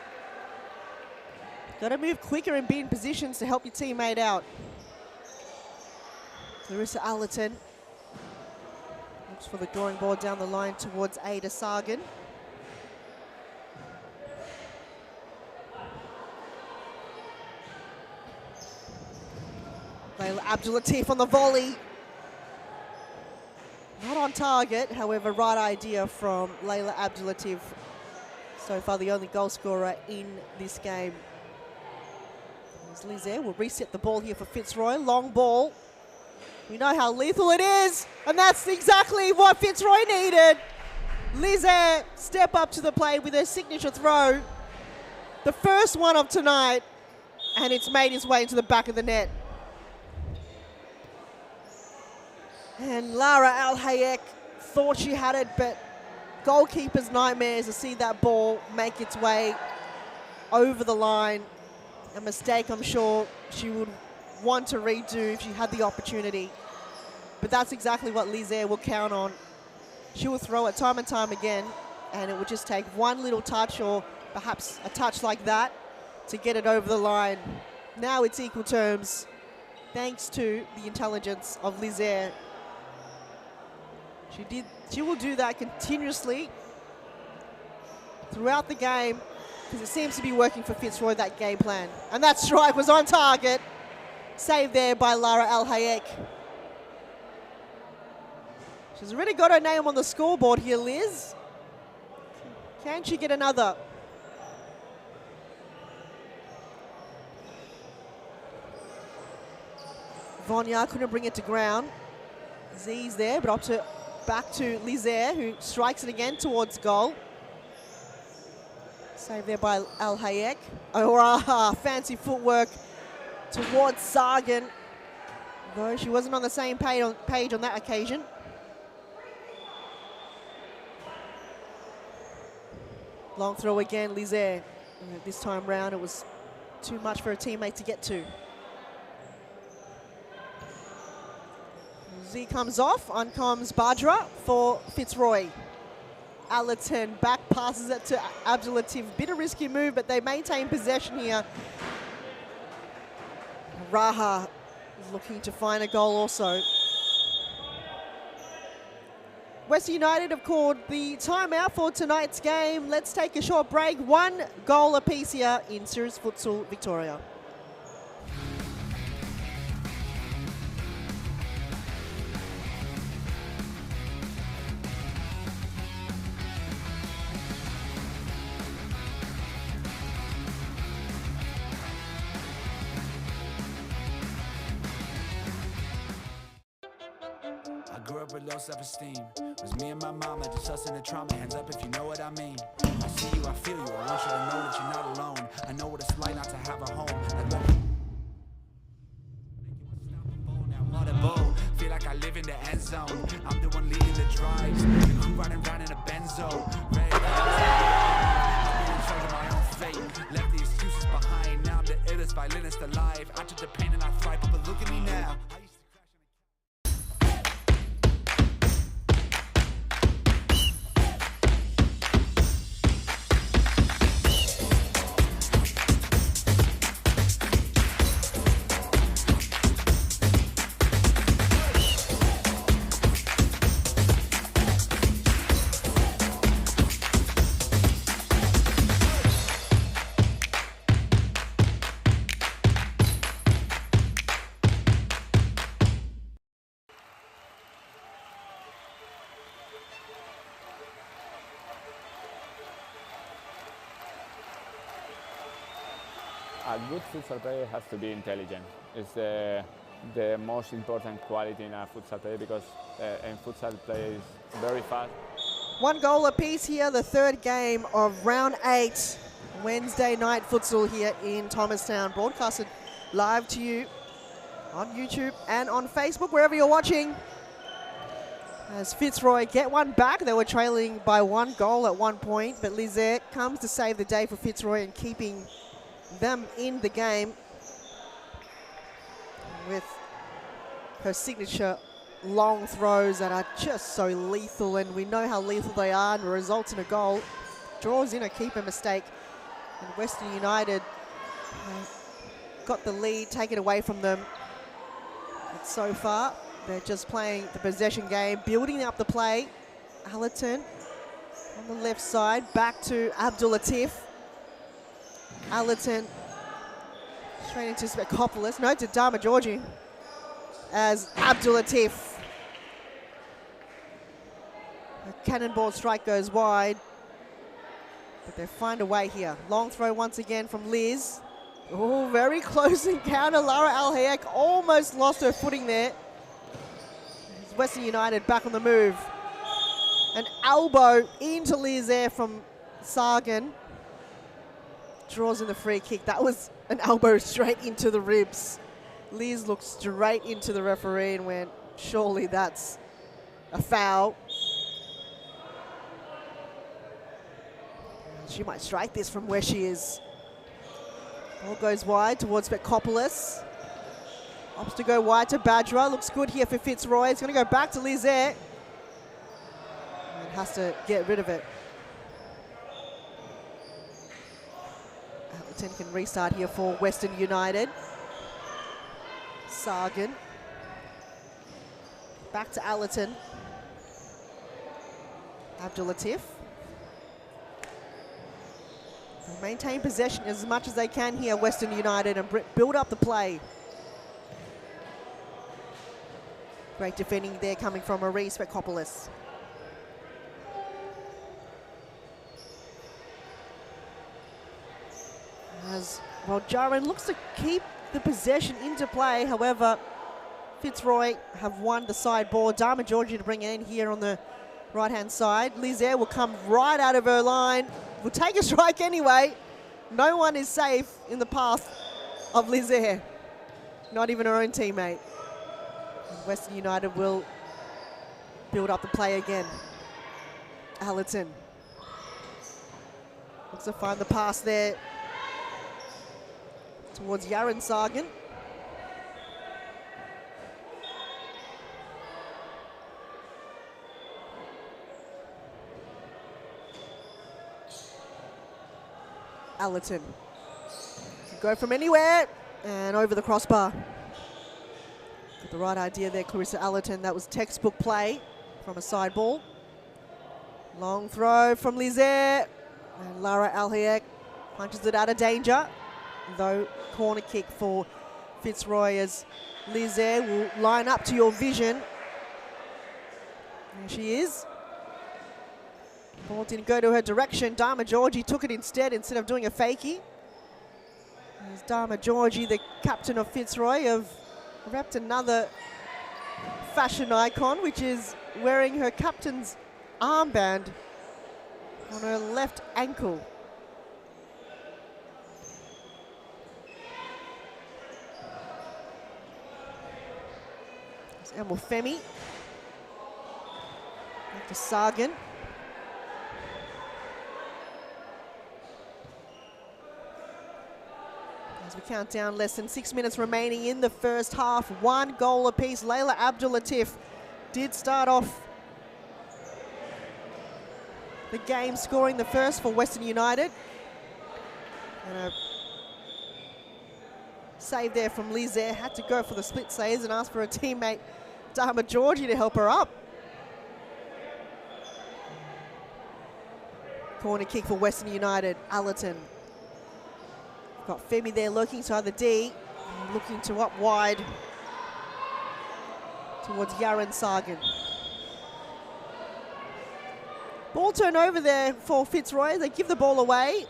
Got to move quicker and be in positions to help your teammate out. Larissa Allerton looks for the drawing board down the line towards Ada Sargan. Layla Abdulatif on the volley. Not on target, however, right idea from Layla Abdulatif. So far the only goal scorer in this game. As Lizaire will reset the ball here for Fitzroy. Long ball. We know how lethal it is, and that's exactly what Fitzroy needed. Lizaire step up to the plate with her signature throw. The first one of tonight, and it's made its way into the back of the net. And Lara Al Hayek thought she had it, but goalkeeper's nightmares to see that ball make its way over the line. A mistake I'm sure she would want to redo if she had the opportunity. But that's exactly what Lizaire will count on. She will throw it time and time again, and it would just take one little touch, or perhaps a touch like that, to get it over the line. Now it's equal terms, thanks to the intelligence of Lizaire. She will do that continuously throughout the game, because it seems to be working for Fitzroy, that game plan. And that strike was on target. Saved there by Lara Al Hayek. She's already got her name on the scoreboard here, Liz. Can she get another? Vonya couldn't bring it to ground. Z's there, but back to Lizaire, who strikes it again towards goal. Saved there by Al Hayek. Oh, fancy footwork towards Sargan, though she wasn't on the same page on that occasion. Long throw again, Lizaire. This time round, it was too much for her teammate to get to. Z comes off, on comes Badra for Fitzroy. Allerton back passes it to Abdulatif. Bit of risky move, but they maintain possession here. Raha is looking to find a goal also. Western United have called the timeout for tonight's game. Let's take a short break. 1 goal apiece here in Series Futsal Victoria. Grew up with low self-esteem. Was me and my mama just us in the trauma. Hands up if you know what I mean. I see you, I feel you. I want you to know that you're not alone. I know what it's like not to have a home. Feel like I live in the end zone. I'm the one leading the drives. The crew riding around in a benzo. Red I've been in charge of my own fate. Left the excuses behind. Now I'm the illest violinist alive. I took the pain and I thrive, but look at me now. A good futsal player has to be intelligent. It's the most important quality in a futsal player, because in futsal player is very fast. 1 goal apiece here, the third game of round 8, Wednesday night futsal here in Thomastown, broadcasted live to you on YouTube and on Facebook, wherever you're watching. As Fitzroy get one back, they were trailing by 1 goal at one point, but Lizaire comes to save the day for Fitzroy and keeping them in the game with her signature long throws that are just so lethal, and we know how lethal they are, and results in a goal. Draws in a keeper mistake, and Western United got the lead taken away from them. And so far, they're just playing the possession game, building up the play. Allerton on the left side, back to Abdul Latif. Allerton straight into Spekopoulos, no, to Dharma Georgie, as Abdul Latif. A cannonball strike goes wide, but they find a way here. Long throw once again from Liz. Oh, very close encounter. Lara Al-Hayek almost lost her footing there. Western United back on the move. An elbow into Liz there from Sagan. Draws in the free kick. That was an elbow straight into the ribs. Liz looked straight into the referee and went, surely that's a foul. She might strike this from where she is. Ball goes wide towards Spekopoulos. Opts to go wide to Badra. Looks good here for Fitzroy. It's going to go back to Lizaire. And has to get rid of it. Hamilton can restart here for Western United. Sagan. Back to Allerton. Abdul Latif. Maintain possession as much as they can here, Western United, and build up the play. Great defending there coming from Marie Spekopoulos. As Rojarin looks to keep the possession into play, however, Fitzroy have won the side ball. Dharma Georgie to bring it in here on the right-hand side. Lizaire will come right out of her line. Will take a strike anyway. No one is safe in the path of Lizaire. Not even her own teammate. And Western United will build up the play again. Allerton looks to find the pass there towards Yaren Sagan. Allerton can go from anywhere and over the crossbar. Got the right idea there, Clarissa Allerton. That was textbook play from a side ball. Long throw from Lizaire. And Lara Al-Hayek punches it out of danger. Though corner kick for Fitzroy as Lizaire will line up to your vision. There she is. Ball didn't go to her direction. Dharma Georgie took it instead of doing a fakie. As Dharma Georgie, the captain of Fitzroy, have repped another fashion icon, which is wearing her captain's armband on her left ankle. There's Emil Femi. Back to Sagan. As we count down, less than 6 minutes remaining in the first half. 1 goal apiece. Layla Abdul Latif did start off the game scoring the first for Western United. And a save there from Lizaire. Had to go for the split saves and ask for a teammate, Dharma Georgie, to help her up. Corner kick for Western United. Allerton. Got Femi there looking to either D, looking to up wide towards Yaren Sagan. Ball turnover there for Fitzroy. They give the ball away.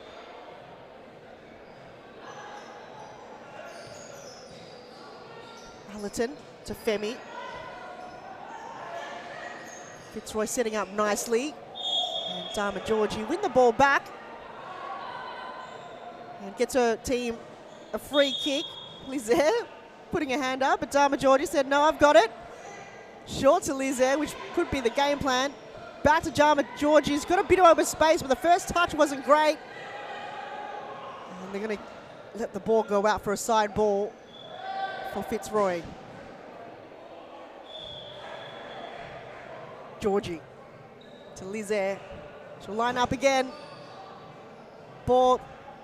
Allerton to Femi. Fitzroy setting up nicely. And Dharma Georgie win the ball back. And gets her team a free kick. Lizaire putting a hand up, but Dharma Georgie said, no, I've got it. Short to Lizaire, which could be the game plan. Back to Dharma Georgie. He's got a bit of open space, but the first touch wasn't great. And they're going to let the ball go out for a side ball for Fitzroy. Georgie to Lize. She'll line up again. Ball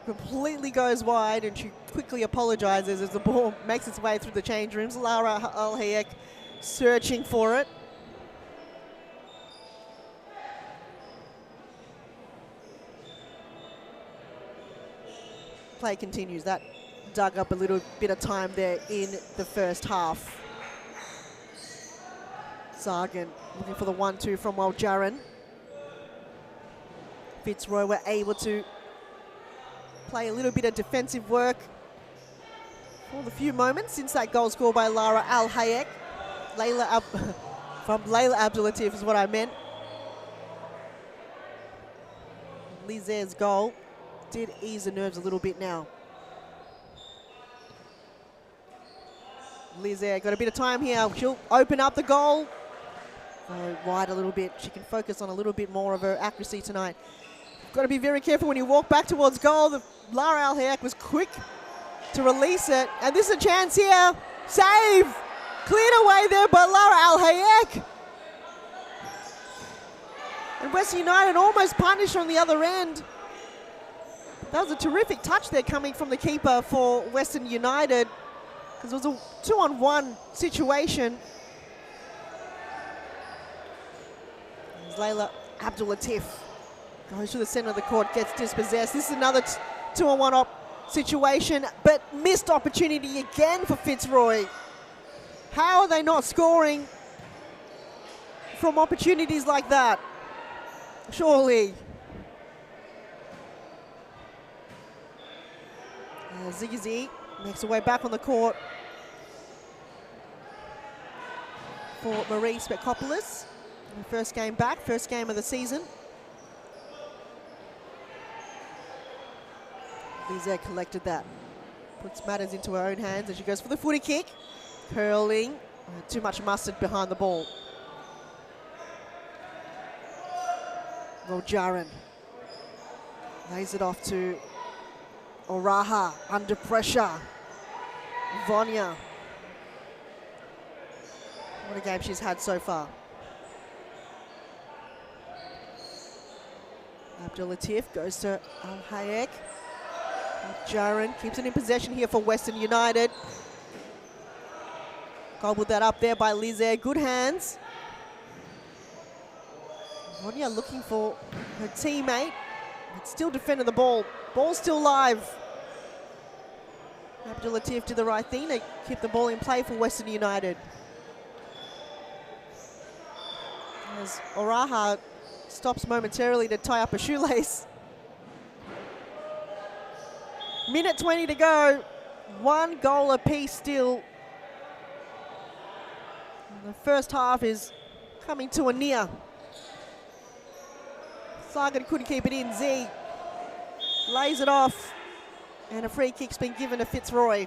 completely goes wide and she quickly apologizes as the ball makes its way through the change rooms. Lara Al-Hayek searching for it. Play continues. That dug up a little bit of time there in the first half. Sargent looking for the 1-2 from Waljaran. Fitzroy were able to play a little bit of defensive work for the few moments since that goal scored by Lara Al-Hayek. From Layla Abdulatif is what I meant. Lize's goal did ease the nerves a little bit now. Lize got a bit of time here. She'll open up the goal. Go wide a little bit. She can focus on a little bit more of her accuracy tonight. Got to be very careful when you walk back towards goal. Lara Al-Hayek was quick to release it. And this is a chance here. Save! Cleared away there by Lara Al-Hayek. And Western United almost punished on the other end. That was a terrific touch there coming from the keeper for Western United, because it was a 2-on-1 situation. As Layla Abdulatif goes to the center of the court, gets dispossessed. This is another 2-on-1 situation, but missed opportunity again for Fitzroy. How are they not scoring from opportunities like that? Surely. Ziggy makes her way back on the court for Marie Spekopoulos. First game back, first game of the season. Lize collected that. Puts matters into her own hands as she goes for the footy kick. Curling. Too much mustard behind the ball. Waljaran lays it off to Oraha, under pressure. Vonya. What a game she's had so far. Abdulatif goes to Al-Hayek. Waljaran keeps it in possession here for Western United. Gobbled that up there by Lize. Good hands. Vonya looking for her teammate. But still defending the ball. Ball's still live. Abdulatif did the right thing to keep the ball in play for Western United. As Oraha stops momentarily to tie up a shoelace. Minute 20 to go. 1 goal apiece still. And the first half is coming to a near. Sagan couldn't keep it in. Z lays it off. And a free kick's been given to Fitzroy.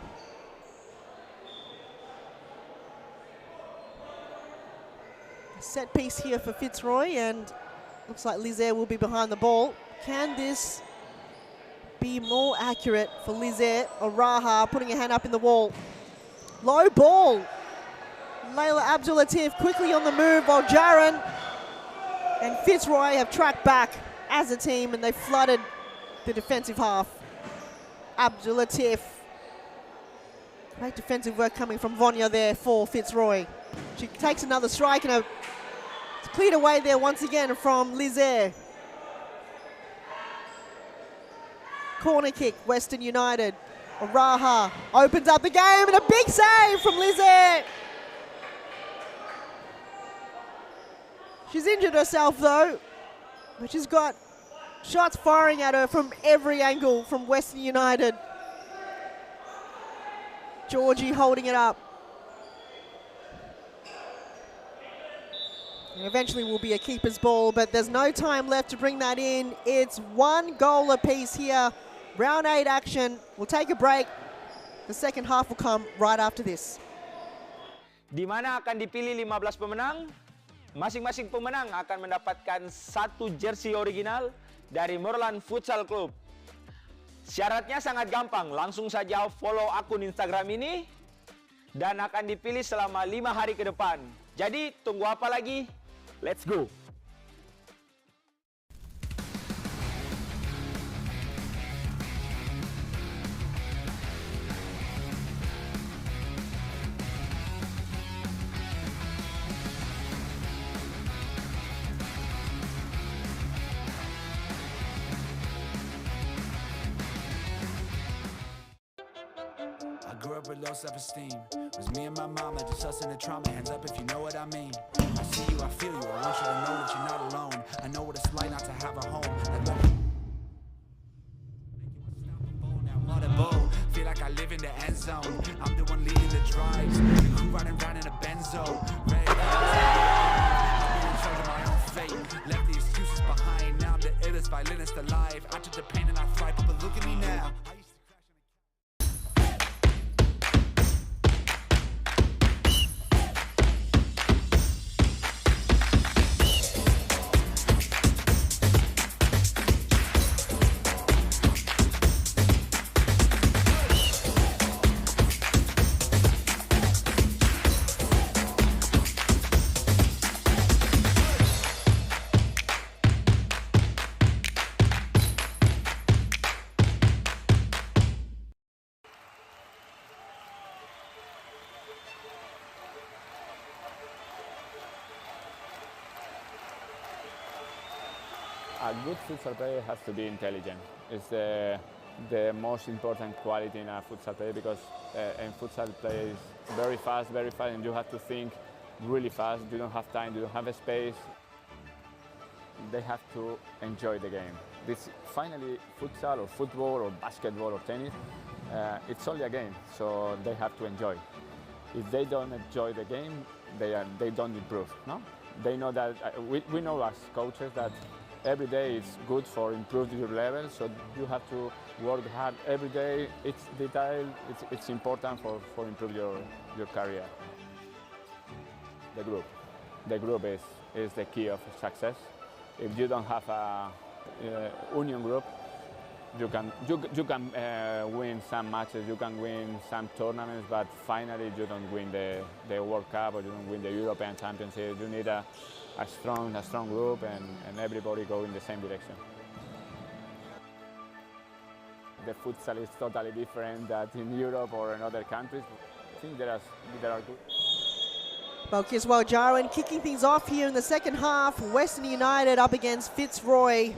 A set piece here for Fitzroy, and looks like Lize will be behind the ball. Can this be more accurate for Lize? Oraha putting her hand up in the wall. Low ball. Layla Abdulatif quickly on the move, while Waljaran and Fitzroy have tracked back as a team, and they flooded the defensive half. Abdulatif. Great defensive work coming from Vonya there for Fitzroy. She takes another strike, and it's cleared away there once again from Lize. Corner kick, Western United. Oraha opens up the game, and a big save from Lize. She's injured herself though, but she's got shots firing at her from every angle from Western United. Georgie holding it up. And eventually will be a keeper's ball, but there's no time left to bring that in. It's 1 goal apiece here. Round 8 action. We'll take a break. The second half will come right after this. Di mana akan dipilih 15 pemenang? Masing-masing pemenang akan mendapatkan 1 jersey original dari Moorland Futsal Club. Syaratnya sangat gampang, langsung saja follow akun Instagram ini dan akan dipilih selama 5 hari ke depan. Jadi tunggu apa lagi? Let's go! I grew up with low self-esteem. Was me and my mama, just us in the trauma. Hands up if you know what I mean. I see you, I feel you. I want you to know that you're not alone. I know what it's like not to have a home. Like what now audible. Feel like I live in the end zone. I'm the one leading the drives. The crew riding round in a benzo. Ready to I'll be in charge of my own fate. Left the excuses behind. Now I'm the illest violinist alive. I took the pain and I thrive. People look at me now. A good futsal player has to be intelligent. It's the most important quality in a futsal player because in futsal play is very fast, and you have to think really fast. You don't have time, you don't have a space. They have to enjoy the game. Finally, futsal or football or basketball or tennis, it's only a game, so they have to enjoy. If they don't enjoy the game, they don't improve. No? They know that, we know as coaches that every day is good for improving your level, so you have to work hard every day. It's detail, it's important for improve your career. The group is the key of success. If you don't have a union group, you can win some matches, you can win some tournaments, but finally you don't win the World Cup or you don't win the European Championship. You need a strong group and everybody go in the same direction. The futsal is totally different than in Europe or in other countries. I think there are good. Well, Jaron kicking things off here in the second half. Western United up against Fitzroy.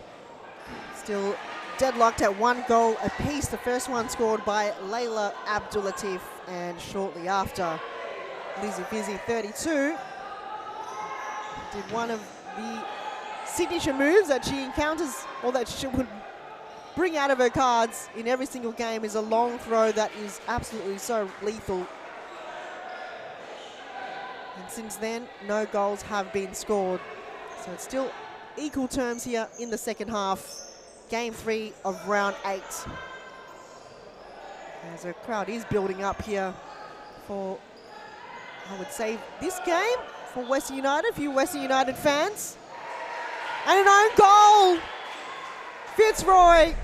Still deadlocked at 1 goal apiece. The first one scored by Layla Abdulatif, and shortly after, Lizzie Fizzy 32 did one of the signature moves that she encounters, or that she would bring out of her cards in every single game, is a long throw that is absolutely so lethal. And since then, no goals have been scored. So it's still equal terms here in the second half. Game 3 of round 8. As a crowd is building up here for, I would say, this game for Western United. A few Western United fans. And an own goal! Fitzroy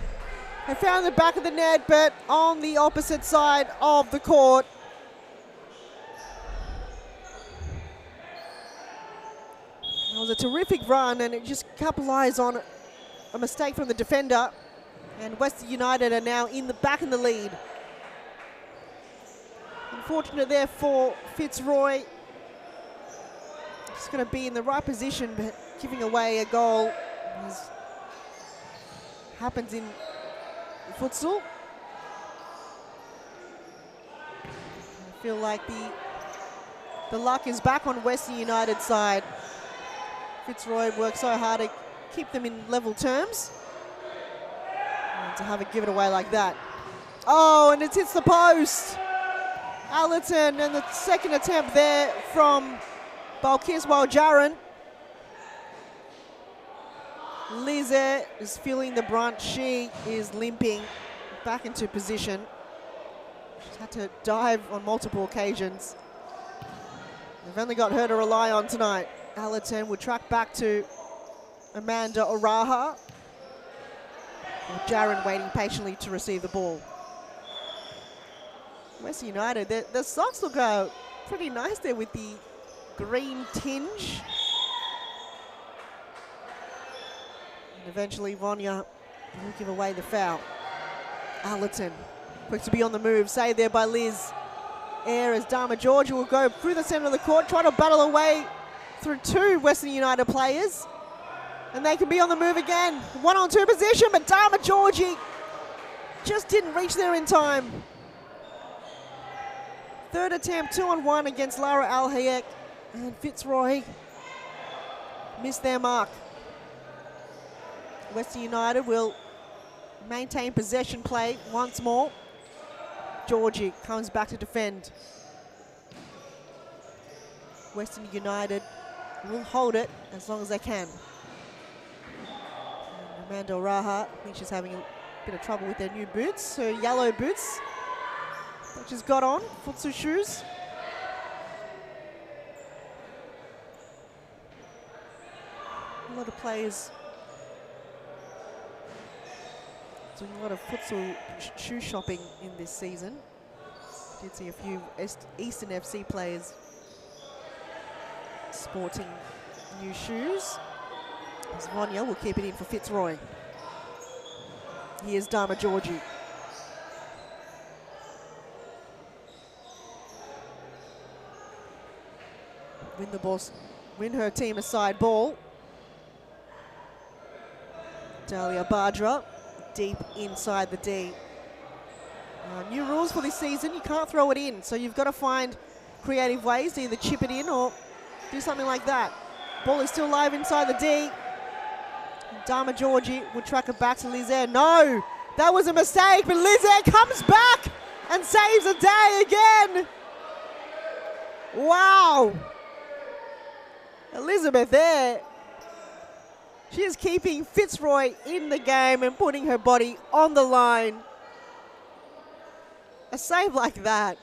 have found the back of the net, but on the opposite side of the court. It was a terrific run, and it just capitalised on a mistake from the defender. And Western United are now back in the lead. Unfortunate there for Fitzroy. Just going to be in the right position, but giving away a goal happens in futsal. I feel like the luck is back on Western United's side. Fitzroy worked so hard to keep them in level terms. And to have it given away like that. Oh, and it hits the post. Allerton, and the second attempt there from Balkiswal Jaron. Lizette is feeling the brunt. She is limping back into position. She's had to dive on multiple occasions. They've only got her to rely on tonight. Allerton will track back to Amanda Oraha. Jaron waiting patiently to receive the ball. Western United, the socks look pretty nice there with the green tinge. Eventually, Vanya will give away the foul. Allerton, quick to be on the move, saved there by Liz. Air as Dharma Georgia will go through the centre of the court, try to battle away through two Western United players. And they can be on the move again. 1-on-2 position, but Dharma Georgie just didn't reach there in time. Third attempt, 2-on-1 against Lara Al-Hayek. And Fitzroy missed their mark. Western United will maintain possession play once more. Georgie comes back to defend. Western United will hold it as long as they can. And Amanda Raha, I think she's having a bit of trouble with their new boots, her yellow boots that she's got on, Futsu shoes. A lot of players doing a lot of futsal shoe shopping in this season. Did see a few Eastern FC players sporting new shoes. As Vanya will keep it in for Fitzroy. Here's Dharma Georgie. Win her team a side ball. Dalia Badra deep inside the D. New rules for this season, you can't throw it in, so you've got to find creative ways to either chip it in or do something like that. Ball is still live inside the D. Dharma Georgie will track it back to Lizaire. No, that was a mistake, but Lizaire comes back and saves the day again. Wow. Elizabeth there. She is keeping Fitzroy in the game and putting her body on the line. A save like that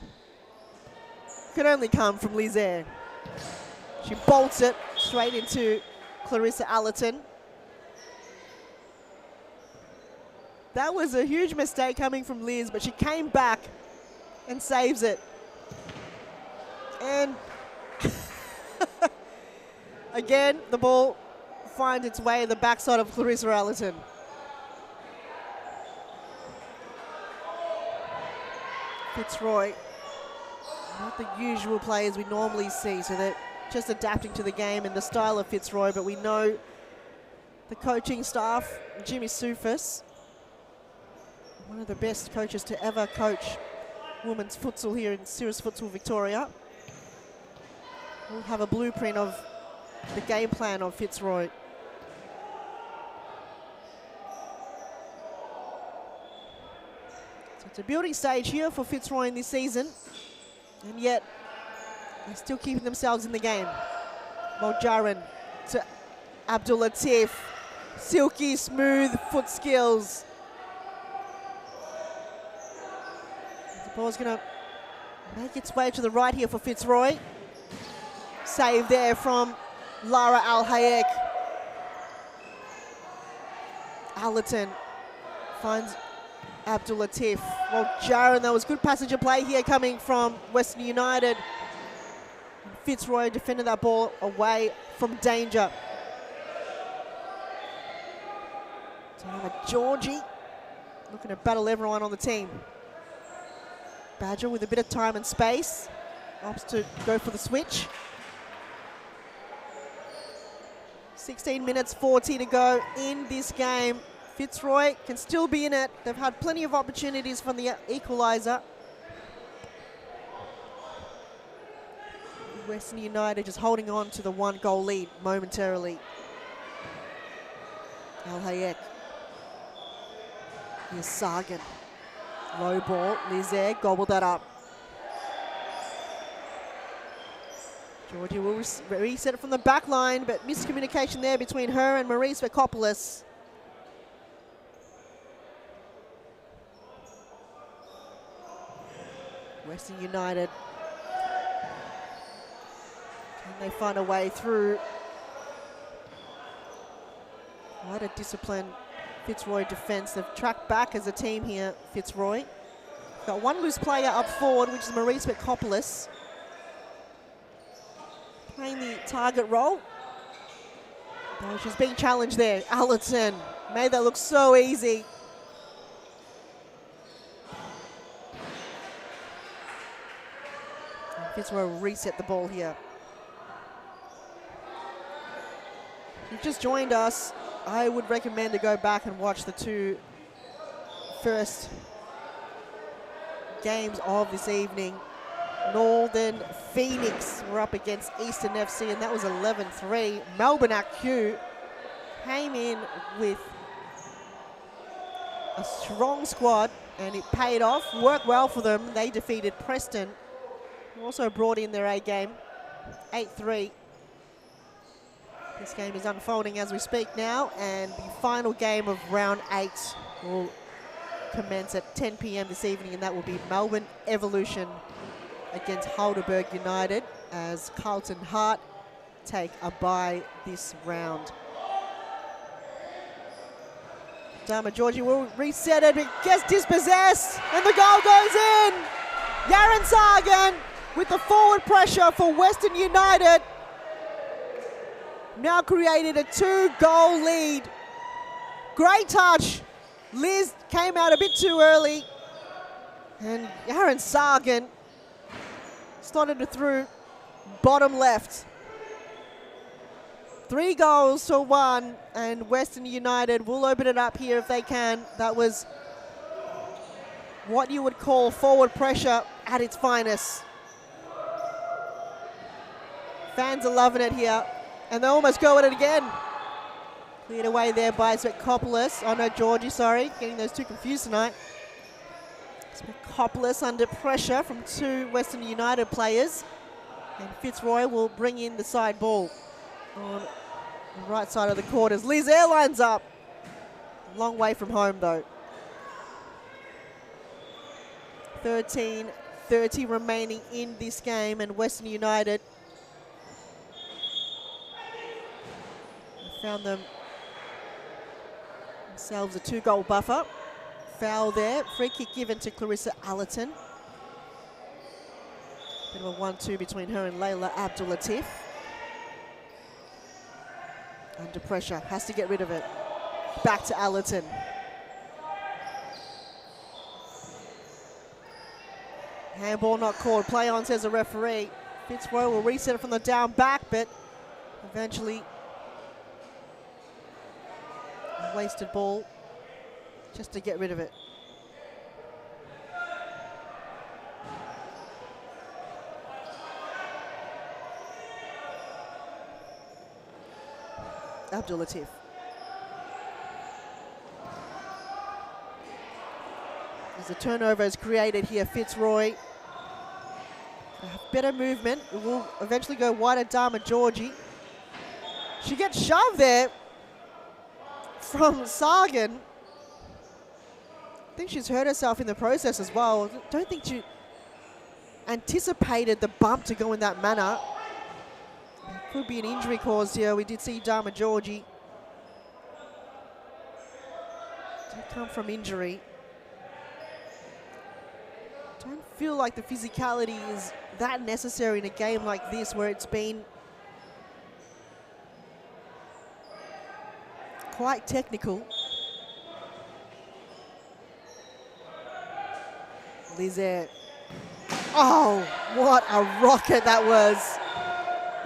could only come from Lizaire. She bolts it straight into Clarissa Allerton. That was a huge mistake coming from Liz, but she came back and saves it. And again, the ball finds its way in the backside of Clarissa Allerton. Fitzroy, not the usual players we normally see, so they're just adapting to the game and the style of Fitzroy, but we know the coaching staff, Jimmy Soufis, one of the best coaches to ever coach women's futsal here in Cirrus Futsal Victoria. We'll have a blueprint of the game plan of Fitzroy. So it's a building stage here for Fitzroy in this season, and yet they're still keeping themselves in the game. Mojaran to Abdul Latif. Silky smooth foot skills. The ball's going to make its way to the right here for Fitzroy. Save there from Lara Al-Hayek. Allerton finds Abdul Latif. Well, Jaron, that was good passage of play here coming from Western United. Fitzroy defended that ball away from danger. Georgie looking to battle everyone on the team. Badger with a bit of time and space. Opts to go for the switch. 16 minutes, 40 to go in this game. Fitzroy can still be in it. They've had plenty of opportunities from the equaliser. Western United just holding on to the 1-goal lead momentarily. Al-Hayek. Here's Sagan. Low ball. Lizaire gobbled that up. Georgia will reset it from the back line, but miscommunication there between her and Marie Svekopoulos. Western United. Can they find a way through? Quite a disciplined Fitzroy defence. They've tracked back as a team here, Fitzroy. Got one loose player up forward, which is Marie Svekopoulos. Playing the target role. Oh, she's being challenged there. Allerton Made that look so easy. Fitzroy will reset the ball here. If you've just joined us, I would recommend to go back and watch the two first games of this evening. Northern Phoenix were up against Eastern FC, and that was 11-3. Melbourne AQ came in with a strong squad, and it paid off. Worked well for them. They defeated Preston, who also brought in their A game, 8-3. This game is unfolding as we speak now, and the final game of round 8 will commence at 10 p.m. this evening, and that will be Melbourne Evolution against Halberg United, as Carlton Hart take a bye this round. Dharma Georgie will reset it, but gets dispossessed, and the goal goes in. Yaron Sargan with the forward pressure for Western United. Now created a 2-goal lead. Great touch. Liz came out a bit too early, and Yaron Sargan slotted it through bottom left. 3-1, and Western United will open it up here if they can. That was what you would call forward pressure at its finest. Fans are loving it here, and they almost go at it again. Cleared away there by Svetkopoulos. Oh no, Georgie, sorry. Getting those two confused tonight. Svetkopoulos under pressure from two Western United players. And Fitzroy will bring in the side ball on the right side of the quarters. Liz Airlines up. Long way from home though. 13:30 remaining in this game, and Western United found themselves a 2-goal buffer. Foul there. Free kick given to Clarissa Allerton. Bit of a 1-2 between her and Layla Abdul-Latif. Under pressure. Has to get rid of it. Back to Allerton. Handball not called. Play on, says the referee. Fitzroy will reset it from the down back, but eventually a wasted ball just to get rid of it. Abdul-Latif. As the turnover is created here, Fitzroy. Better movement. It will eventually go wide at Dharma Georgie. She gets shoved there from Sargan. I think she's hurt herself in the process as well. Don't think she anticipated the bump to go in that manner. Could be an injury caused here. We did see Dharma Georgie did come from injury. Don't feel like the physicality is that necessary in a game like this, where it's been quite technical. Lizette. Oh, what a rocket that was.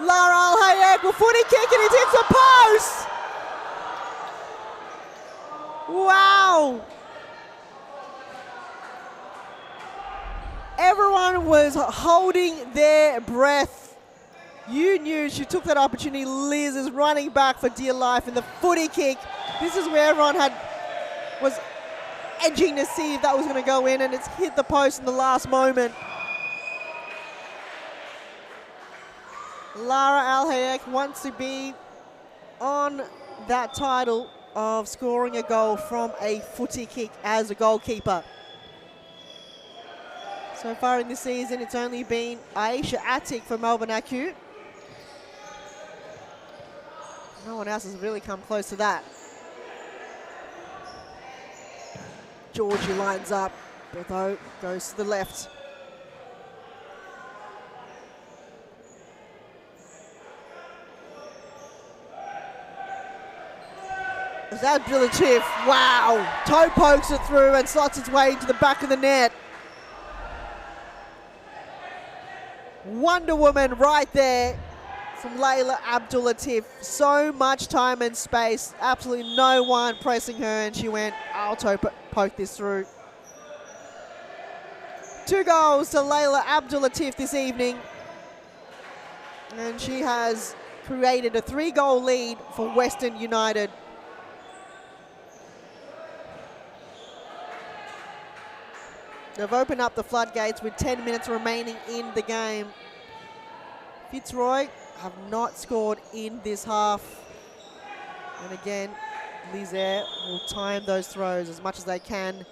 Lara Al-Hayek will footy kick, and it hits the post. Wow. Everyone was holding their breath. You knew she took that opportunity. Liz is running back for dear life in the footy kick. This is where everyone was edging to see if that was going to go in, and it's hit the post in the last moment. Lara Al-Hayek wants to be on that title of scoring a goal from a footy kick as a goalkeeper. So far in this season, it's only been Aisha Attic for Melbourne AQ. No one else has really come close to that. Georgie lines up, but though goes to the left. Abdulatif, wow, toe pokes it through and slots its way into the back of the net. Wonder Woman right there from Layla Abdulatif. So much time and space, absolutely no one pressing her, and she went, I'll toe poke this through. 2 goals to Layla Abdulatif this evening, and she has created a 3-goal lead for Western United. They've opened up the floodgates with 10 minutes remaining in the game. Fitzroy have not scored in this half. And again, Lizaire will time those throws as much as they can.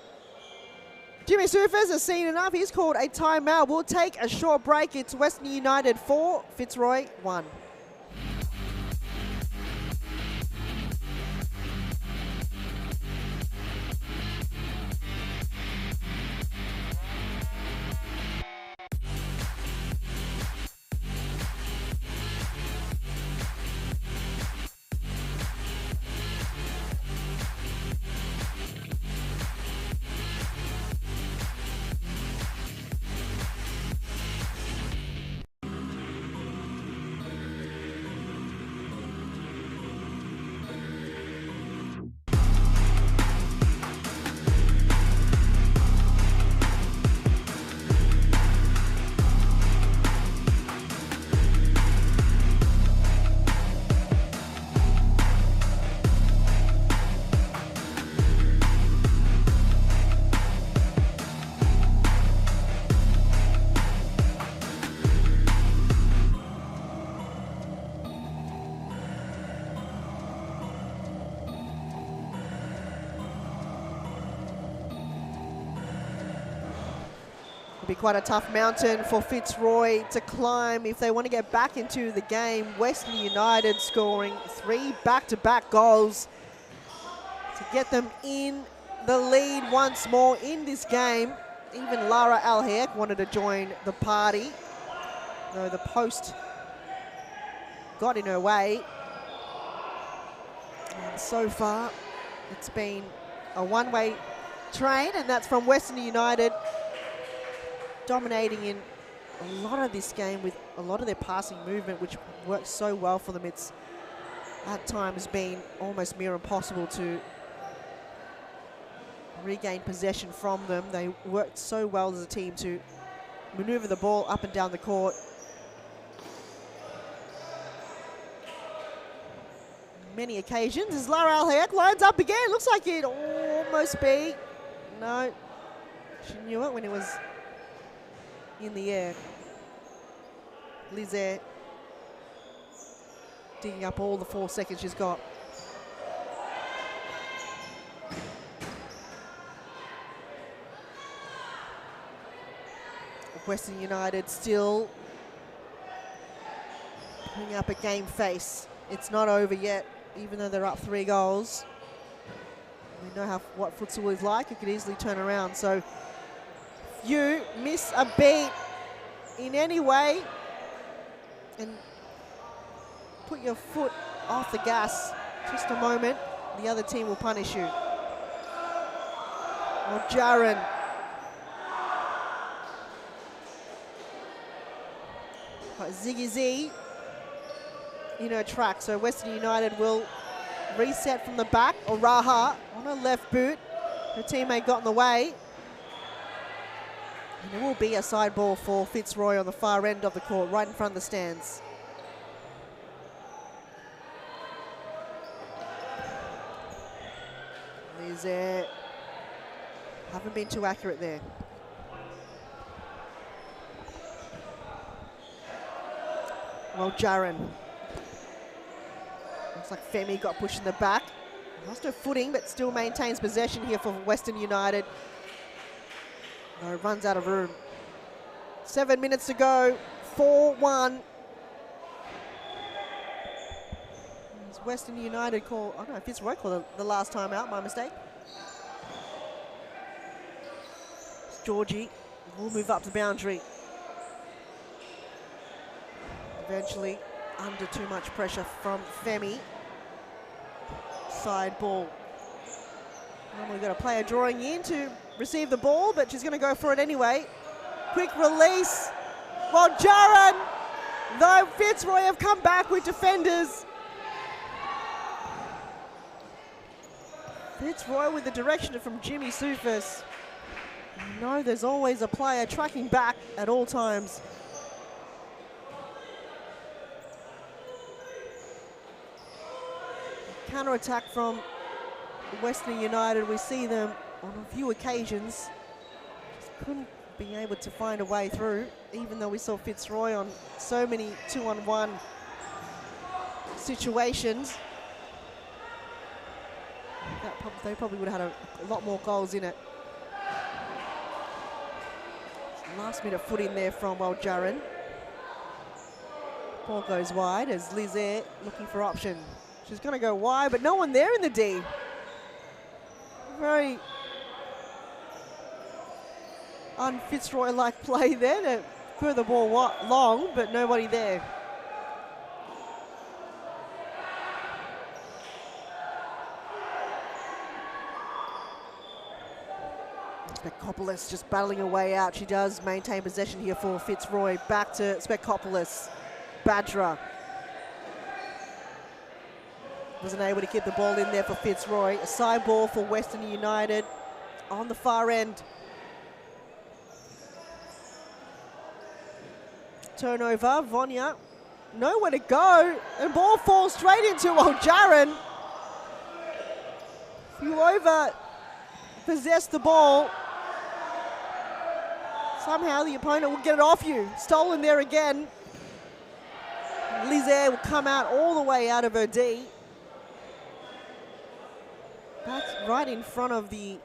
Jimmy Sufers has seen enough. He's called a timeout. We'll take a short break. It's Western United 4, Fitzroy 1. Be quite a tough mountain for Fitzroy to climb if they want to get back into the game. Western United scoring 3 back-to-back goals to get them in the lead once more in this game. Even Lara Al-Hayek wanted to join the party, though the post got in her way. And so far, it's been a one-way train, and that's from Western United, dominating in a lot of this game with a lot of their passing movement, which works so well for them. It's at times been almost near impossible to regain possession from them. They worked so well as a team to maneuver the ball up and down the court. Many occasions as Lara Al-Hayek lines up again. Looks like it almost be. No, she knew it when it was in the air. Lizaire digging up all the 4 seconds she's got. Western United still putting up a game face. It's not over yet, even though they're up 3 goals. We know what futsal is like. It could easily turn around. So you miss a beat in any way and put your foot off the gas just a moment, the other team will punish you. Or Jaron. Ziggy Z in her track, so Western United will reset from the back. Oraha on her left boot. Her teammate got in the way. And it will be a side ball for Fitzroy on the far end of the court, right in front of the stands. These haven't been too accurate there. Well, Jaron. Looks like Femi got pushed in the back. Lost her footing, but still maintains possession here for Western United. No, runs out of room. 7 minutes to go, 4-1. Western United call, I don't know if Fitzroy called the last time out, my mistake. Georgie will move up the boundary. Eventually under too much pressure from Femi. Side ball. And we've got a player drawing in to receive the ball, but she's going to go for it anyway. Quick release. Well, Jaron, though Fitzroy have come back with defenders. Fitzroy with the direction from Jimmy Sufis. No, there's always a player tracking back at all times. Counter-attack from Western United. We see them on a few occasions. Just couldn't be able to find a way through, even though we saw Fitzroy on so many 2-on-1 situations. They probably would have had a lot more goals in it. Last minute foot in there from Jaron. Ball goes wide as Lizaire looking for option. She's going to go wide, but no one there in the D. Very un-Fitzroy-like play there to put the ball long, but nobody there. Spekopoulos just battling her way out. She does maintain possession here for Fitzroy. Back to Spekopoulos. Badra. Wasn't able to keep the ball in there for Fitzroy. A side ball for Western United on the far end. Turnover, Vonya. Nowhere to go. And ball falls straight into Jaron. You over possess the ball. Somehow the opponent will get it off you. Stolen there again. Lizaire will come out all the way out of her D. That's right in front of the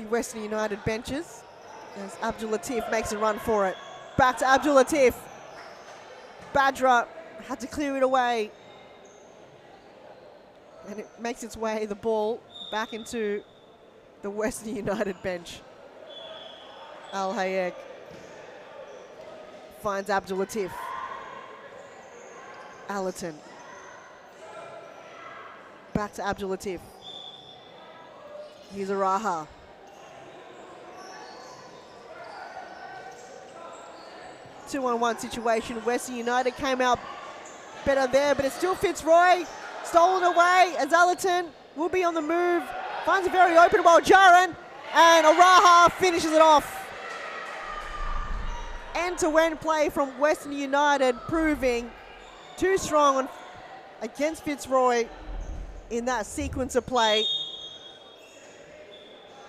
Western United benches. As Abdul Latif makes a run for it. Back to Abdul Latif. Badra had to clear it away. And it makes its way, the ball, back into the Western United bench. Al Hayek finds Abdul Latif. Allerton. Back to Abdul Latif. Here's Araha. Two-on-one situation. Western United came out better there, but it still Fitzroy. Stolen away as Allerton will be on the move. Finds a very open Jaron, and Araha finishes it off. End-to-end play from Western United, proving too strong against Fitzroy in that sequence of play.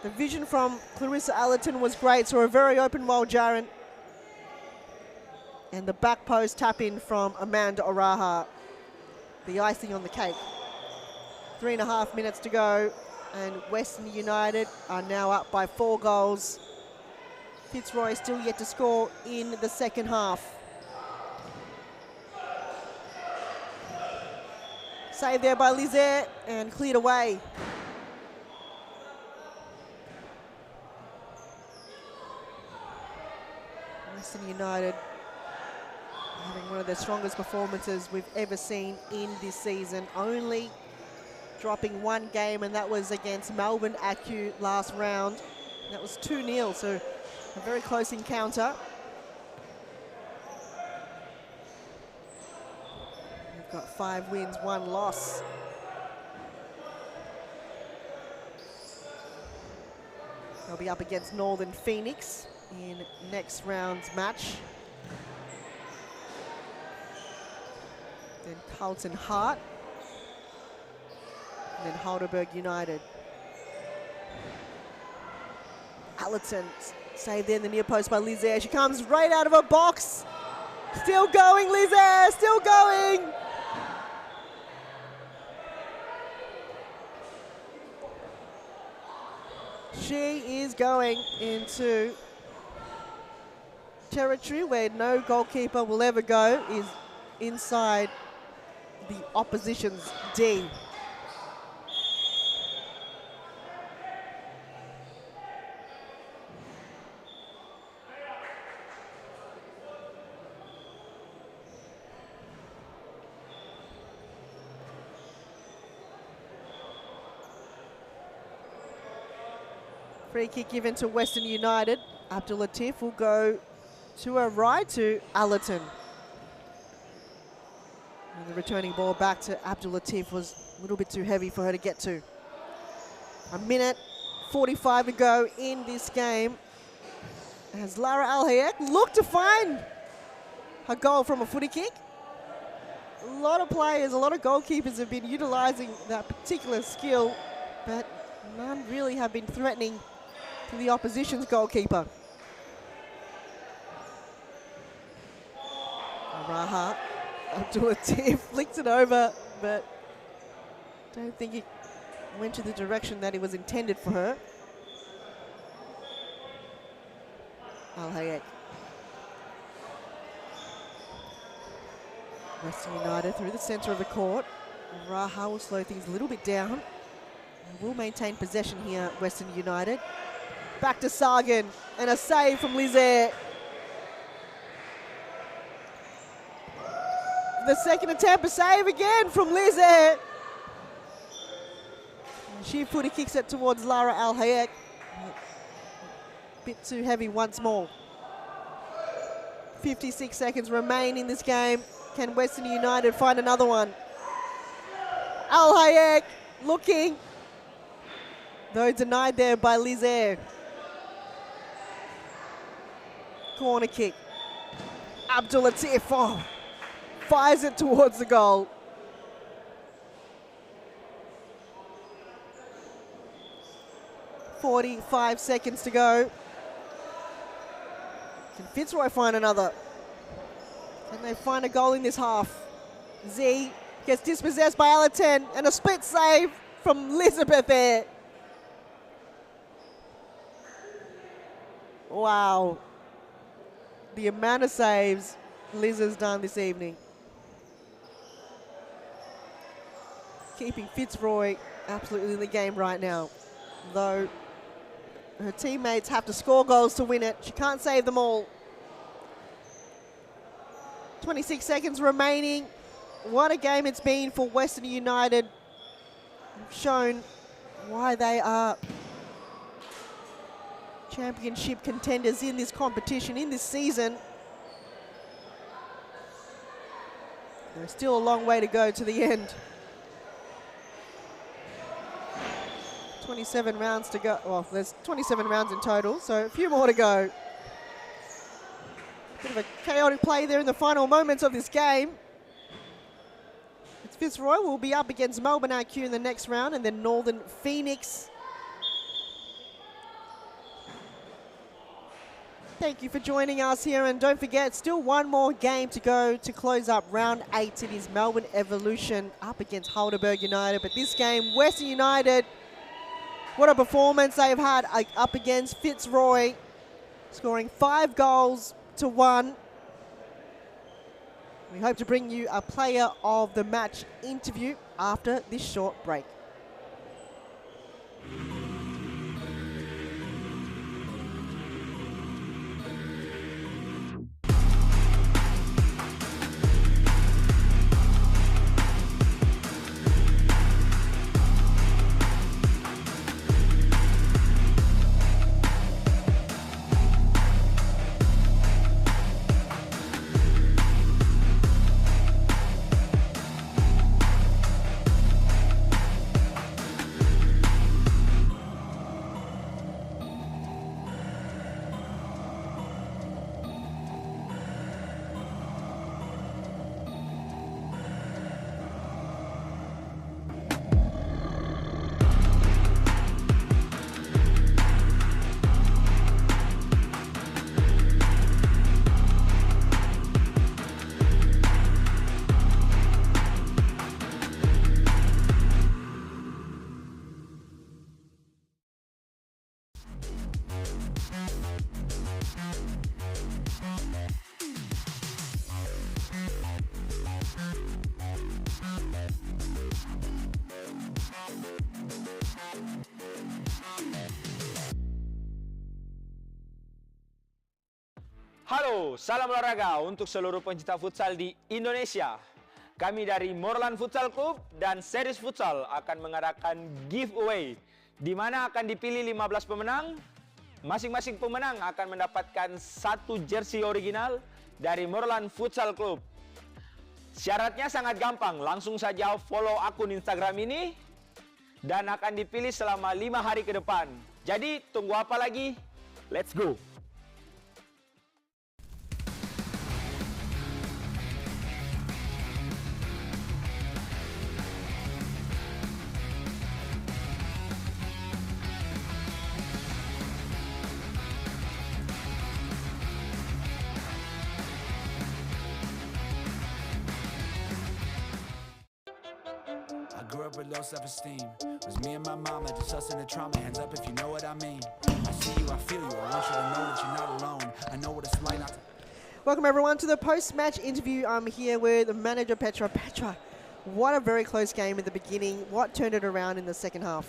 The vision from Clarissa Allerton was great, so a very open Jaron. And the back post tap in from Amanda Araha. The icing on the cake. 3.5 minutes to go, and Western United are now up by 4 goals. Fitzroy still yet to score in the second half. Saved there by Lizaire and cleared away. Western United having one of their strongest performances we've ever seen in this season. Only dropping 1 game, and that was against Melbourne Acu last round. That was 2-0, so a very close encounter. We've got 5 wins, 1 loss. They'll be up against Northern Phoenix in next round's match. Then Carlton Hart. And then Halberg United. Allerton saved there in the near post by Lizaire. She comes right out of her box. Still going, Lizaire, still going. She is going into territory where no goalkeeper will ever go, is inside the opposition's D. Free kick given to Western United. Abdul Latif will go to her right to Allerton. And the returning ball back to Abdul Latif was a little bit too heavy for her to get to. A minute 45 to go in this game as Lara Al-Hayek looked to find her goal from a footy kick. A lot of players, a lot of goalkeepers have been utilising that particular skill, but none really have been threatening to the opposition's goalkeeper. Raha Abdul Latif flicks it over, but don't think it went to the direction that it was intended for her. Al-Hayek. Western United through the centre of the court. Raha will slow things a little bit down. And will maintain possession here, Western United. Back to Sargan, and a save from Lizaire. The second attempt, a save again from Lizaire. She footy kicks it towards Lara Al-Hayek. Bit too heavy once more. 56 seconds remain in this game. Can Western United find another one? Al-Hayek looking, though denied there by Lizaire. Corner kick. Abdul Latif fires it towards the goal. .45 seconds to go. Can Fitzroy find another? Can they find a goal in this half? Z gets dispossessed by Allerton, and a split save from Elizabeth there. Wow. The amount of saves Liz has done this evening. Keeping Fitzroy absolutely in the game right now. Though her teammates have to score goals to win it. She can't save them all. 26 seconds remaining. What a game it's been for Western United. They've shown why they are championship contenders in this competition, in this season. There's still a long way to go to the end. 27 rounds to go. Well, there's 27 rounds in total, so a few more to go. Bit of a chaotic play there in the final moments of this game. It's Fitzroy will be up against Melbourne IQ in the next round, and then Northern Phoenix. Thank you for joining us here, and don't forget, still one more game to go to close up round 8. It is Melbourne Evolution up against Halberg United, but this game, Western United, what a performance they've had up against Fitzroy, scoring 5 goals to 1. We hope to bring you a player of the match interview after this short break. Halo, salam olahraga untuk seluruh pencinta futsal di Indonesia. Kami dari Morlan Futsal Club dan Series Futsal akan mengadakan giveaway di mana akan dipilih 15 pemenang. Masing-masing pemenang akan mendapatkan 1 jersey original dari Moreland Futsal Club. Syaratnya sangat gampang, langsung saja follow akun Instagram ini dan akan dipilih selama 5 hari ke depan. Jadi tunggu apa lagi? Let's go! I grew up with low self-esteem. Was me and my mama, just us in the trauma. Hands up if you know what I mean. I see you, I feel you. I want you to know that you're not alone. I know what it's like not to... Welcome everyone to the post-match interview. I'm here with manager Petra. Petra, what a very close game in the beginning. What turned it around in the second half?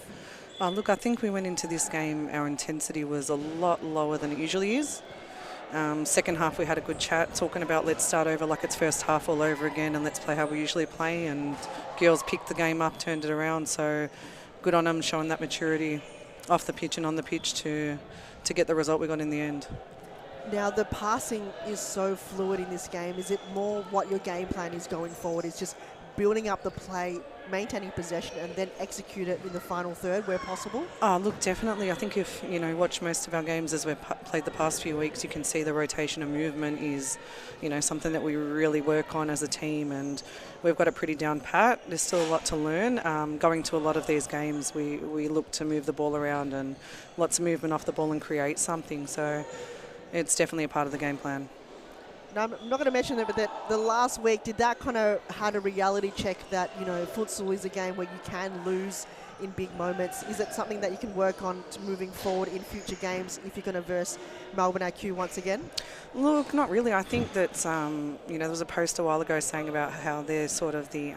Look, I think we went into this game, our intensity was a lot lower than it usually is. Second half we had a good chat talking about let's start over like it's first half all over again and let's play how we usually play, and girls picked the game up, turned it around, so good on them showing that maturity off the pitch and on the pitch to get the result we got in the end. Now the passing is so fluid in this game. Is it more what your game plan is going forward? Is just building up the play, maintaining possession and then execute it in the final third where possible? Oh, look, definitely. I think if, you know, watch most of our games as we've played the past few weeks, you can see the rotation and movement is, you know, something that we really work on as a team, and we've got it pretty down pat. There's still a lot to learn. Going to a lot of these games, we look to move the ball around and lots of movement off the ball and create something. So it's definitely a part of the game plan. Now, I'm not going to mention it, but that the last week, did that kind of had a reality check that, you know, futsal is a game where you can lose in big moments? Is it something that you can work on to moving forward in future games if you're going to verse Melbourne IQ once again? Look, not really. I think that, you know, there was a post a while ago saying about how they're sort of the...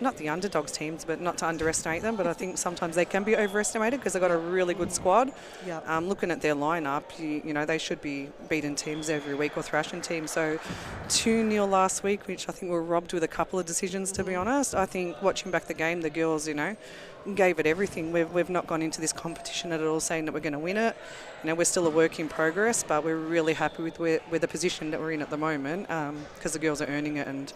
not the underdogs teams, but not to underestimate them, but I think sometimes they can be overestimated because they've got a really good squad. Yeah. Looking at their lineup, you know, they should be beating teams every week or thrashing teams. So 2-0 last week, which I think were robbed with a couple of decisions, to be honest. I think watching back the game, the girls, you know, gave it everything. We've not gone into this competition at all saying that we're going to win it. You know, we're still a work in progress, but we're really happy with the position that we're in at the moment because the girls are earning it and,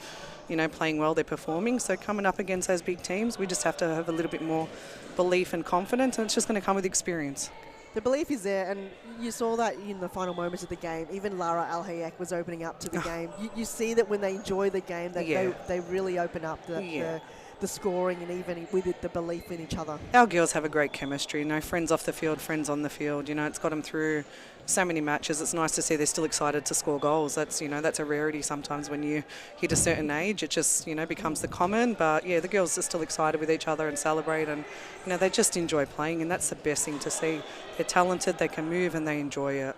you know, playing well, they're performing. So coming up against those big teams, we just have to have a little bit more belief and confidence, and it's just going to come with experience. The belief is there, and you saw that in the final moments of the game. Even Lara Al-Hayek was opening up to the game. You see that when they enjoy the game, that they really open up the scoring and even with the belief in each other. Our girls have a great chemistry, you know, friends off the field, friends on the field. You know, it's got them through so many matches. It's nice to see they're still excited to score goals. That's, you know, that's a rarity sometimes when you hit a certain age. It just, you know, becomes the common. But yeah, the girls are still excited with each other and celebrate, and, you know, they just enjoy playing, and that's the best thing to see. They're talented, they can move, and they enjoy it.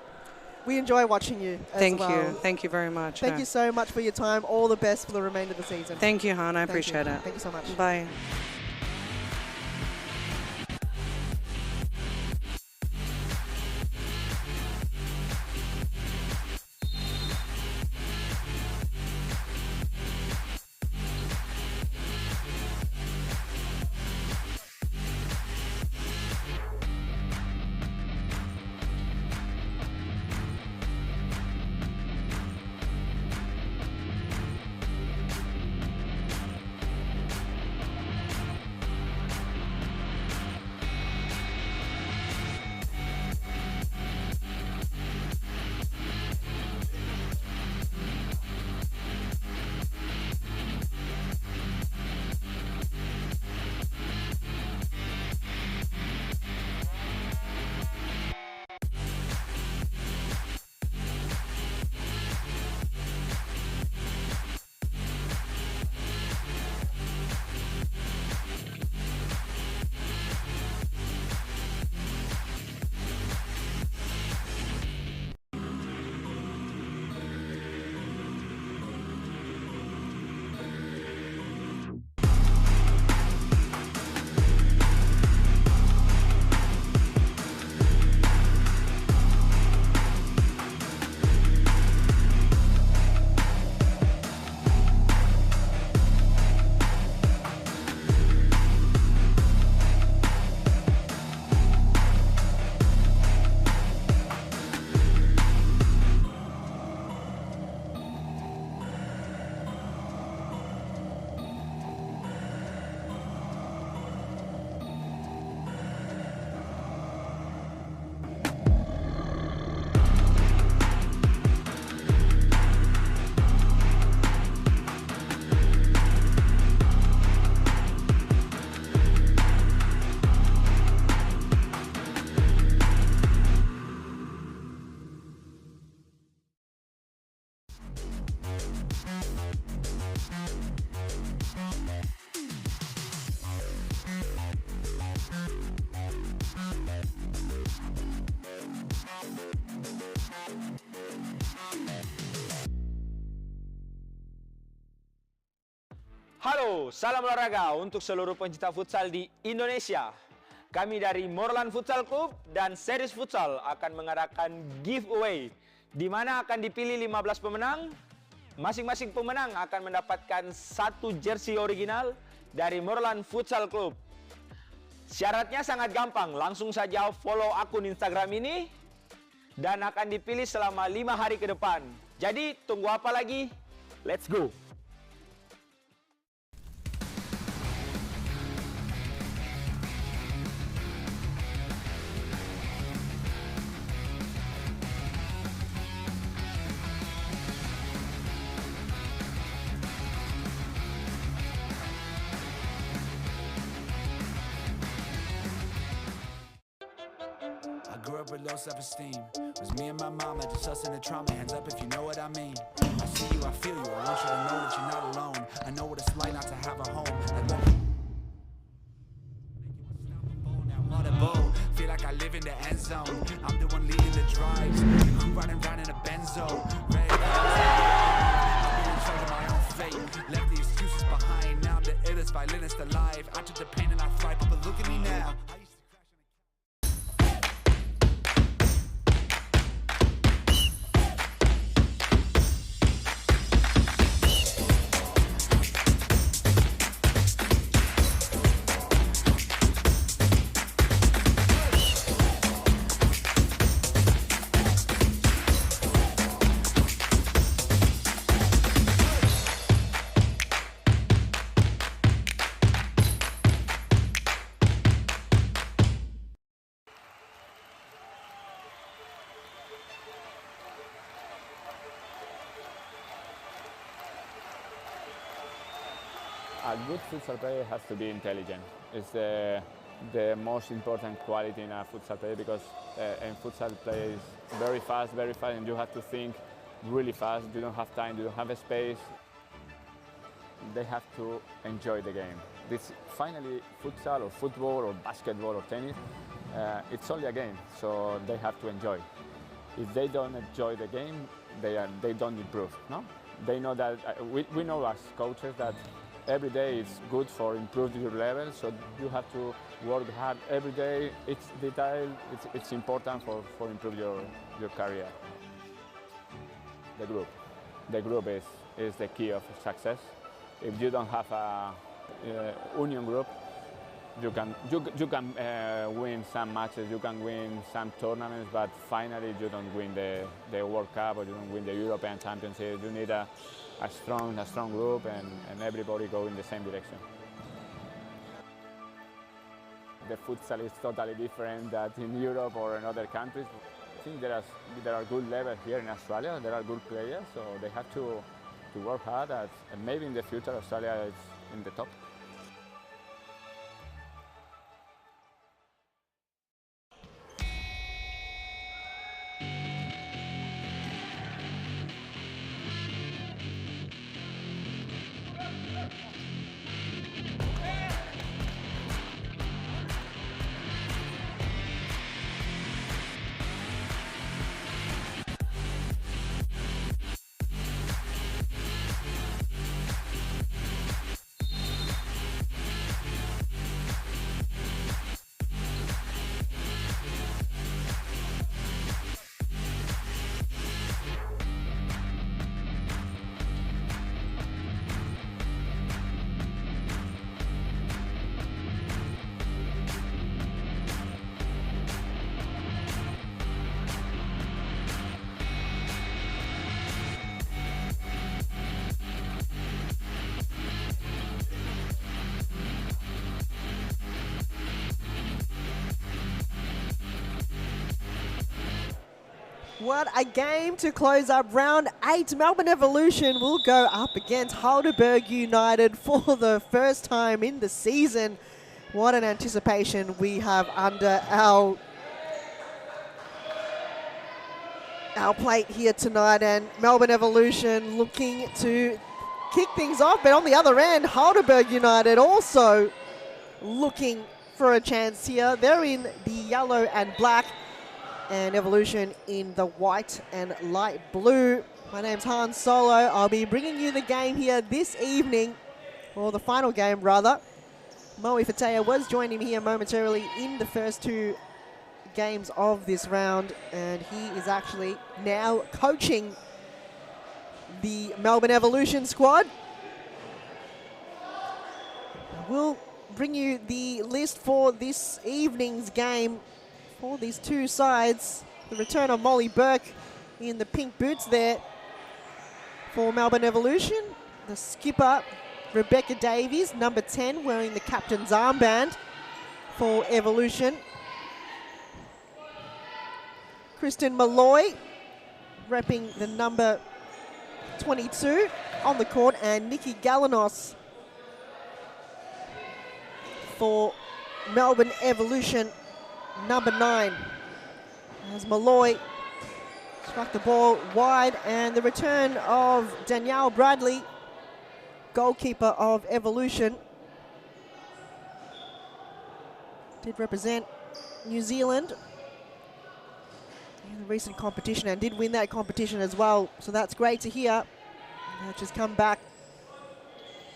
We enjoy watching you as well. Thank you very much. Thank you so much for your time. All the best for the remainder of the season. Thank you, Han. I appreciate it. Thank you so much. Bye. Halo, salam olahraga untuk seluruh pencinta futsal di Indonesia. Kami dari Morlan Futsal Club dan Series Futsal akan mengadakan giveaway di mana akan dipilih 15 pemenang. Masing-masing pemenang akan mendapatkan satu jersey original dari Morlan Futsal Club. Syaratnya sangat gampang, langsung saja follow akun Instagram ini dan akan dipilih selama 5 hari ke depan. Jadi tunggu apa lagi? Let's go! I grew up with low self-esteem. It was me and my mama, just us in the trauma. Hands up if you know what I mean. I see you, I feel you. I want you to know that you're not alone. I know what it's like not to have a home. Feel like I live in the end zone. I'm the one leading the drives. The crew riding round in a benzo. Red I've been in charge of my own fate. Left the excuses behind. Now I'm the illest violinist alive. I took the pain and I thrive, but look at me now. A good futsal player has to be intelligent. It's the most important quality in a futsal player because a futsal player is very fast, and you have to think really fast. You don't have time, you don't have a space. They have to enjoy the game. This finally, futsal or football or basketball or tennis, it's only a game, so they have to enjoy. If they don't enjoy the game, they don't improve. No, they know that we know as coaches that every day is good for improving your level, so you have to work hard every day. It's detail, it's important for improve your career. The group is the key of success. If you don't have a union group, you can win some matches, you can win some tournaments, but finally you don't win the World Cup or you don't win the European Championship. You need a strong group and everybody go in the same direction. The futsal is totally different than in Europe or in other countries. I think there are good levels here in Australia. There are good players, so they have to work hard. And maybe in the future Australia is in the top. What a game to close up round 8. Melbourne Evolution will go up against Halberg United for the first time in the season. What an anticipation we have under our our plate here tonight, and Melbourne Evolution looking to kick things off. But on the other end, Halberg United also looking for a chance here. They're in the yellow and black, and Evolution in the white and light blue. My name's Han Solo. I'll be bringing you the game here this evening, or the final game rather. Moe Fatea was joining me here momentarily in the first two games of this round, and he is actually now coaching the Melbourne Evolution squad. We'll bring you the list for this evening's game for these two sides. The return of Molly Burke in the pink boots there for Melbourne Evolution. The skipper, Rebecca Davies, number 10, wearing the captain's armband for Evolution. Kristen Malloy, repping the number 22 on the court, and Nikki Galanos for Melbourne Evolution, number 9. As Malloy struck the ball wide, and the return of Danielle Bradley, goalkeeper of Evolution, did represent New Zealand in the recent competition and did win that competition as well. So that's great to hear. She's come back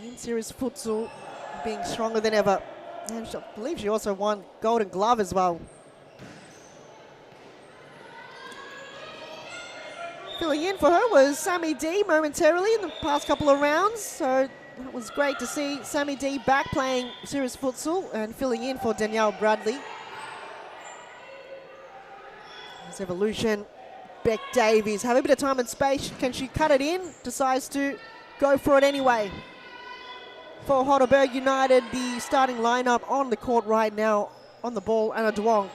in series futsal, being stronger than ever. And I believe she also won Golden Glove as well. Filling in for her was Sammy D momentarily in the past couple of rounds. So it was great to see Sammy D back playing series futsal and filling in for Danielle Bradley. As Evolution, Beck Davies have a bit of time and space. Can she cut it in? Decides to go for it anyway. For Halberg United, the starting lineup on the court right now. On the ball, Anna Duong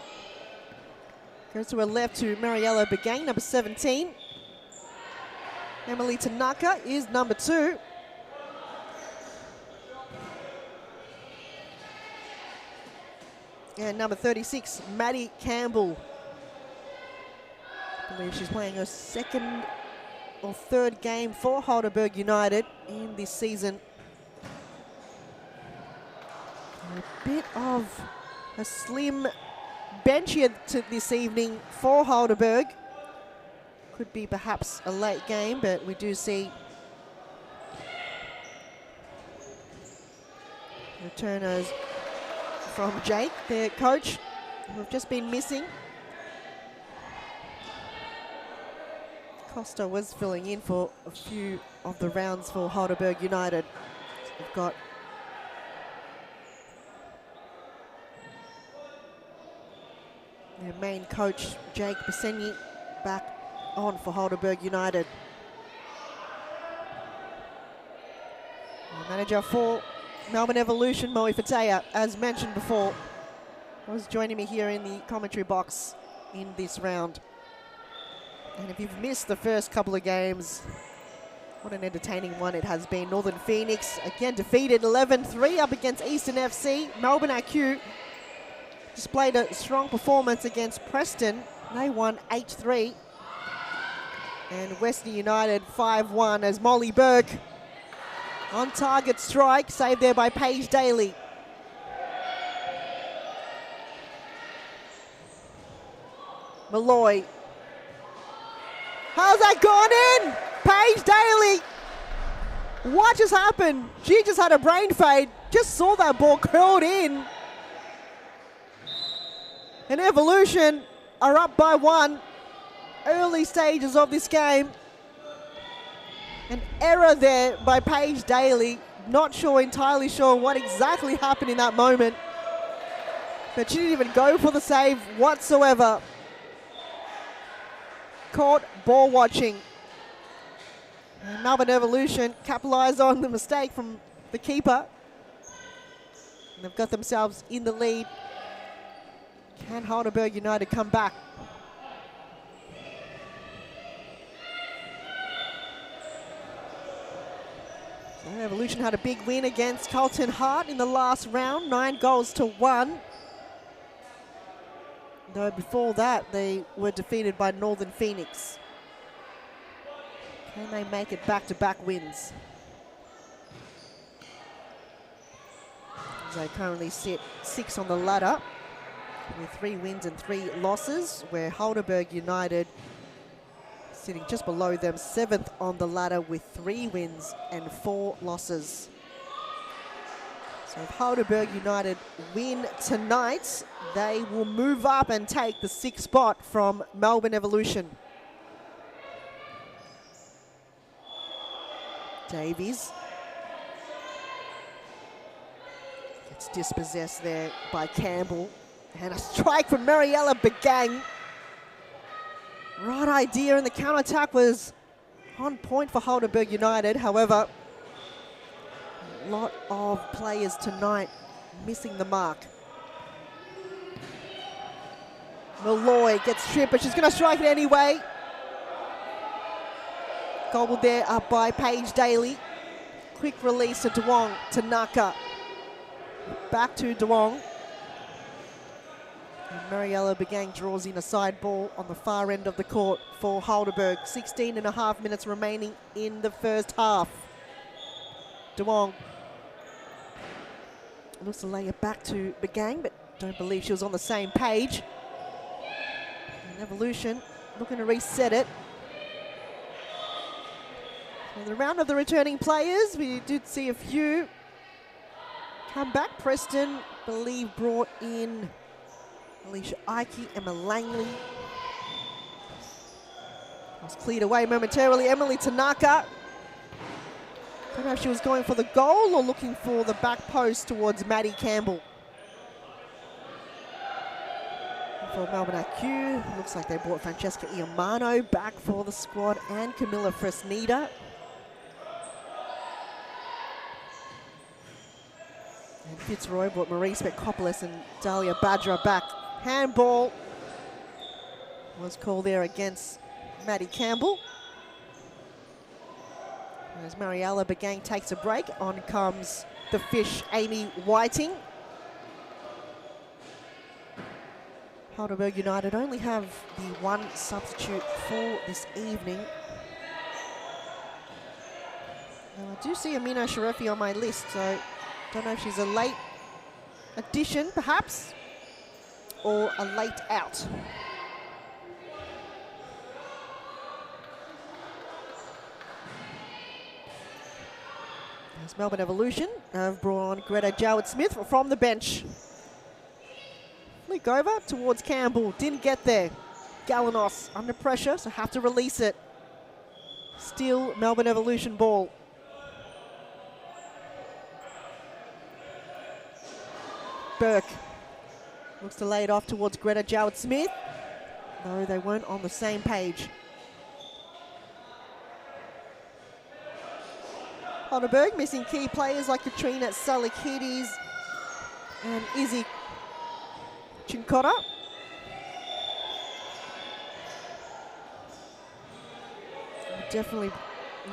goes to her left to Mariella Begang, number 17. Emily Tanaka is number 2. And number 36, Maddie Campbell. I believe she's playing her second or third game for Halberg United in this season. A bit of a slim bench here this evening for Halberg. Could be perhaps a late game, but we do see returners from Jake, their coach, who have just been missing. Costa was filling in for a few of the rounds for Halberg United. We've got their main coach, Jake Basenyi, back on for Halberg United. The manager for Melbourne Evolution, Moe Fatea, as mentioned before, was joining me here in the commentary box in this round. And if you've missed the first couple of games, what an entertaining one it has been. Northern Phoenix, again defeated 11-3 up against Eastern FC. Melbourne IQ displayed a strong performance against Preston. They won 8-3. And Western United 5-1 as Molly Burke on target strike, saved there by Paige Daly. Malloy. How's that gone in? Paige Daly. What just happened? She just had a brain fade. Just saw that ball curled in. And Evolution are up by 1. Early stages of this game. An error there by Paige Daly. Not entirely sure what exactly happened in that moment. But she didn't even go for the save whatsoever. Caught ball watching. And Melbourne Evolution capitalised on the mistake from the keeper. And they've got themselves in the lead. Can Halberg United come back? So Evolution had a big win against Carlton Hart in the last round, 9-1. Though before that, they were defeated by Northern Phoenix. Can they make it back-to-back wins? They currently sit 6th on the ladder with 3 wins and 3 losses, where Halberg United sitting just below them, 7th on the ladder with 3 wins and 4 losses. So if Halberg United win tonight, they will move up and take the 6th spot from Melbourne Evolution. Davies gets dispossessed there by Campbell. And a strike from Mariella Begang. Right idea, and the counter-attack was on point for Halberg United. However, a lot of players tonight missing the mark. Malloy gets tripped, but she's going to strike it anyway. Gobbled there up by Paige Daly. Quick release to Duong, to Naka. Back to Duong. And Mariella Begang draws in a side ball on the far end of the court for Halberg. 16.5 minutes remaining in the first half. Duong looks to lay it back to Begang, but don't believe she was on the same page. And Evolution looking to reset it. So the round of the returning players, we did see a few come back. Preston, believe, brought in Alicia Ike, Emma Langley. Was cleared away momentarily. Emily Tanaka. Don't know if she was going for the goal or looking for the back post towards Maddie Campbell. For Melbourne IQ, looks like they brought Francesca Iamano back for the squad, and Camilla Fresneda. And Fitzroy brought Marie Spekopoulos and Dalia Badra back. Handball was called there against Maddie Campbell. As Mariella Begang takes a break, on comes the fish, Amy Whiting. Halberg United only have the 1 substitute for this evening. Now I do see Amina Sharefi on my list, so don't know if she's a late addition perhaps, or a late out. As Melbourne Evolution have brought on Greta Jowett-Smith from the bench. Flick over towards Campbell, didn't get there. Galanos under pressure, so have to release it. Still Melbourne Evolution ball. Burke looks to lay it off towards Greta Jowett-Smith. No, they weren't on the same page. Halberg missing key players like Katrina Salakidis and Izzy Chinkota. Definitely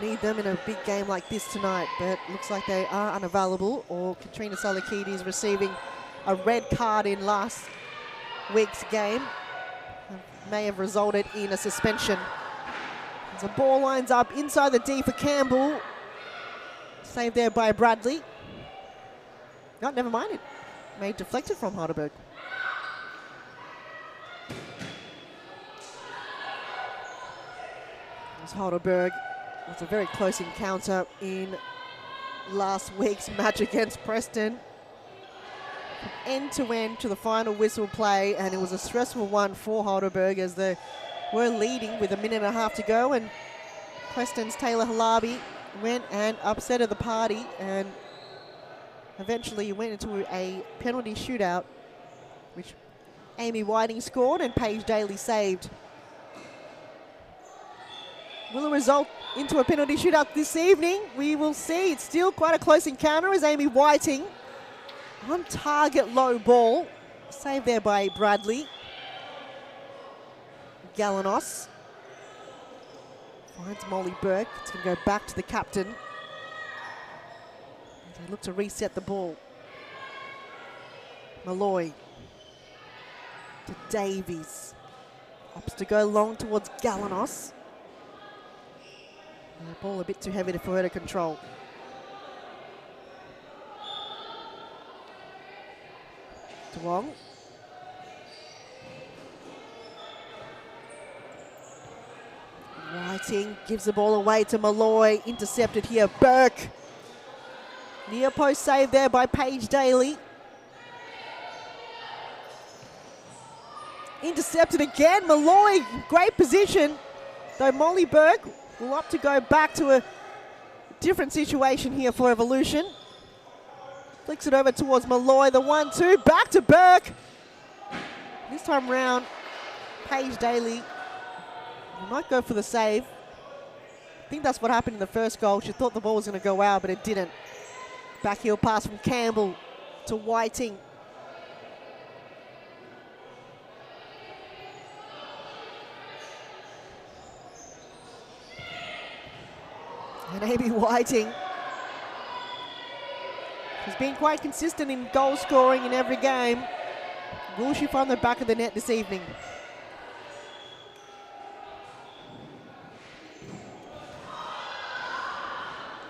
need them in a big game like this tonight, but looks like they are unavailable, or Katrina Salakidis receiving a red card in last week's game may have resulted in a suspension. As the ball lines up inside the D for Campbell. Saved there by Bradley. No, never mind, it made deflected from Halberg. As Halberg was a very close encounter in last week's match against Preston. From end to end to the final whistle play, and it was a stressful one for Halberg as they were leading with 1.5 minutes to go, and Preston's Taylor Halabi went and upset the party and eventually went into a penalty shootout, which Amy Whiting scored and Paige Daly saved. Will it result into a penalty shootout this evening? We will see. It's still quite a close encounter as Amy Whiting on target low ball. Saved there by Bradley. Galanos finds Molly Burke. It's going to go back to the captain. They look to reset the ball. Malloy to Davies. Opts to go long towards Galanos. The ball a bit too heavy for her to control. Duong. Whiting gives the ball away to Malloy. Intercepted here. Burke. Near post save there by Paige Daly. Intercepted again. Malloy, great position. Though Molly Burke will opt to go back to a different situation here for Evolution. Flicks it over towards Malloy. The 1-2. Back to Burke. This time round, Paige Daly might go for the save. I think that's what happened in the first goal. She thought the ball was going to go out, but it didn't. Backheel pass from Campbell to Whiting. And Amy Whiting has been quite consistent in goal scoring in every game. Will she find the back of the net this evening?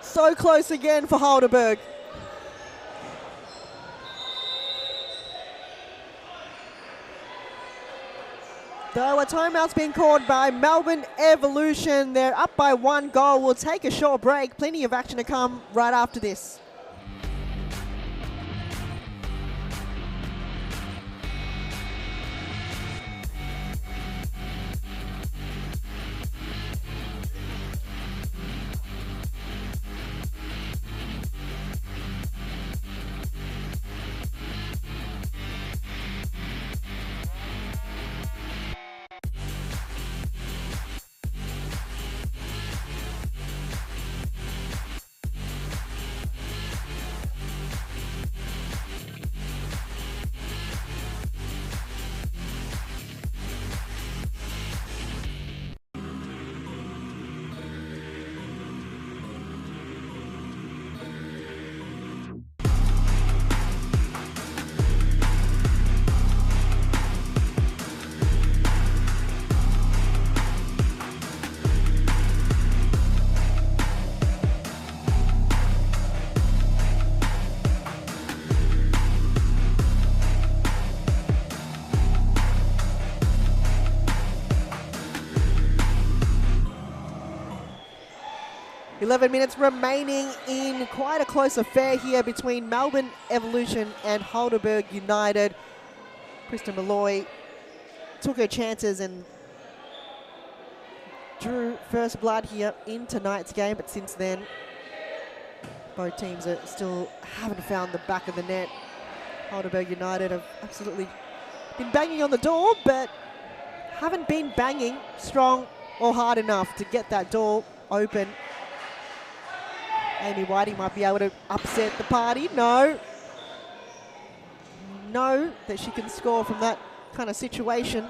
So close again for Halberg. Though a timeout's been called by Melbourne Evolution. They're up by 1 goal. We'll take a short break. Plenty of action to come right after this. Eleven minutes remaining in quite a close affair here between Melbourne Evolution and Halberg United. Kristen Malloy took her chances and drew first blood here in tonight's game, but since then both teams are still haven't found the back of the net. Halberg United have absolutely been banging on the door, but haven't been banging strong or hard enough to get that door open. Amy Whiting might be able to upset the party. No. Know that she can score from that kind of situation.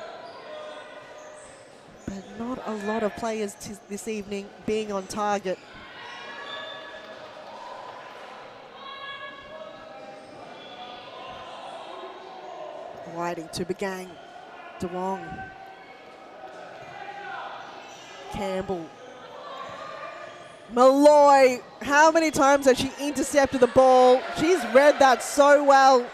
But not a lot of players this evening being on target. Whiting to Begang. Duong. Campbell. Malloy, how many times has she intercepted the ball? She's read that so well.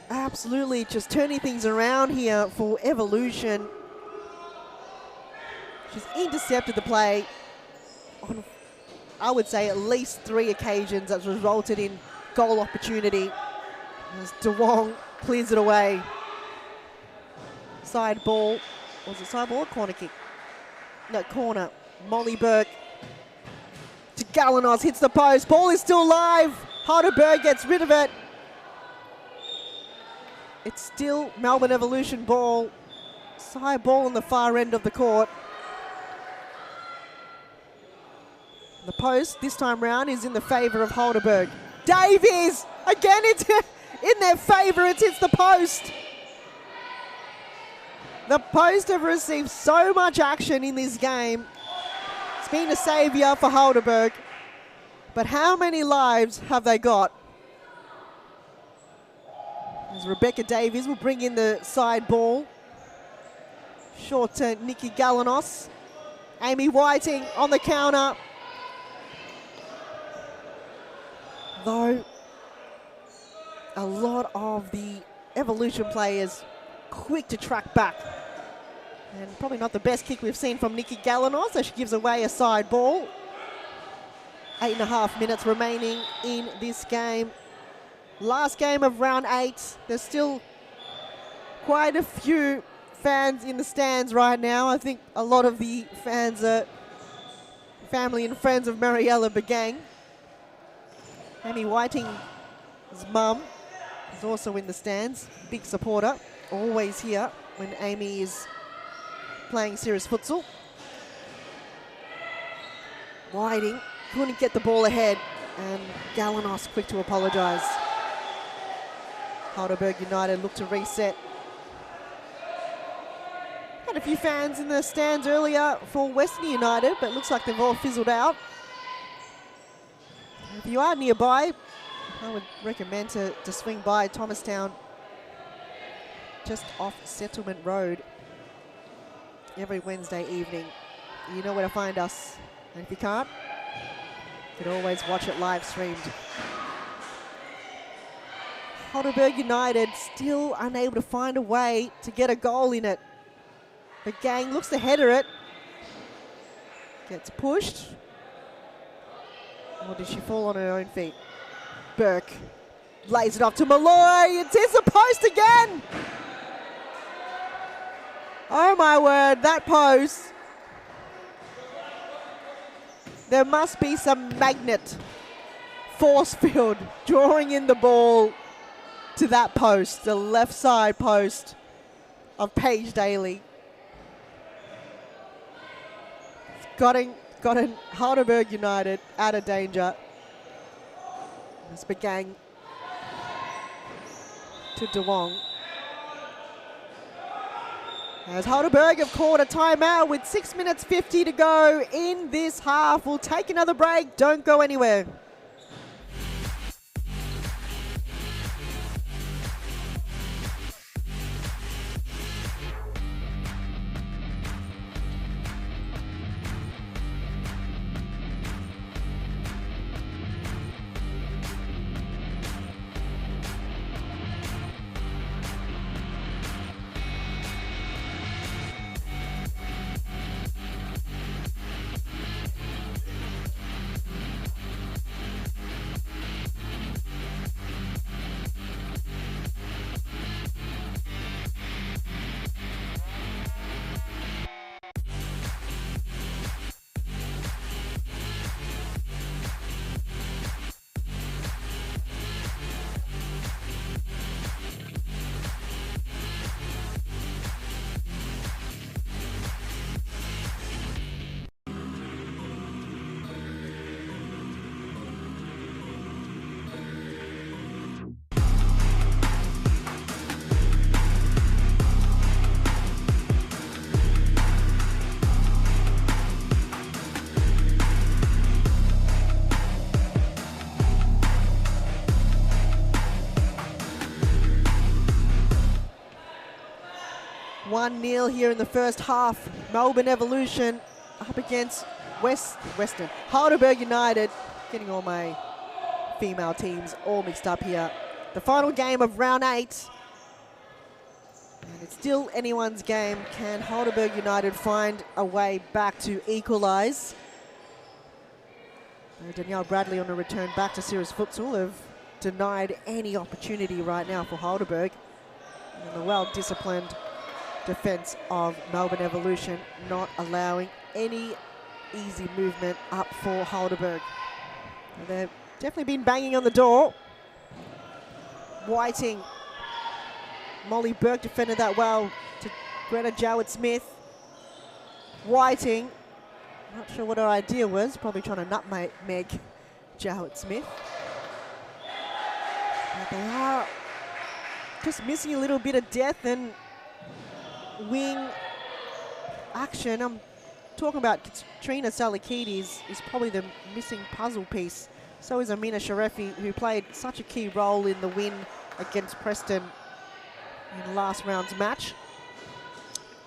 Absolutely just turning things around here for Evolution. She's intercepted the play on, I would say, at least 3 occasions that's resulted in goal opportunity. As Duong clears it away. Side ball. Was it side ball or corner kick? No, corner. Molly Burke to Galanos, hits the post. Ball is still live. Halberg gets rid of it. It's still Melbourne Evolution ball. Side ball on the far end of the court. The post this time round is in the favour of Halberg. Davies! Again, it's in their favour. It hits the post. The post have received so much action in this game. It's been a saviour for Halberg. But how many lives have they got? As Rebecca Davies will bring in the side ball. Short to Nikki Galanos. Amy Whiting on the counter. Though a lot of the Evolution players quick to track back. And probably not the best kick we've seen from Nikki Galanos, as she gives away a side ball. 8.5 minutes remaining in this game. Last game of round 8. There's still quite a few fans in the stands right now. I think a lot of the fans are family and friends of Mariella Begang. Amy Whiting's mum is also in the stands. Big supporter, always here when Amy is playing serious futsal. Whiting couldn't get the ball ahead, and Galanos quick to apologise. Halberg United look to reset. Had a few fans in the stands earlier for Western United, but it looks like they've all fizzled out. If you are nearby, I would recommend to swing by Thomastown, just off Settlement Road, every Wednesday evening. You know where to find us. And if you can't, you can always watch it live streamed. Halberg United still unable to find a way to get a goal in it. The gang looks to header it. Gets pushed. Or did she fall on her own feet? Burke lays it off to Malloy. It's his the post again. Oh my word, that post. There must be some magnet force field drawing in the ball to that post, the left side post of Paige Daly. Gotten Halberg United out of danger. It's Begang to DeWong. As Halberg have called a timeout with 6 minutes 50 to go in this half. We'll take another break. Don't go anywhere. Nil here in the first half. Melbourne Evolution up against Western. Halberg United, getting all my female teams all mixed up here. The final game of round 8. And it's still anyone's game. Can Halberg United find a way back to equalise? Danielle Bradley on a return back to serious futsal have denied any opportunity right now for Halberg. And the well-disciplined defence of Melbourne Evolution not allowing any easy movement up for Halberg. They've definitely been banging on the door. Whiting. Molly Burke defended that well to Greta Jowett-Smith. Whiting, not sure what her idea was, probably trying to nutmeg Jowett-Smith. But they are just missing a little bit of depth and wing action. I'm talking about Katrina Salakides is probably the missing puzzle piece. So is Amina Sharefi, who played such a key role in the win against Preston in last round's match.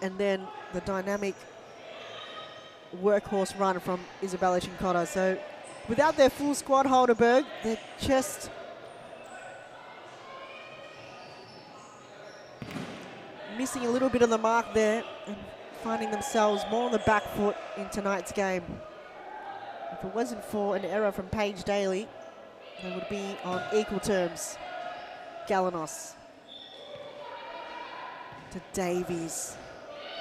And then the dynamic workhorse run from Isabella Cincotta. So without their full squad, Halberg, they're just missing a little bit of the mark there and finding themselves more on the back foot in tonight's game. If it wasn't for an error from Paige Daly, they would be on equal terms. Galanos to Davies.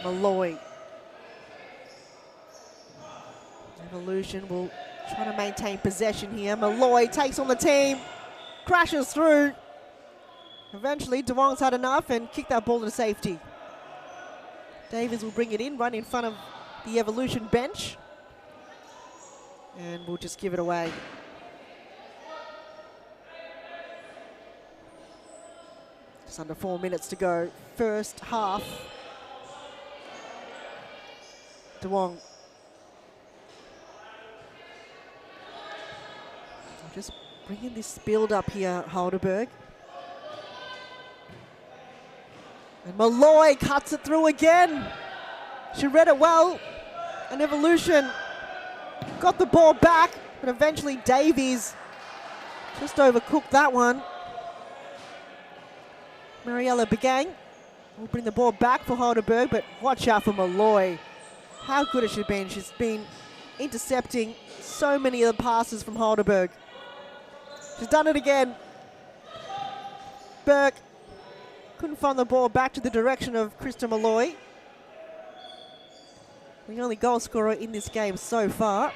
Malloy. Evolution will try to maintain possession here. Malloy takes on the team, crashes through. Eventually, DeWong's had enough and kicked that ball to safety. Davies will bring it in, run in front of the Evolution bench, and we'll just give it away. Just under 4 minutes to go. First half. DeWong. Just bringing this build up here, Halberg. And Malloy cuts it through again. She read it well. And Evolution got the ball back, but eventually Davies just overcooked that one. Mariella Begang will bring the ball back for Halberg, but watch out for Malloy. How good has she been? She's been intercepting so many of the passes from Halberg. She's done it again. Burke couldn't find the ball back to the direction of Krista Malloy. The only goal scorer in this game so far.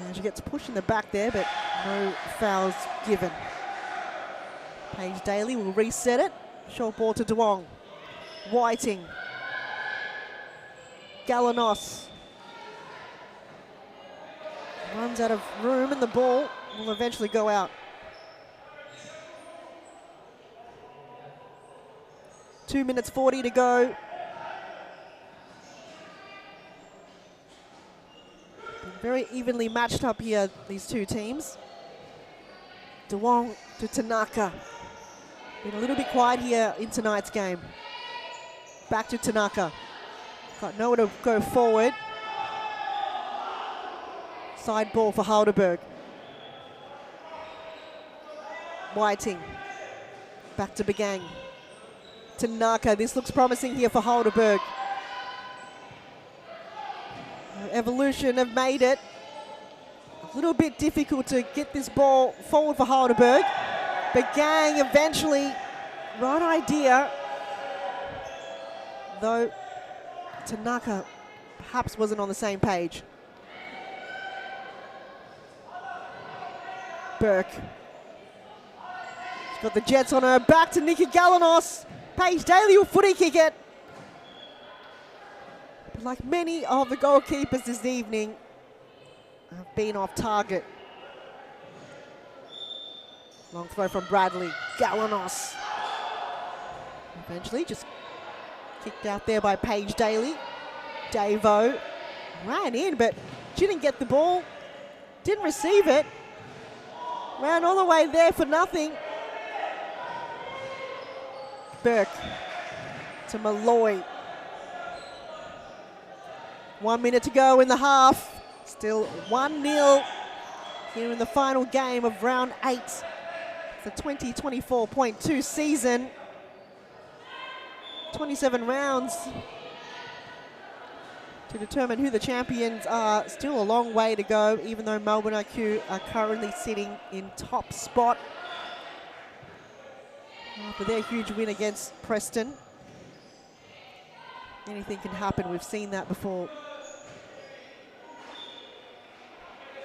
And she gets pushed in the back there, but no fouls given. Paige Daly will reset it. Short ball to DeWong. Whiting. Galanos. Runs out of room and the ball will eventually go out. 2 minutes 40 to go. Been very evenly matched up here, these two teams. DeWong to Tanaka. Been a little bit quiet here in tonight's game. Back to Tanaka. Got nowhere to go forward. Side ball for Halberg. Whiting. Back to Begang. Tanaka. This looks promising here for Halberg. Evolution have made it a little bit difficult to get this ball forward for Halberg. Begang eventually, right idea. Though Tanaka perhaps wasn't on the same page. Burke. She's got the Jets on her. Back to Nikki Galanos. Paige Daly will footy kick it. But like many of the goalkeepers this evening, have been off target. Long throw from Bradley. Galanos. Eventually just kicked out there by Paige Daly. Davo ran in, but she didn't get the ball. Didn't receive it. Ran all the way there for nothing. Burke to Malloy. 1 minute to go in the half. Still 1-0 here in the final game of round 8. The 2024.2 season. 27 rounds to determine who the champions are. Still a long way to go, even though Melbourne IQ are currently sitting in top spot after their huge win against Preston. Anything can happen. We've seen that before.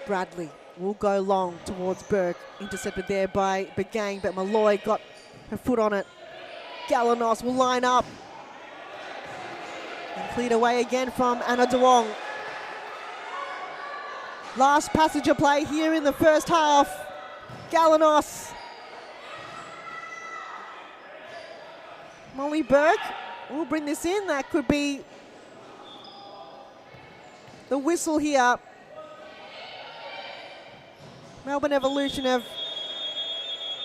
Bradley will go long towards Burke. Intercepted there by Begang, but Malloy got her foot on it. Galanos will line up. And cleared away again from Anna DeWong. Last passenger play here in the first half. Galanos. Molly Burke will bring this in. That could be the whistle here. Melbourne Evolution have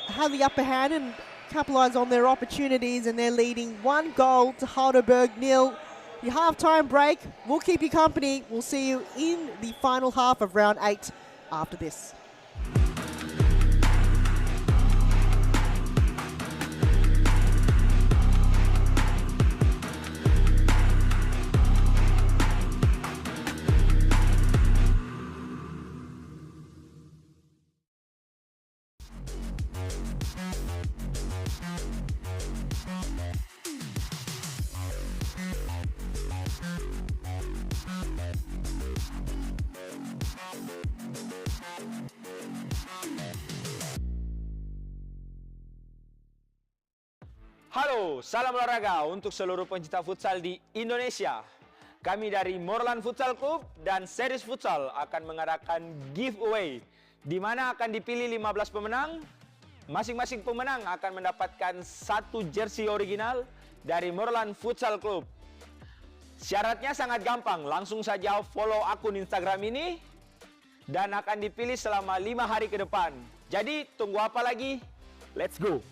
had the upper hand and capitalise on their opportunities, and they're leading 1 goal to Halberg 0. Your half-time break, we'll keep you company. We'll see you in the final half of round 8 after this. Halo, salam olahraga untuk seluruh pencinta futsal di Indonesia. Kami dari Morlan Futsal Club dan Series Futsal akan mengadakan giveaway di mana akan dipilih 15 pemenang. Masing-masing pemenang akan mendapatkan 1 jersey original dari Morlan Futsal Club. Syaratnya sangat gampang, langsung saja follow akun Instagram ini dan akan dipilih selama 5 hari ke depan. Jadi tunggu apa lagi? Let's go!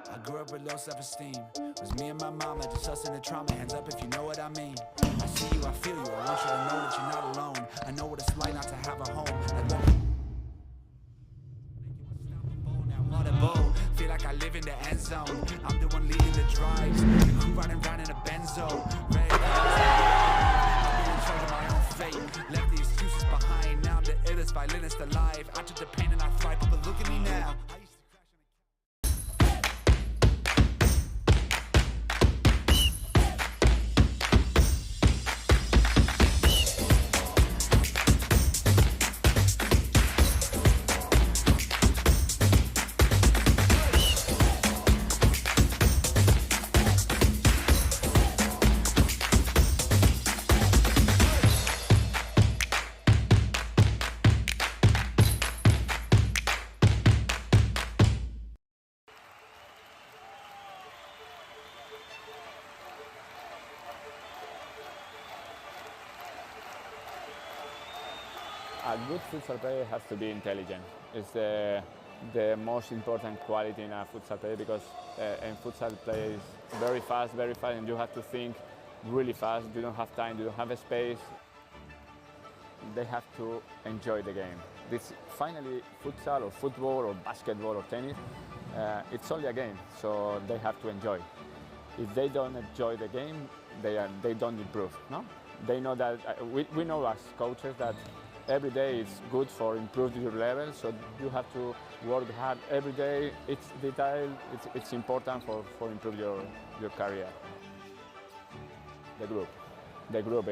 I grew up with low self-esteem. It was me and my mom that just us in the trauma. Hands up if you know what I mean. I see you, I feel you. I want you to know that you're not alone. I know what it's like not to have a home. What a bowl. Feel like I live in the end zone. I'm the one leading the drives. The crew riding round in a benzo. Ready to I'll be in charge of my own fate. Left the excuses behind. Now I'm the illest violinist alive. I took the pain and I thrive, but look at me now. A good futsal player has to be intelligent. It's the most important quality in a futsal player because a futsal player is very fast, and you have to think really fast. You don't have time, you don't have a space. They have to enjoy the game. This finally, futsal or football or basketball or tennis, it's only a game, so they have to enjoy. If they don't enjoy the game, they don't improve. No, they know that we know as coaches that every day is good for improving your level, so you have to work hard every day. It's detail, it's important for improve your career. The group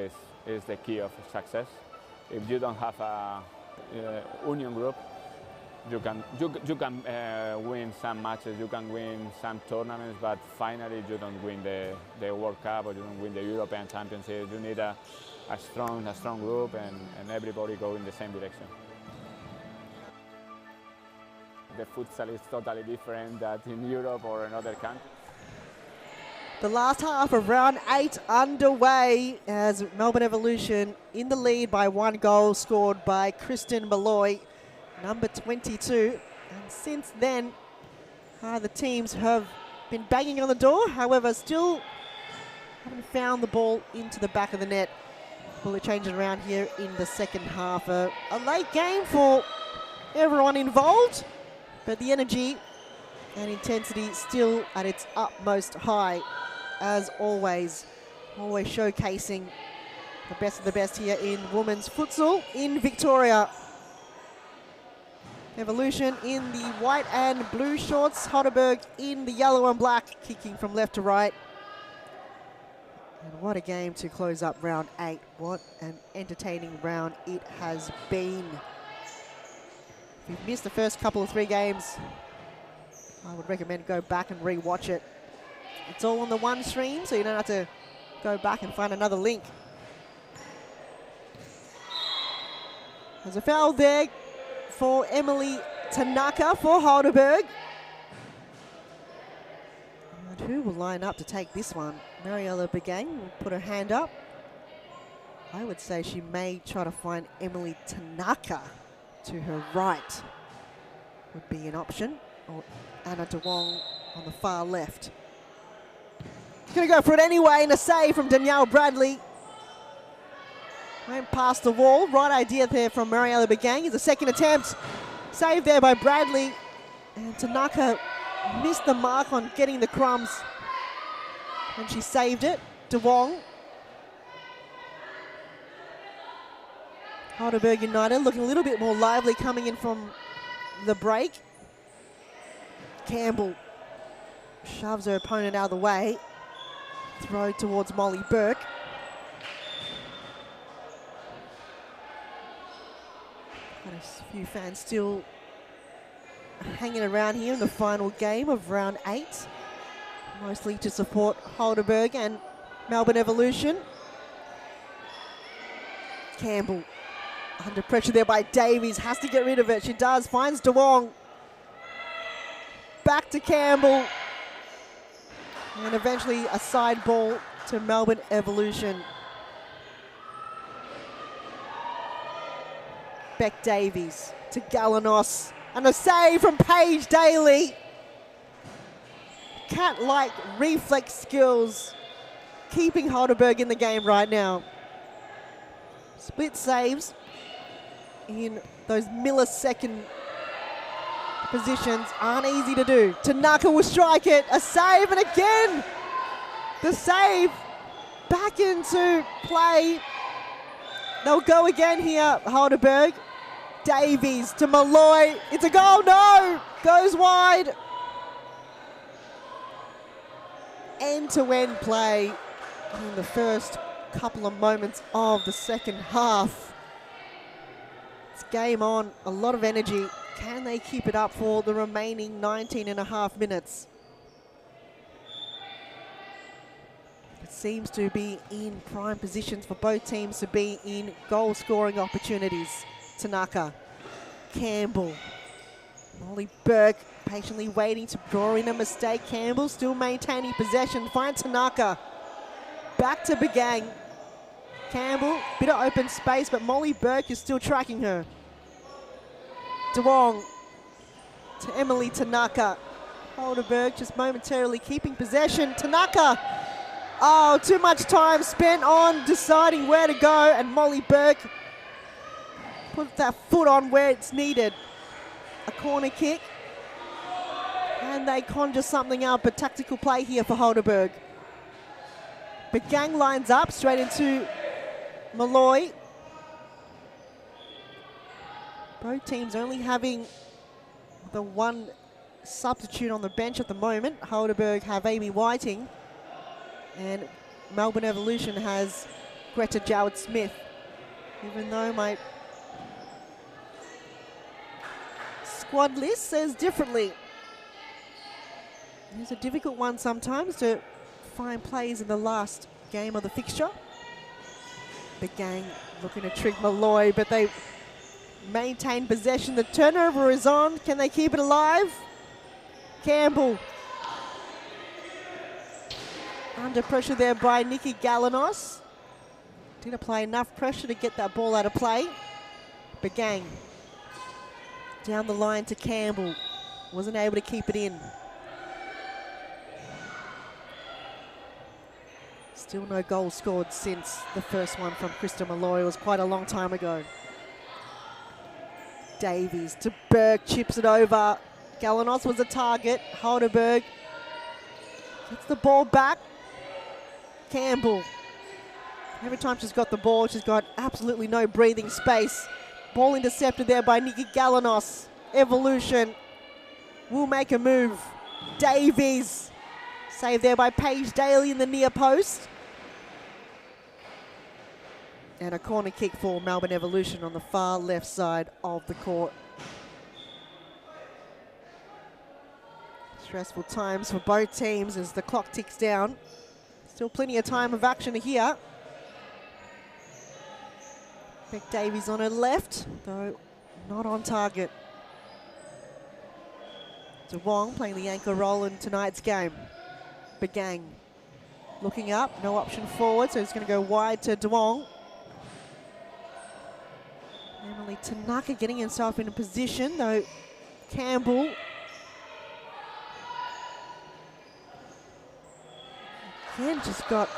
is the key of success. If you don't have a union group, you can win some matches, you can win some tournaments, but finally you don't win the World Cup or you don't win the European Championship. You need a strong group and everybody go in the same direction. The futsal is totally different than in Europe or in other countries. The last half of round 8 underway as Melbourne Evolution in the lead by 1 goal scored by Kristen Malloy, number 22. And since then, the teams have been banging on the door, however, still haven't found the ball into the back of the net. Will it change it around here in the second half? A late game for everyone involved, but the energy and intensity still at its utmost high, as always showcasing the best of the best here in women's futsal in Victoria. Evolution in the white and blue shorts, Halberg in the yellow and black, kicking from left to right. And what a game to close up round 8. What an entertaining round it has been. If you've missed the first couple of 3 games, I would recommend go back and re-watch it. It's all on the one stream, so you don't have to go back and find another link. There's a foul there for Emily Tanaka for Halberg. And who will line up to take this one? Mariella Begang will put her hand up. I would say she may try to find Emily Tanaka to her right. Would be an option. Or Anna DeWong on the far left. Going to go for it anyway, and a save from Danielle Bradley. Went past the wall. Right idea there from Mariella Begang. Is a second attempt. Saved there by Bradley. And Tanaka missed the mark on getting the crumbs. And she saved it. DeWong. Halberg United looking a little bit more lively coming in from the break. Campbell shoves her opponent out of the way. Throw towards Molly Burke. Got a few fans still hanging around here in the final game of round 8. Mostly to support Halberg and Melbourne Evolution. Campbell under pressure there by Davies. Has to get rid of it. She does. Finds DeWong. Back to Campbell. And eventually a side ball to Melbourne Evolution. Beck Davies to Galanos. And a save from Paige Daly. Cat-like reflex skills keeping Halberg in the game right now. Split saves in those millisecond positions aren't easy to do. Tanaka will strike it. A save, and again the save back into play. They'll go again here, Halberg. Davies to Malloy. It's a goal. No! Goes wide. End-to-end play in the first couple of moments of the second half. It's game on. A lot of energy. Can they keep it up for the remaining 19 and a half minutes? It seems to be in prime positions for both teams to be in goal-scoring opportunities. Tanaka, Campbell, Molly Burke patiently waiting to draw in a mistake. Campbell still maintaining possession. Find Tanaka. Back to Begang. Campbell, bit of open space, but Molly Burke is still tracking her. DeWong to Emily Tanaka. Halberg just momentarily keeping possession. Tanaka. Oh, too much time spent on deciding where to go, and Molly Burke put that foot on where it's needed. A corner kick. And they conjure something up, a tactical play here for Halberg. Begang lines up straight into Malloy. Both teams only having the one substitute on the bench at the moment. Halberg have Amy Whiting, and Melbourne Evolution has Greta Jowett-Smith. Even though my squad list says differently. It's a difficult one sometimes to find plays in the last game of the fixture. Begang looking to trick Malloy, but they maintain possession. The turnover is on. Can they keep it alive? Campbell. Under pressure there by Nikki Galanos. Didn't apply enough pressure to get that ball out of play. Begang. Down the line to Campbell. Wasn't able to keep it in. Still no goal scored since the first one from Krista Malloy. It was quite a long time ago. Davies to Burke, chips it over. Galanos was a target. Halberg gets the ball back. Campbell. Every time she's got the ball, she's got absolutely no breathing space. Ball intercepted there by Nikki Galanos. Evolution will make a move. Davies. Saved there by Paige Daly in the near post. And a corner kick for Melbourne Evolution on the far left side of the court. Stressful times for both teams as the clock ticks down. Still plenty of time of action here. Beck Davies on her left, though not on target. DeWong playing the anchor role in tonight's game. Begang looking up, no option forward, so he's going to go wide to DeWong. Emily Tanaka getting himself in a position, though Campbell again just got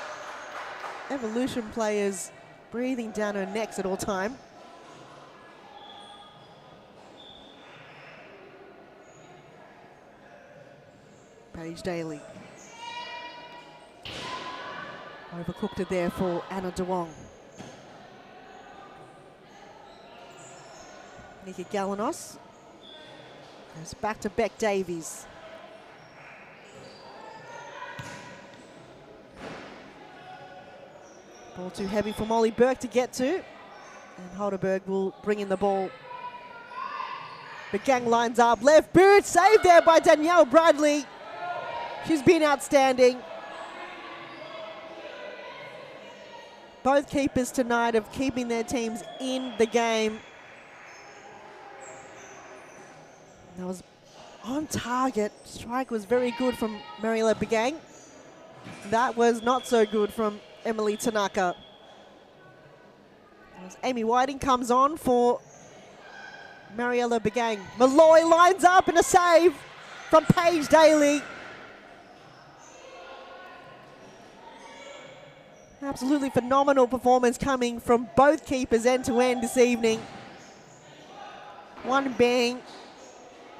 Evolution players breathing down her necks at all time. Paige Daly. Overcooked it there for Anna DeWong. Nikki Galanos goes back to Beck Davies. Ball too heavy for Molly Burke to get to. And Halberg will bring in the ball. Begang lines up, left boot, saved there by Danielle Bradley. She's been outstanding. Both keepers tonight of keeping their teams in the game. That was on target. Strike was very good from Mariela Begang. That was not so good from Emily Tanaka. As Amy Whiting comes on for Mariela Begang. Malloy lines up and a save from Paige Daly. Absolutely phenomenal performance coming from both keepers end to end this evening. One being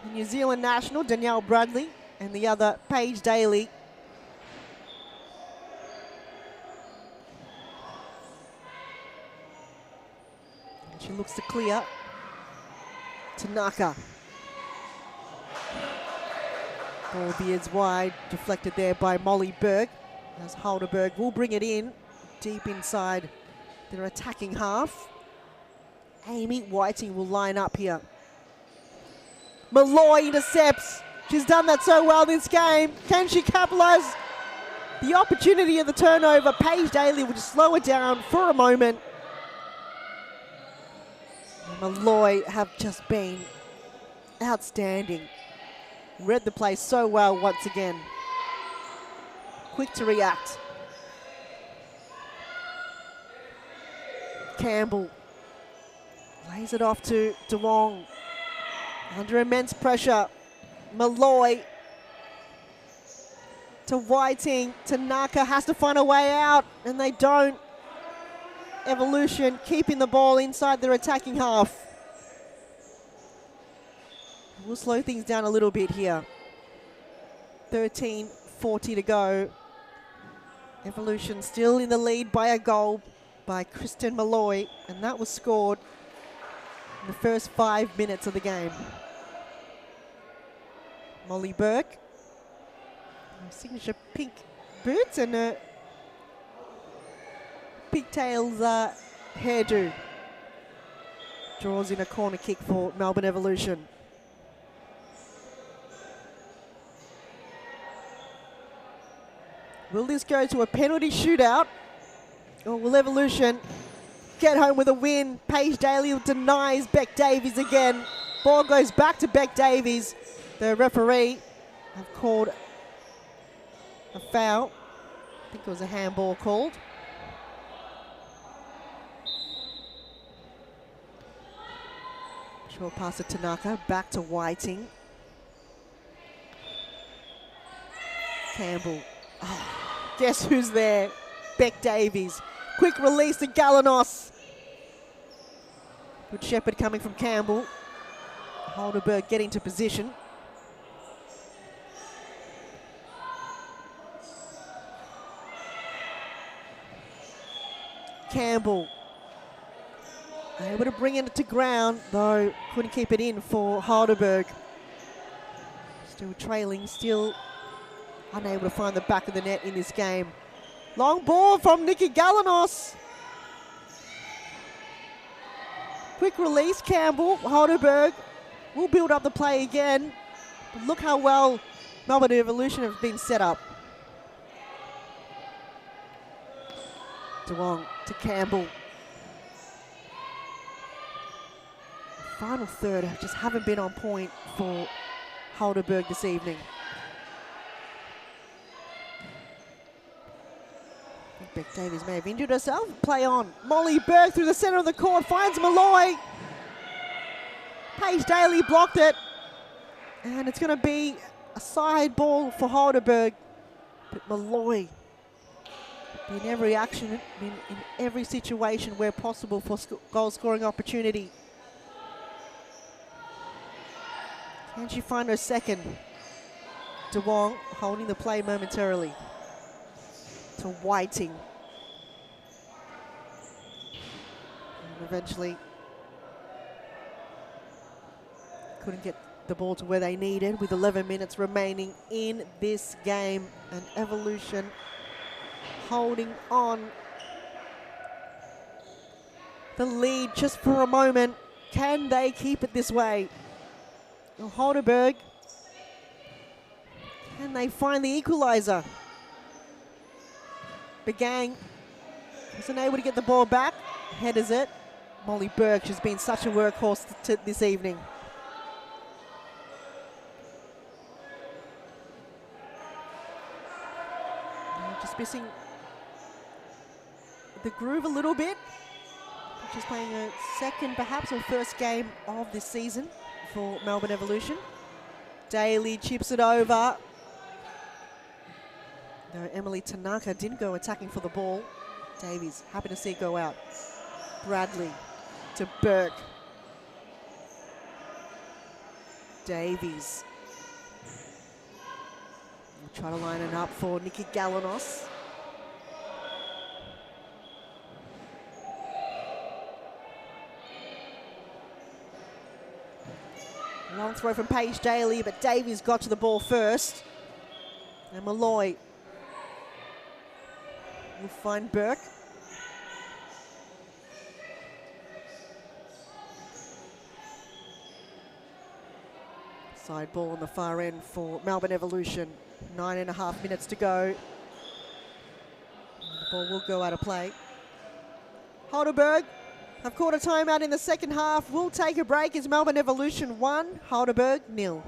the New Zealand national, Danielle Bradley, and the other, Paige Daly. And she looks to clear. Tanaka. Ball veers wide, deflected there by Molly Berg. As Halberg will bring it in, deep inside their attacking half. Amy Whiting will line up here. Malloy intercepts. She's done that so well this game. Can she capitalize the opportunity of the turnover? Paige Daly will just slow it down for a moment. And Malloy have just been outstanding. Read the play so well once again. Quick to react. Campbell lays it off to DeWong. Under immense pressure. Malloy to Whiting. Tanaka has to find a way out, and they don't. Evolution keeping the ball inside their attacking half. We'll slow things down a little bit here. 13:40 to go. Evolution still in the lead by a goal by Kristen Malloy, and that was scored in the first 5 minutes of the game. Molly Burke, her signature pink boots and her pigtails hairdo, draws in a corner kick for Melbourne Evolution. Will this go to a penalty shootout, or will Evolution get home with a win? Paige Daly denies Beck Davies again. Ball goes back to Beck Davies. The referee have called a foul. I think it was a handball called. Short pass to Tanaka, back to Whiting. Campbell. Oh, guess who's there? Beck Davies. Quick release to Galanos. Good shepherd coming from Campbell. Halberg getting to position. Campbell able to bring it to ground, though couldn't keep it in for Halberg. Still trailing, still unable to find the back of the net in this game. Long ball from Nikki Galanos. Quick release, Campbell. Halberg will build up the play again. But look how well Melbourne Evolution have been set up. DeWong to Campbell. final third just haven't been on point for Halberg this evening. I think Beck Davies may have injured herself. Play on. Molly Berg through the centre of the court, finds Malloy. Paige Daly blocked it. And it's going to be a side ball for Halberg. But Malloy, in every action, in every situation where possible for goal scoring opportunity. Can she find her second? De Wong holding the play momentarily to Whiting. And eventually couldn't get the ball to where they needed with 11 minutes remaining in this game. And Evolution holding on the lead just for a moment. Can they keep it this way? Halberg, can they find the equaliser? Begang wasn't able to get the ball back. Headers it. Molly Berg has been such a workhorse this evening. Just missing the groove a little bit. She's playing a second, perhaps, or first game of this season for Melbourne Evolution. Daly chips it over. No, Emily Tanaka didn't go attacking for the ball. Davies, happy to see it go out. Bradley to Burke. Davies. We'll try to line it up for Nikki Galanos. Long throw from Paige Daly, but Davies got to the ball first. And Malloy will find Burke. Side ball on the far end for Melbourne Evolution. 9.5 minutes to go. And the ball will go out of play. Halberg have caught a timeout in the second half. We'll take a break. It's Melbourne Evolution 1, Halberg 0.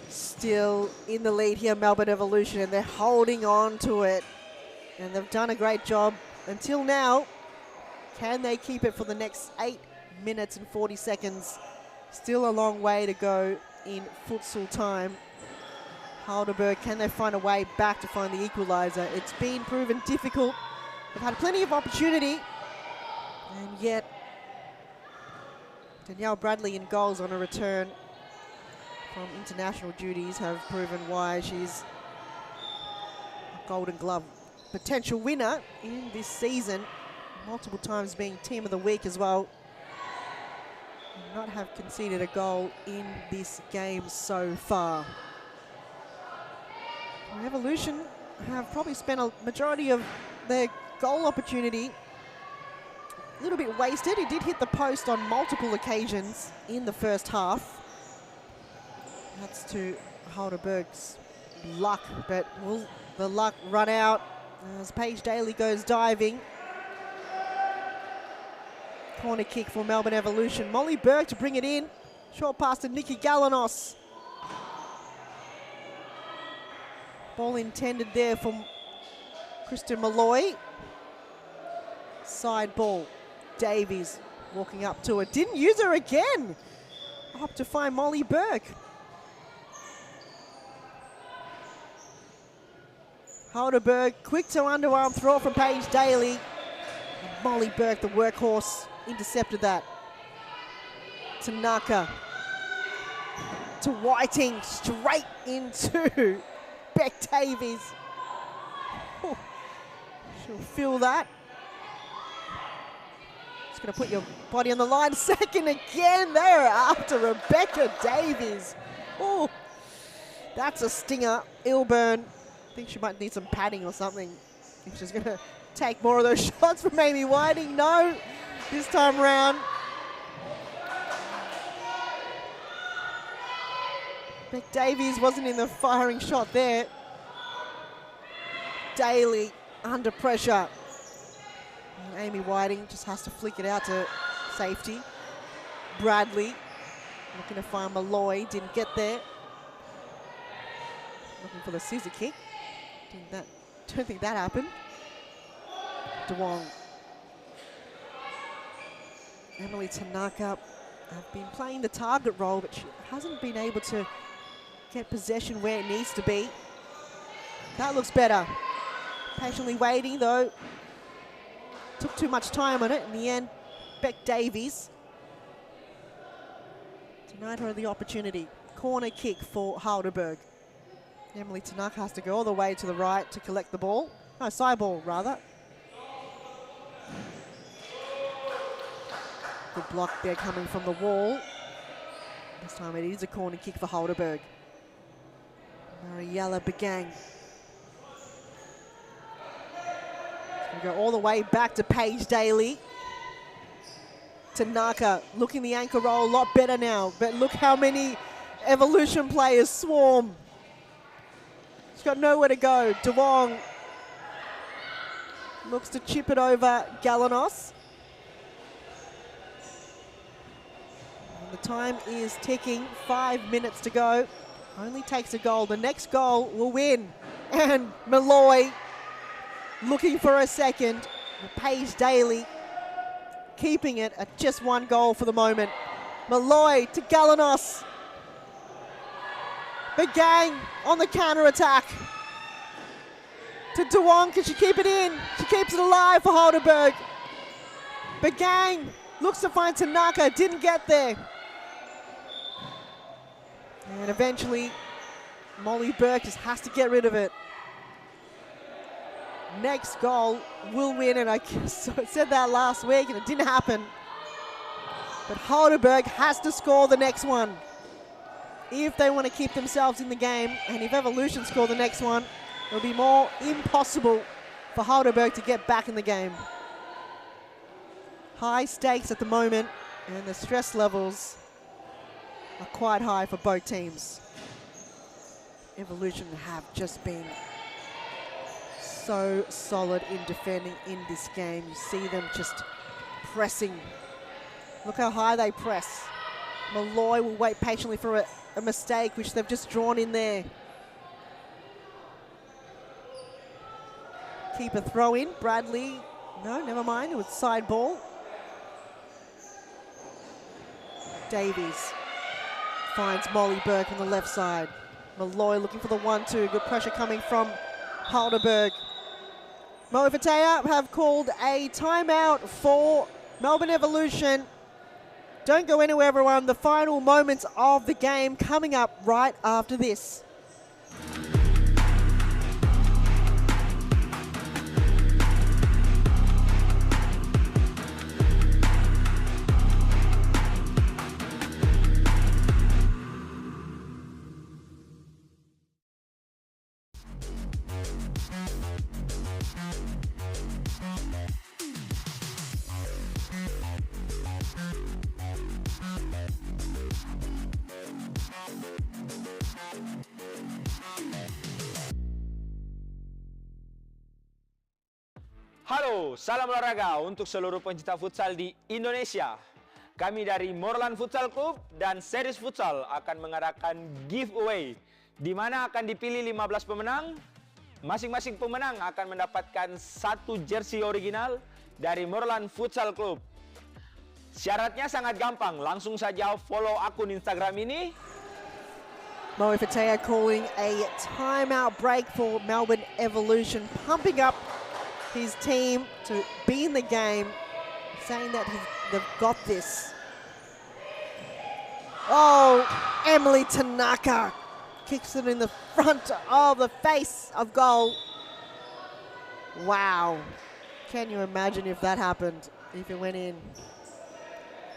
Still in the lead here, Melbourne Evolution, and they're holding on to it. And they've done a great job until now. Can they keep it for the next 8 minutes and 40 seconds? Still a long way to go in futsal time. Halberg, can they find a way back to find the equaliser? It's been proven difficult. They've had plenty of opportunity, and yet Danielle Bradley in goals on a return from international duties have proven why she's a Golden Glove potential winner in this season, multiple times being Team of the Week as well. Not have conceded a goal in this game so far. Evolution have probably spent a majority of their goal opportunity a little bit wasted. It did hit the post on multiple occasions in the first half. That's to Halberg's luck, but will the luck run out as Paige Daly goes diving? Corner kick for Melbourne Evolution. Molly Burke to bring it in. Short pass to Nikki Galanos. Ball intended there for Kristen Malloy. Side ball. Davies walking up to it. Didn't use her again. Up to find Molly Burke. Halberg, quick to underarm throw from Paige Daly. And Molly Burke, the workhorse, intercepted that. Tanaka. To Whiting, straight into Beck Davies. Oh, she'll feel that. Just going to put your body on the line. Second again there after Rebecca Davies. Oh, that's a stinger. Ilburn. I think she might need some padding or something. I think she's going to take more of those shots from Amy Whiting. No, this time round. Beck Davies wasn't in the firing shot there. Daly under pressure. And Amy Whiting just has to flick it out to safety. Bradley looking to find Malloy, didn't get there. Looking for the scissor kick. Don't think that happened. DeWong. Emily Tanaka have been playing the target role, but she hasn't been able to get possession where it needs to be. That looks better. Patiently waiting though. Took too much time on it. In the end, Beck Davies denied her the opportunity. Corner kick for Halberg. Emily Tanaka has to go all the way to the right to collect the ball. No, side ball rather. Good block there coming from the wall. This time it is a corner kick for Halberg. Mariella Begang. It's going to go all the way back to Paige Daly. Tanaka looking the anchor roll a lot better now, but look how many Evolution players swarm. She's got nowhere to go. DeWong looks to chip it over Galanos. And the time is ticking, 5 minutes to go. Only takes a goal. The next goal will win. And Malloy looking for a second. Paige Daly keeping it at just one goal for the moment. Malloy to Galanos. Begang on the counter-attack. To DeWong, can she keep it in? She keeps it alive for Halberg. Begang looks to find Tanaka, didn't get there. And eventually, Molly Burke just has to get rid of it. Next goal will win, and I said that last week and it didn't happen. But Halberg has to score the next one if they want to keep themselves in the game, and if Evolution score the next one, it'll be more impossible for Halberg to get back in the game. High stakes at the moment, and the stress levels are quite high for both teams. Evolution have just been so solid in defending in this game. You see them just pressing. Look how high they press. Malloy will wait patiently for a mistake, which they've just drawn in there. Keeper throw in. Bradley, no, never mind. It was side ball. Davies finds Molly Burke on the left side. Malloy looking for the 1-2. Good pressure coming from Halberg. Mo'ofatea have called a timeout for Melbourne Evolution. Don't go anywhere, everyone. The final moments of the game coming up right after this. Halo, salam olahraga untuk seluruh pencinta futsal di Indonesia. Kami dari Morlan Futsal Club dan Series Futsal akan mengadakan giveaway di mana akan dipilih 15 pemenang. Masing-masing pemenang akan mendapatkan 1 jersey original dari Morlan Futsal Club. Syaratnya sangat gampang, langsung saja follow akun Instagram ini. Mo Fatea calling a timeout break for Melbourne Evolution, pumping up his team to be in the game, saying that they've got this. Oh, Emily Tanaka kicks it in the front of the face of goal. Wow. Can you imagine if that happened, if it went in?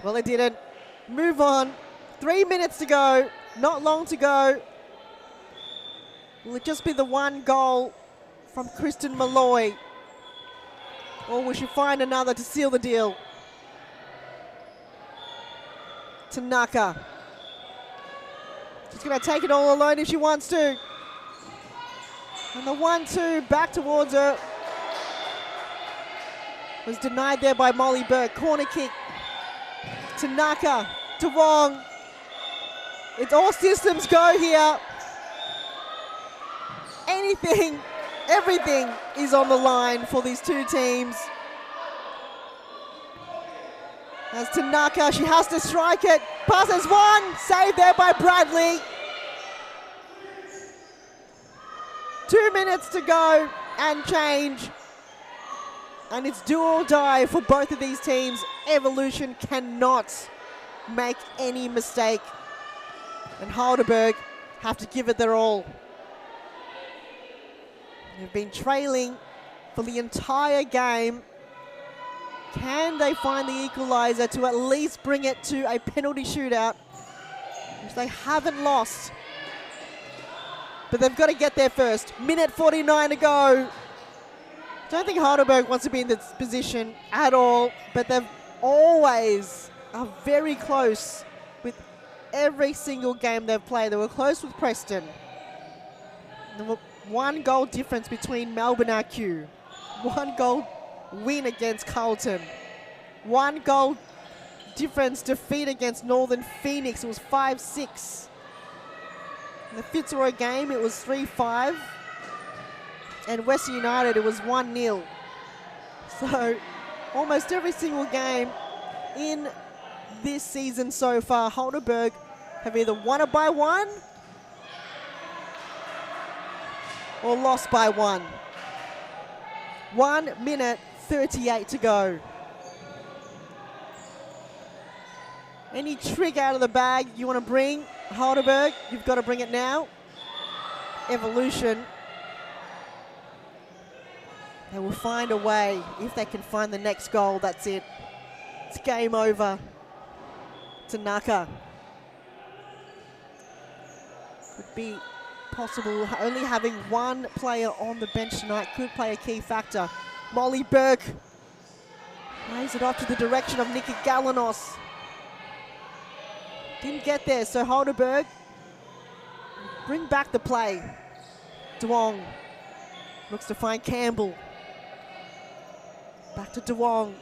Well, it didn't. Move on. 3 minutes to go. Not long to go. Will it just be the one goal from Kristen Malloy? Or we should find another to seal the deal. Tanaka. She's going to take it all alone if she wants to. And the 1-2 back towards her was denied there by Molly Burke. Corner kick. Tanaka to Wong. It's all systems go here. Anything, everything is on the line for these two teams. As Tanaka, she has to strike it. Passes one, saved there by Bradley. 2 minutes to go and change. And it's do or die for both of these teams. Evolution cannot make any mistake. And Halberg have to give it their all. They've been trailing for the entire game. Can they find the equaliser to at least bring it to a penalty shootout, which they haven't lost? But they've got to get there first. Minute 49 to go. Don't think Halberg wants to be in this position at all, but they've always are very close with every single game they've played. They were close with Preston. There were 1 goal difference between Melbourne RQ. 1 goal win against Carlton. 1 goal difference defeat against Northern Phoenix. It was 5-6. In the Fitzroy game, it was 3-5. And Western United, it was 1-0. So almost every single game in this season so far, Halberg have either won it by 1 or lost by 1. 1 minute 38 to go. Any trick out of the bag you want to bring, Halberg, you've got to bring it now. Evolution, they will find a way. If they can find the next goal, that's it. It's game over. Tanaka. Could be possible. Only having 1 player on the bench tonight could play a key factor. Molly Burke plays it off to the direction of Nikki Galanos. Didn't get there, so Halberg bring back the play. Duong looks to find Campbell. Back to Duong.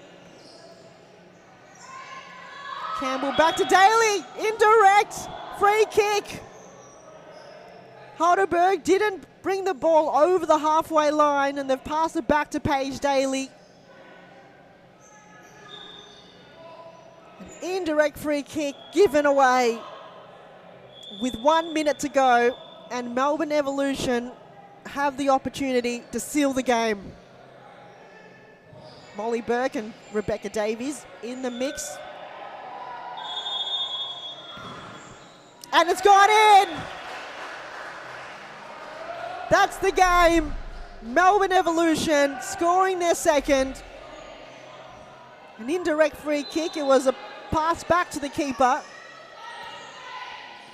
Campbell back to Daly. Indirect. Free kick. Halberg didn't bring the ball over the halfway line, and they've passed it back to Paige Daly. An indirect free kick given away with 1 minute to go, and Melbourne Evolution have the opportunity to seal the game. Molly Burke and Rebecca Davies in the mix. And it's gone in! That's the game. Melbourne Evolution scoring their second. An indirect free kick. It was a pass back to the keeper.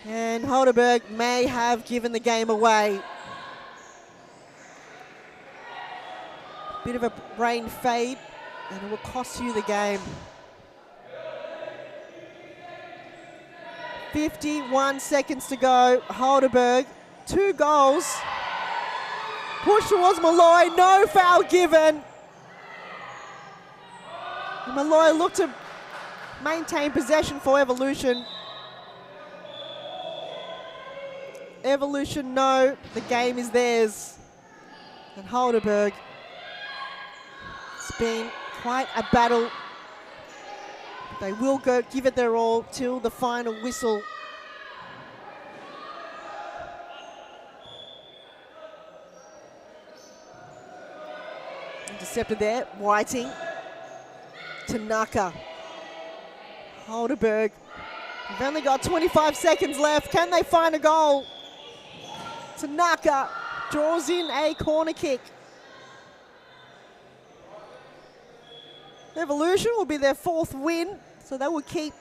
And Halberg may have given the game away. Bit of a brain fade, and it will cost you the game. 51 seconds to go. Halberg, 2 goals. Push towards Malloy, no foul given. Malloy looked to maintain possession for Evolution. Evolution know the game is theirs. And Halberg, it's been quite a battle. They will go give it their all till the final whistle. Intercepted there, Whiting. Tanaka. Halberg. They've only got 25 seconds left. Can they find a goal? Tanaka draws in a corner kick. Evolution will be their 4th win, so they will keep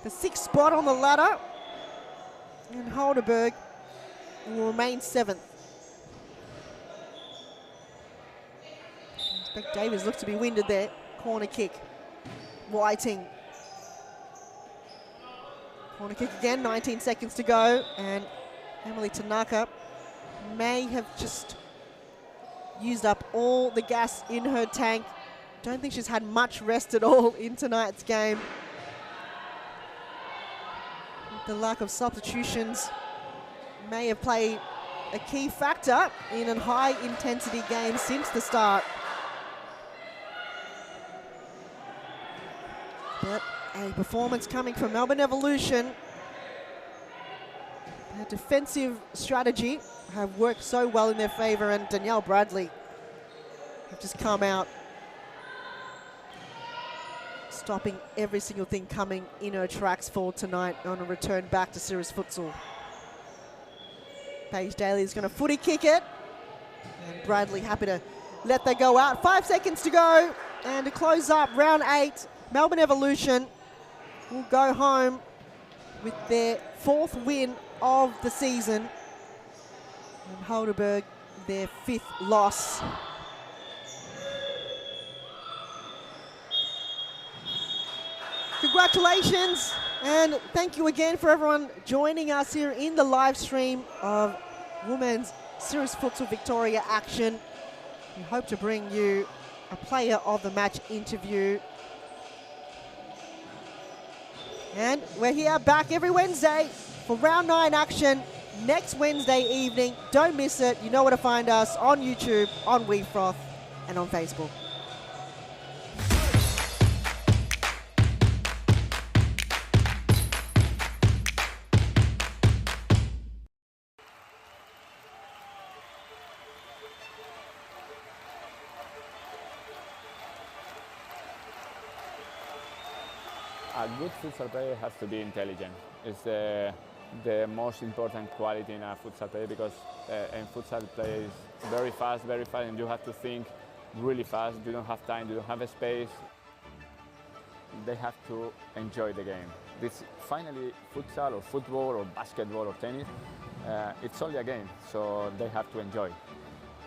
the 6th spot on the ladder. And Halberg will remain 7th. Beck Davies looks to be winded there. Corner kick. Whiting. Corner kick again, 19 seconds to go. And Emily Tanaka may have just used up all the gas in her tank. Don't think she's had much rest at all in tonight's game. The lack of substitutions may have played a key factor in a high-intensity game since the start. But a performance coming from Melbourne Evolution. Their defensive strategy have worked so well in their favour, and Danielle Bradley have just come out stopping every single thing coming in her tracks for tonight on a return back to Series Futsal. Paige Daly is going to footy kick it, and Bradley happy to let that go out. 5 seconds to go, and to close up round 8, Melbourne Evolution will go home with their 4th win of the season, and Halberg their 5th loss. Congratulations, and thank you again for everyone joining us here in the live stream of Women's Series Futsal Victoria action. We hope to bring you a player of the match interview. And we're here back every Wednesday for round 9 action next Wednesday evening. Don't miss it. You know where to find us on YouTube, on WeFroth, and on Facebook. A good futsal player has to be intelligent. It's the most important quality in a futsal player, because in futsal play is very fast, and you have to think really fast. You don't have time, you don't have a space. They have to enjoy the game. This finally, futsal or football or basketball or tennis, it's only a game, so they have to enjoy.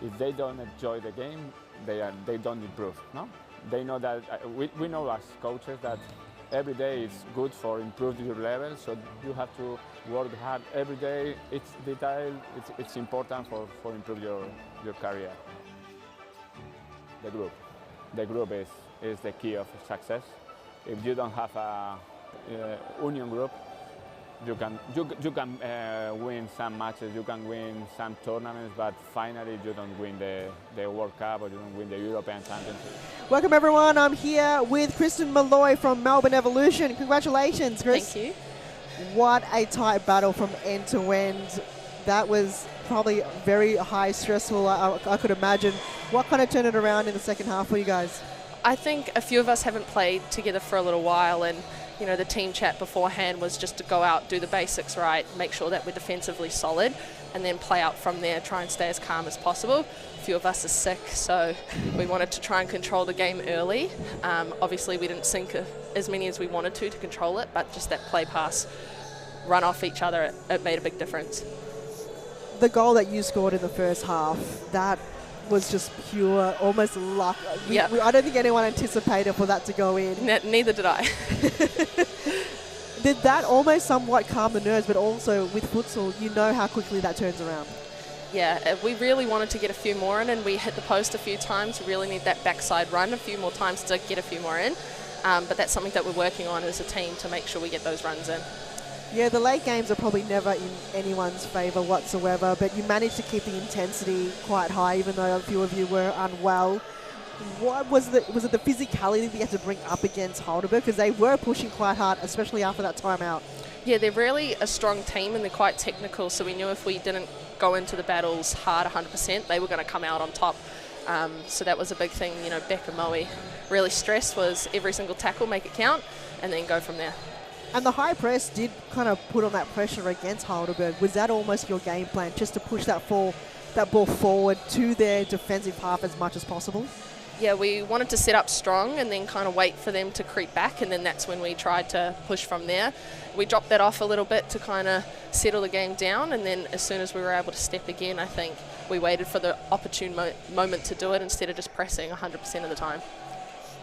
If they don't enjoy the game, they don't improve. No, they know that. We know as coaches that every day is good for improving your level, so you have to work hard every day. It's detail, it's important for improve your career. The group is the key of success. If you don't have a union group, you can win some matches, you can win some tournaments, but finally you don't win the World Cup, or you don't win the European Championship. Welcome everyone, I'm here with Kristen Malloy from Melbourne Evolution. Congratulations, Chris. Thank you. What a tight battle from end to end. That was probably very high stressful, I could imagine. What kind of turned it around in the second half for you guys? I think a few of us haven't played together for a little while, and you know, the team chat beforehand was just to go out, do the basics right, make sure that we're defensively solid, and then play out from there, try and stay as calm as possible. A few of us are sick, so we wanted to try and control the game early. Obviously, we didn't sink as many as we wanted to control it, but just that play pass, run off each other, it made a big difference. The goal that you scored in the first half, that was just pure, almost luck. Yep. I don't think anyone anticipated for that to go in. Neither did I. Did that almost somewhat calm the nerves, but also with futsal, you know how quickly that turns around? Yeah, we really wanted to get a few more in, and we hit the post a few times. We really need that backside run a few more times to get a few more in. But that's something that we're working on as a team to make sure we get those runs in. Yeah, the late games are probably never in anyone's favour whatsoever, but you managed to keep the intensity quite high, even though a few of you were unwell. What was it the physicality that you had to bring up against Halberg? Because they were pushing quite hard, especially after that timeout. Yeah, they're really a strong team and they're quite technical, so we knew if we didn't go into the battles hard 100%, they were going to come out on top. So that was a big thing, you know, Beck and Moe really stressed was every single tackle, make it count, and then go from there. And the high press did kind of put on that pressure against Halberg. Was that almost your game plan, just to push that ball forward to their defensive half as much as possible? Yeah, we wanted to set up strong and then kind of wait for them to creep back, and then that's when we tried to push from there. We dropped that off a little bit to kind of settle the game down, and then as soon as we were able to step again, I think we waited for the opportune moment to do it instead of just pressing 100% of the time.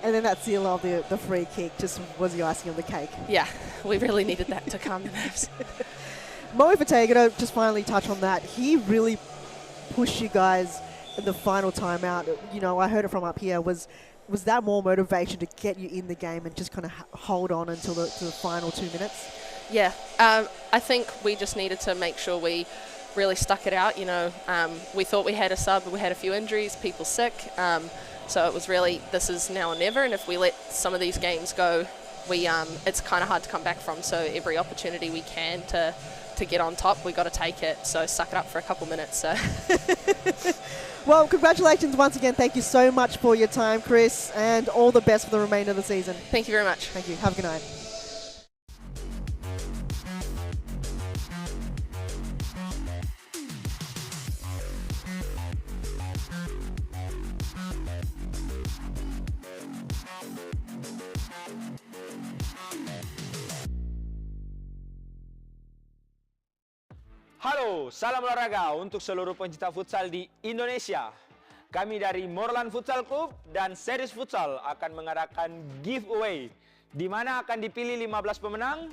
And then that seal of the free kick just was the icing on the cake. Yeah, we really needed that to calm the nerves. Moe Fatega, just finally touch on that. He really pushed you guys in the final timeout. You know, I heard it from up here. Was that more motivation to get you in the game and just kind of hold on until the final 2 minutes? Yeah, I think we just needed to make sure we really stuck it out. You know, we thought we had a sub, but we had a few injuries, people sick. So it was really, this is now or never, and if we let some of these games go, it's kind of hard to come back from. So every opportunity we can to get on top, we got to take it. So suck it up for a couple minutes. So. Well, congratulations once again. Thank you so much for your time, Chris, and all the best for the remainder of the season. Thank you very much. Thank you. Have a good night. Halo, salam olahraga untuk seluruh pencinta futsal di Indonesia. Kami dari Morlan Futsal Club dan Series Futsal akan mengadakan giveaway di mana akan dipilih 15 pemenang.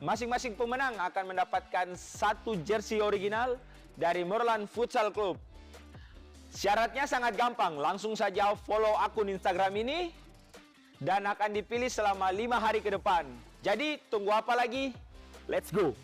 Masing-masing pemenang akan mendapatkan satu jersey original dari Morlan Futsal Club. Syaratnya sangat gampang, langsung saja follow akun Instagram ini dan akan dipilih selama 5 hari ke depan. Jadi tunggu apa lagi? Let's go!